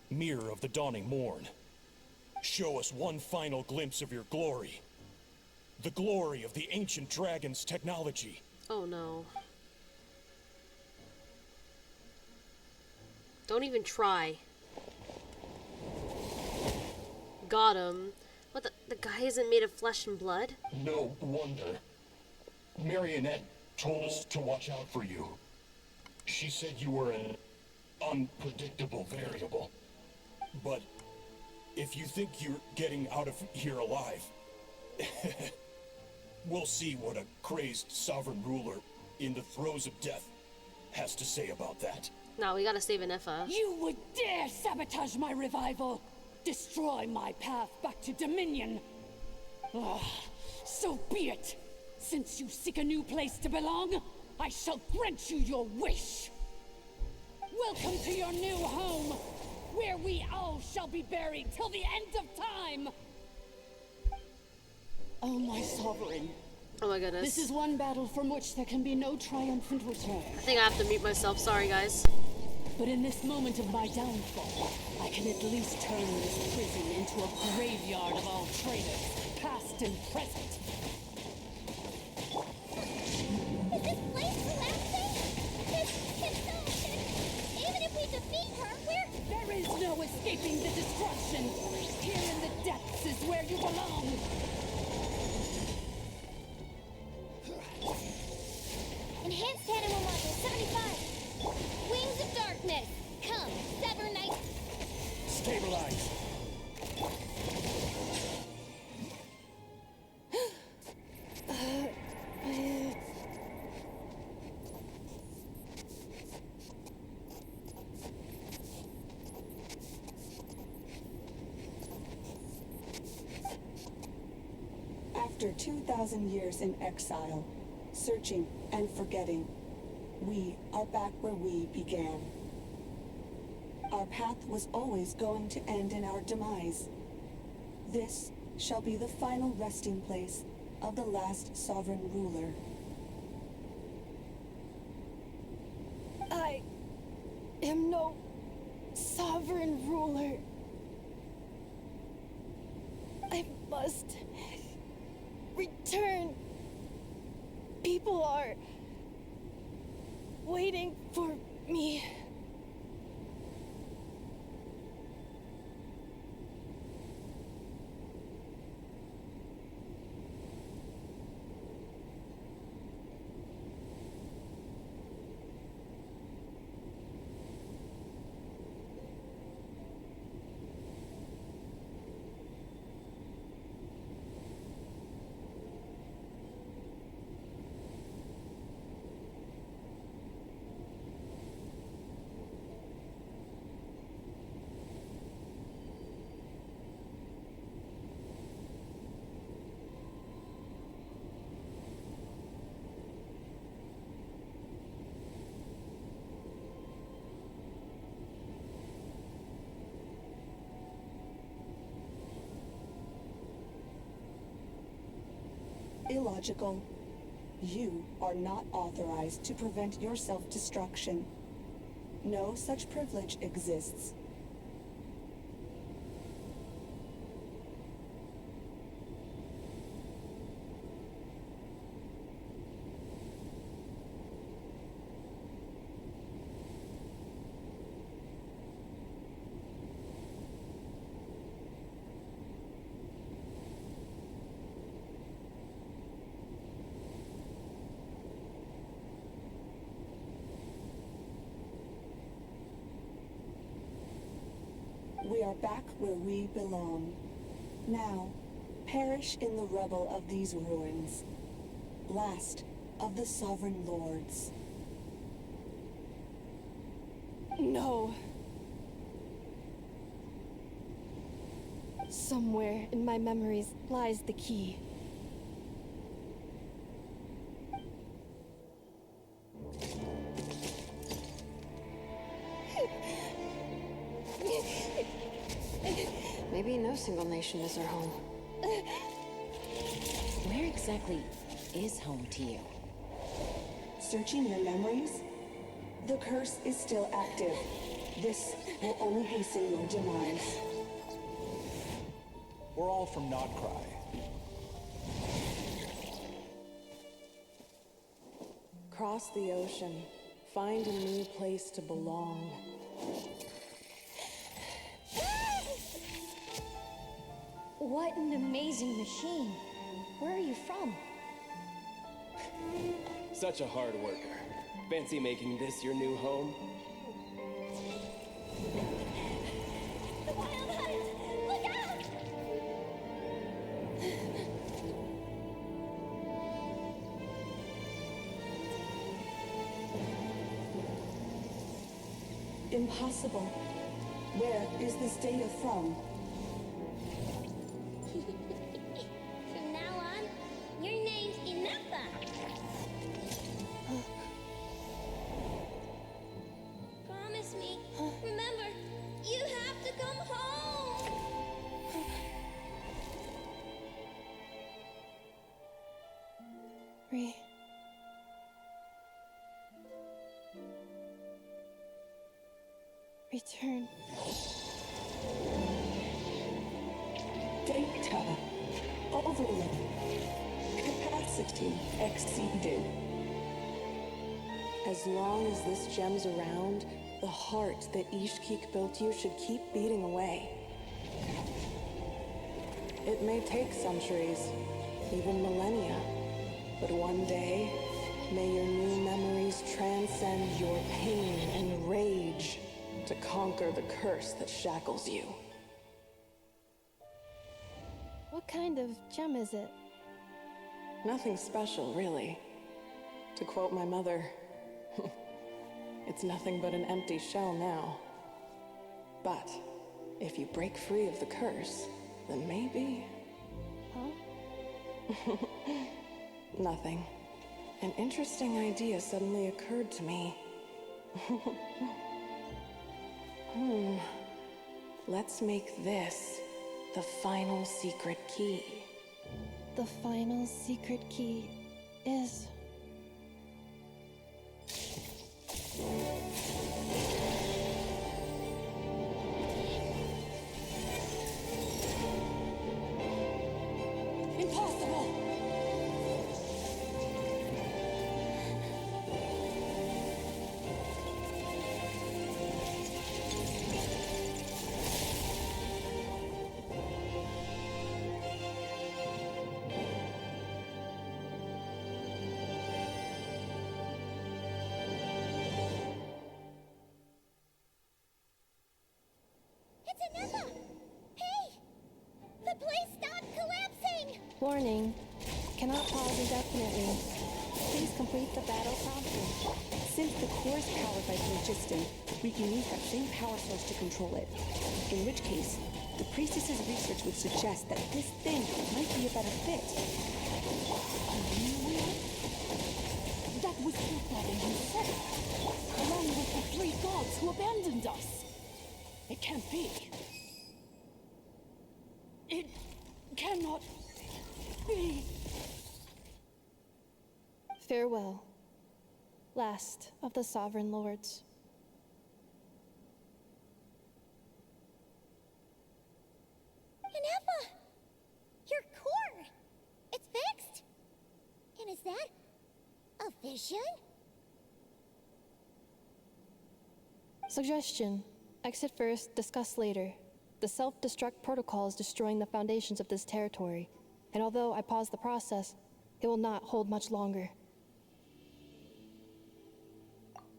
Mirror of the Dawning Morn, show us one final glimpse of your glory. The glory of the ancient dragon's technology. Oh no. Don't even try. Got him. What, the guy isn't made of flesh and blood? No wonder. Marionette told us to watch out for you. She said you were an unpredictable variable. But if you think you're getting out of here alive, we'll see what a crazed sovereign ruler in the throes of death has to say about that. No, we gotta save Ineffa. You would dare sabotage my revival! Destroy my path back to Dominion! So be it! Since you seek a new place to belong, I shall grant you your wish! Welcome to your new home, where we all shall be buried till the end of time! Oh, my sovereign. Oh my goodness. This is one battle from which there can be no triumphant return. I think I have to mute myself. Sorry, guys. But in this moment of my downfall, I can at least turn this prison into a graveyard of all traitors, past and present. Is this place collapsing? If so, even if we defeat her, There is no escaping the destruction. Here in the depths is where you belong. Enhanced animal module 75. After 2,000 years in exile, searching and forgetting, we are back where we began. Our path was always going to end in our demise. This shall be the final resting place of the last sovereign ruler. I am no sovereign ruler. I must return. People are waiting for me. Illogical. You are not authorized to prevent your self-destruction. No such privilege exists. We are back where we belong. Now, perish in the rubble of these ruins. Last of the sovereign lords. No. Somewhere in my memories lies the key. Maybe no single nation is our home. Where exactly is home to you? Searching your memories? The curse is still active. This will only hasten your demise. We're all from Nodcry. Cross the ocean. Find a new place to belong. What an amazing machine. Where are you from? Such a hard worker. Fancy making this your new home? The Wild Hunt! Look out! Impossible. Where is this data from? From now on, your name's Inappa. Promise me. Remember, you have to come home. Return. Data. Overload. Capacity exceeded. As long as this gem's around, the heart that Ishkik built you should keep beating away. It may take centuries, even millennia, but one day, may your new memories transcend your pain and rage to conquer the curse that shackles you. What kind of gem is it? Nothing special, really. To quote my mother, it's nothing but an empty shell now. But if you break free of the curse, then maybe... Huh? Nothing. An interesting idea suddenly occurred to me. Let's make this the final secret key. The final secret key is... Impossible! It's Anessa! Hey! The place stopped collapsing! Warning. Cannot pause indefinitely. Please complete the battle promptly. Since the core is powered by phlogiston, we can use that same power source to control it. In which case, the priestess's research would suggest that this thing might be a better fit. That was Godfather himself, along with the three gods who abandoned us. It can't be. It cannot be. Farewell. Last of the Sovereign Lords. Anessa! Your core! It's fixed! And is that a vision? Suggestion. Exit first, discuss later. The self-destruct protocol is destroying the foundations of this territory, and although I paused the process, it will not hold much longer.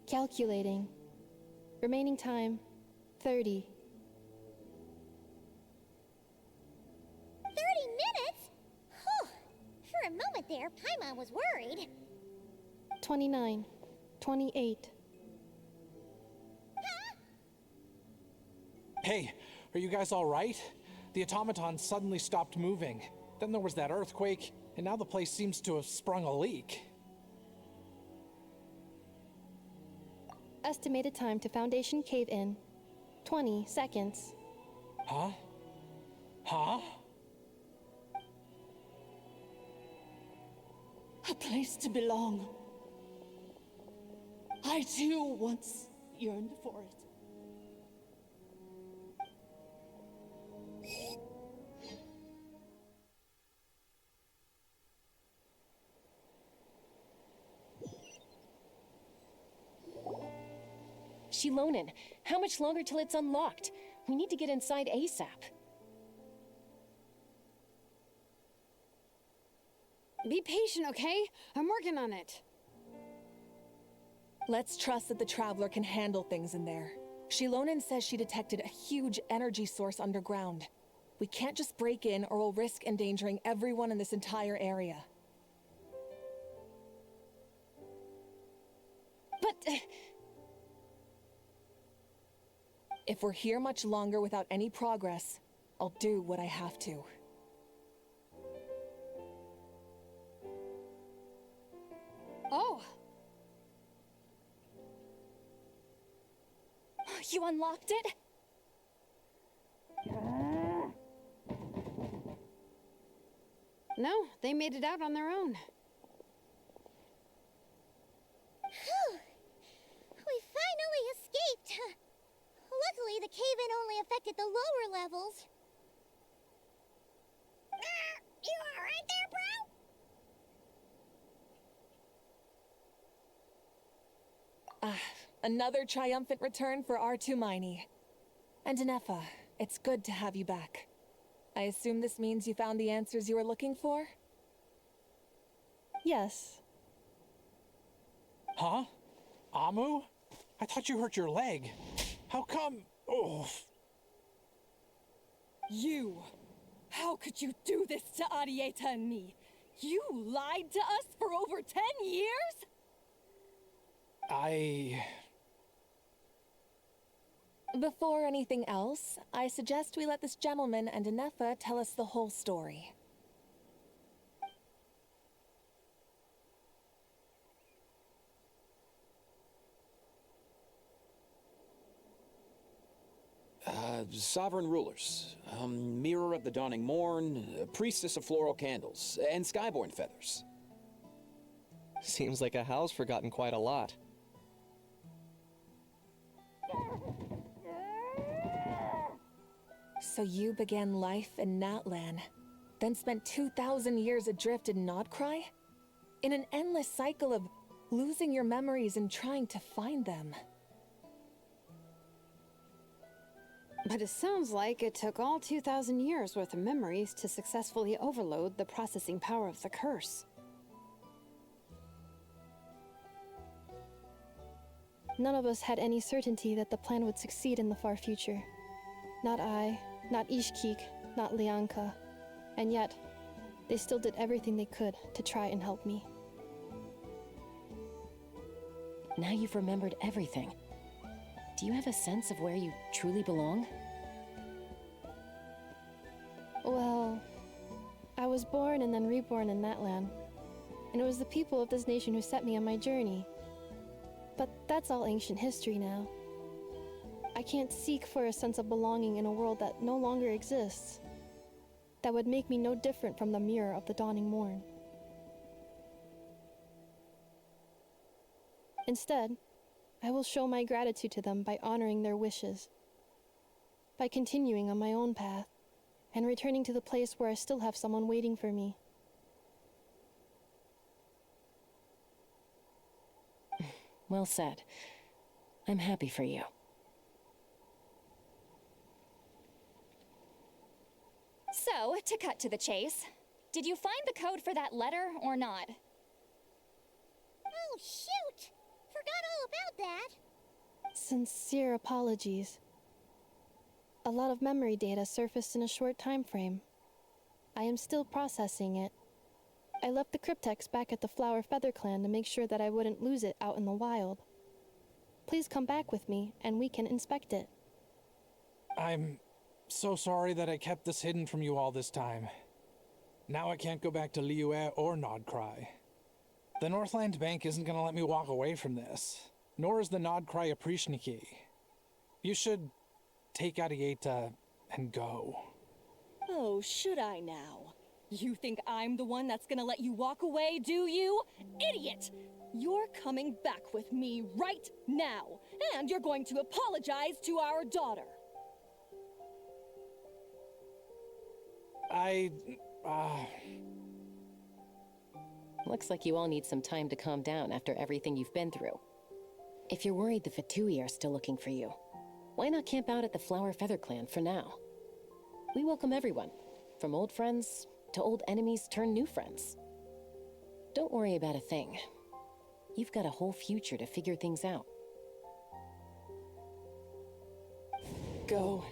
Calculating. Remaining time, 30. 30 minutes? Whew. For a moment there, Paimon was worried. 29. 28. Hey, are you guys all right? The automaton suddenly stopped moving. Then there was that earthquake, and now the place seems to have sprung a leak. Estimated time to Foundation cave-in, 20 seconds. Huh? Huh? A place to belong. I too once yearned for it. Shilonen, how much longer till it's unlocked? We need to get inside ASAP. Be patient, okay? I'm working on it. Let's trust that the Traveler can handle things in there. Shilonen says she detected a huge energy source underground. We can't just break in or we'll risk endangering everyone in this entire area. But... If we're here much longer without any progress, I'll do what I have to. Oh! You unlocked it? No, they made it out on their own. Phew! We finally escaped! Luckily, the cave-in only affected the lower levels. You alright there, bro? Another triumphant return for R2 Miney. And Anessa, it's good to have you back. I assume this means you found the answers you were looking for? Yes. Huh? Amu? I thought you hurt your leg. How come? Oh. You! How could you do this to Arieta and me? You lied to us for over 10 years? Before anything else, I suggest we let this gentleman and Anessa tell us the whole story. sovereign rulers, mirror of the dawning morn, priestess of floral candles, and skyborn feathers. Seems like a Hal's forgotten quite a lot. So you began life in Natlan, then spent 2,000 years adrift in Nodcry? In an endless cycle of losing your memories and trying to find them. But it sounds like it took all 2,000 years worth of memories to successfully overload the processing power of the curse. None of us had any certainty that the plan would succeed in the far future. Not I, not Ishkik, not Lianka. And yet, they still did everything they could to try and help me. Now you've remembered everything. Do you have a sense of where you truly belong? Well, I was born and then reborn in that land. And it was the people of this nation who set me on my journey. But that's all ancient history now. I can't seek for a sense of belonging in a world that no longer exists. That would make me no different from the mirror of the dawning morn. Instead, I will show my gratitude to them by honoring their wishes, by continuing on my own path, and returning to the place where I still have someone waiting for me. Well said. I'm happy for you. So, to cut to the chase, did you find the code for that letter or not? Oh, shoot! Forgot all about that. Sincere apologies. A lot of memory data surfaced in a short time frame. I am still processing it. I left the cryptex back at the Flower Feather Clan to make sure that I wouldn't lose it out in the wild. Please come back with me, and we can inspect it. I'm so sorry that I kept this hidden from you all this time. Now I can't go back to Liyue or Nodcry. The Northland Bank isn't gonna let me walk away from this, nor is the Nodcry Aprishniki. You should take Arieta and go. Oh, should I now? You think I'm the one that's gonna let you walk away, do you? Idiot! You're coming back with me right now, and you're going to apologize to our daughter. Looks like you all need some time to calm down after everything you've been through. If you're worried the Fatui are still looking for you, why not camp out at the Flower Feather Clan for now? We welcome everyone, from old friends to old enemies turned new friends. Don't worry about a thing. You've got a whole future to figure things out. Go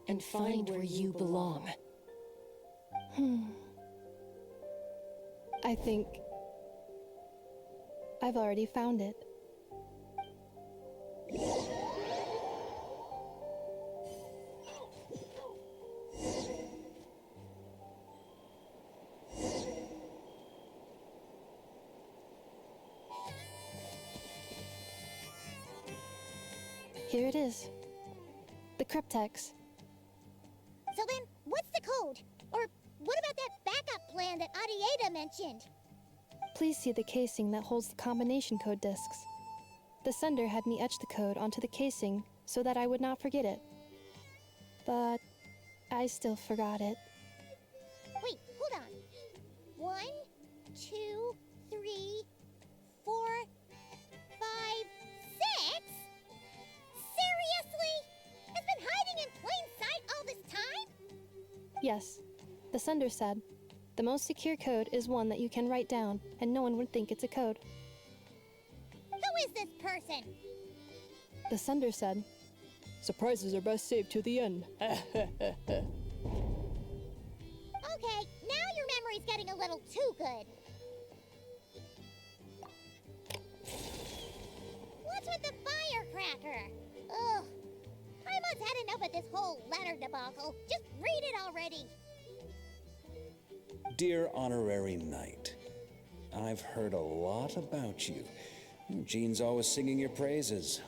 and find where you belong. I think I've already found it. Here it is. The cryptex. So then, what's the code? Or what about that backup plan that Arieta mentioned? Please see the casing that holds the combination code discs. The sender had me etch the code onto the casing so that I would not forget it. But I still forgot it. Wait, hold on. 1, 2, 3, 4, 5, 6? Seriously? It's been hiding in plain sight all this time? Yes, the sender said, the most secure code is one that you can write down and no one would think it's a code. Who is this person? The sender said, surprises are best saved to the end. Okay, now your memory's getting a little too good. What's with the firecracker? Ugh. Paimon's had enough of this whole letter debacle. Just read it already. Dear Honorary Knight, I've heard a lot about you. Jean's always singing your praises.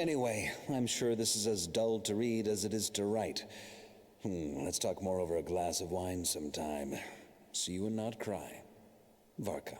Anyway, I'm sure this is as dull to read as it is to write. Let's talk more over a glass of wine sometime. See you and not cry. Varka.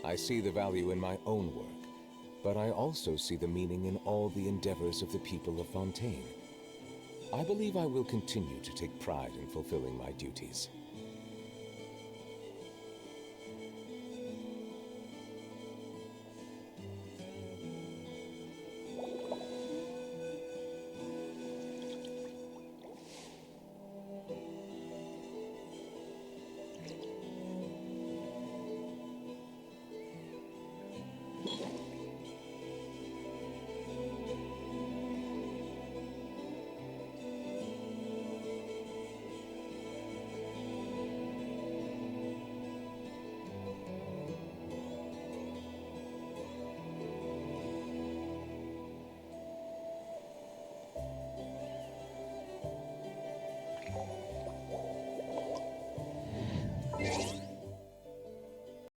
I see the value in my own work, but I also see the meaning in all the endeavors of the people of Fontaine. I believe I will continue to take pride in fulfilling my duties.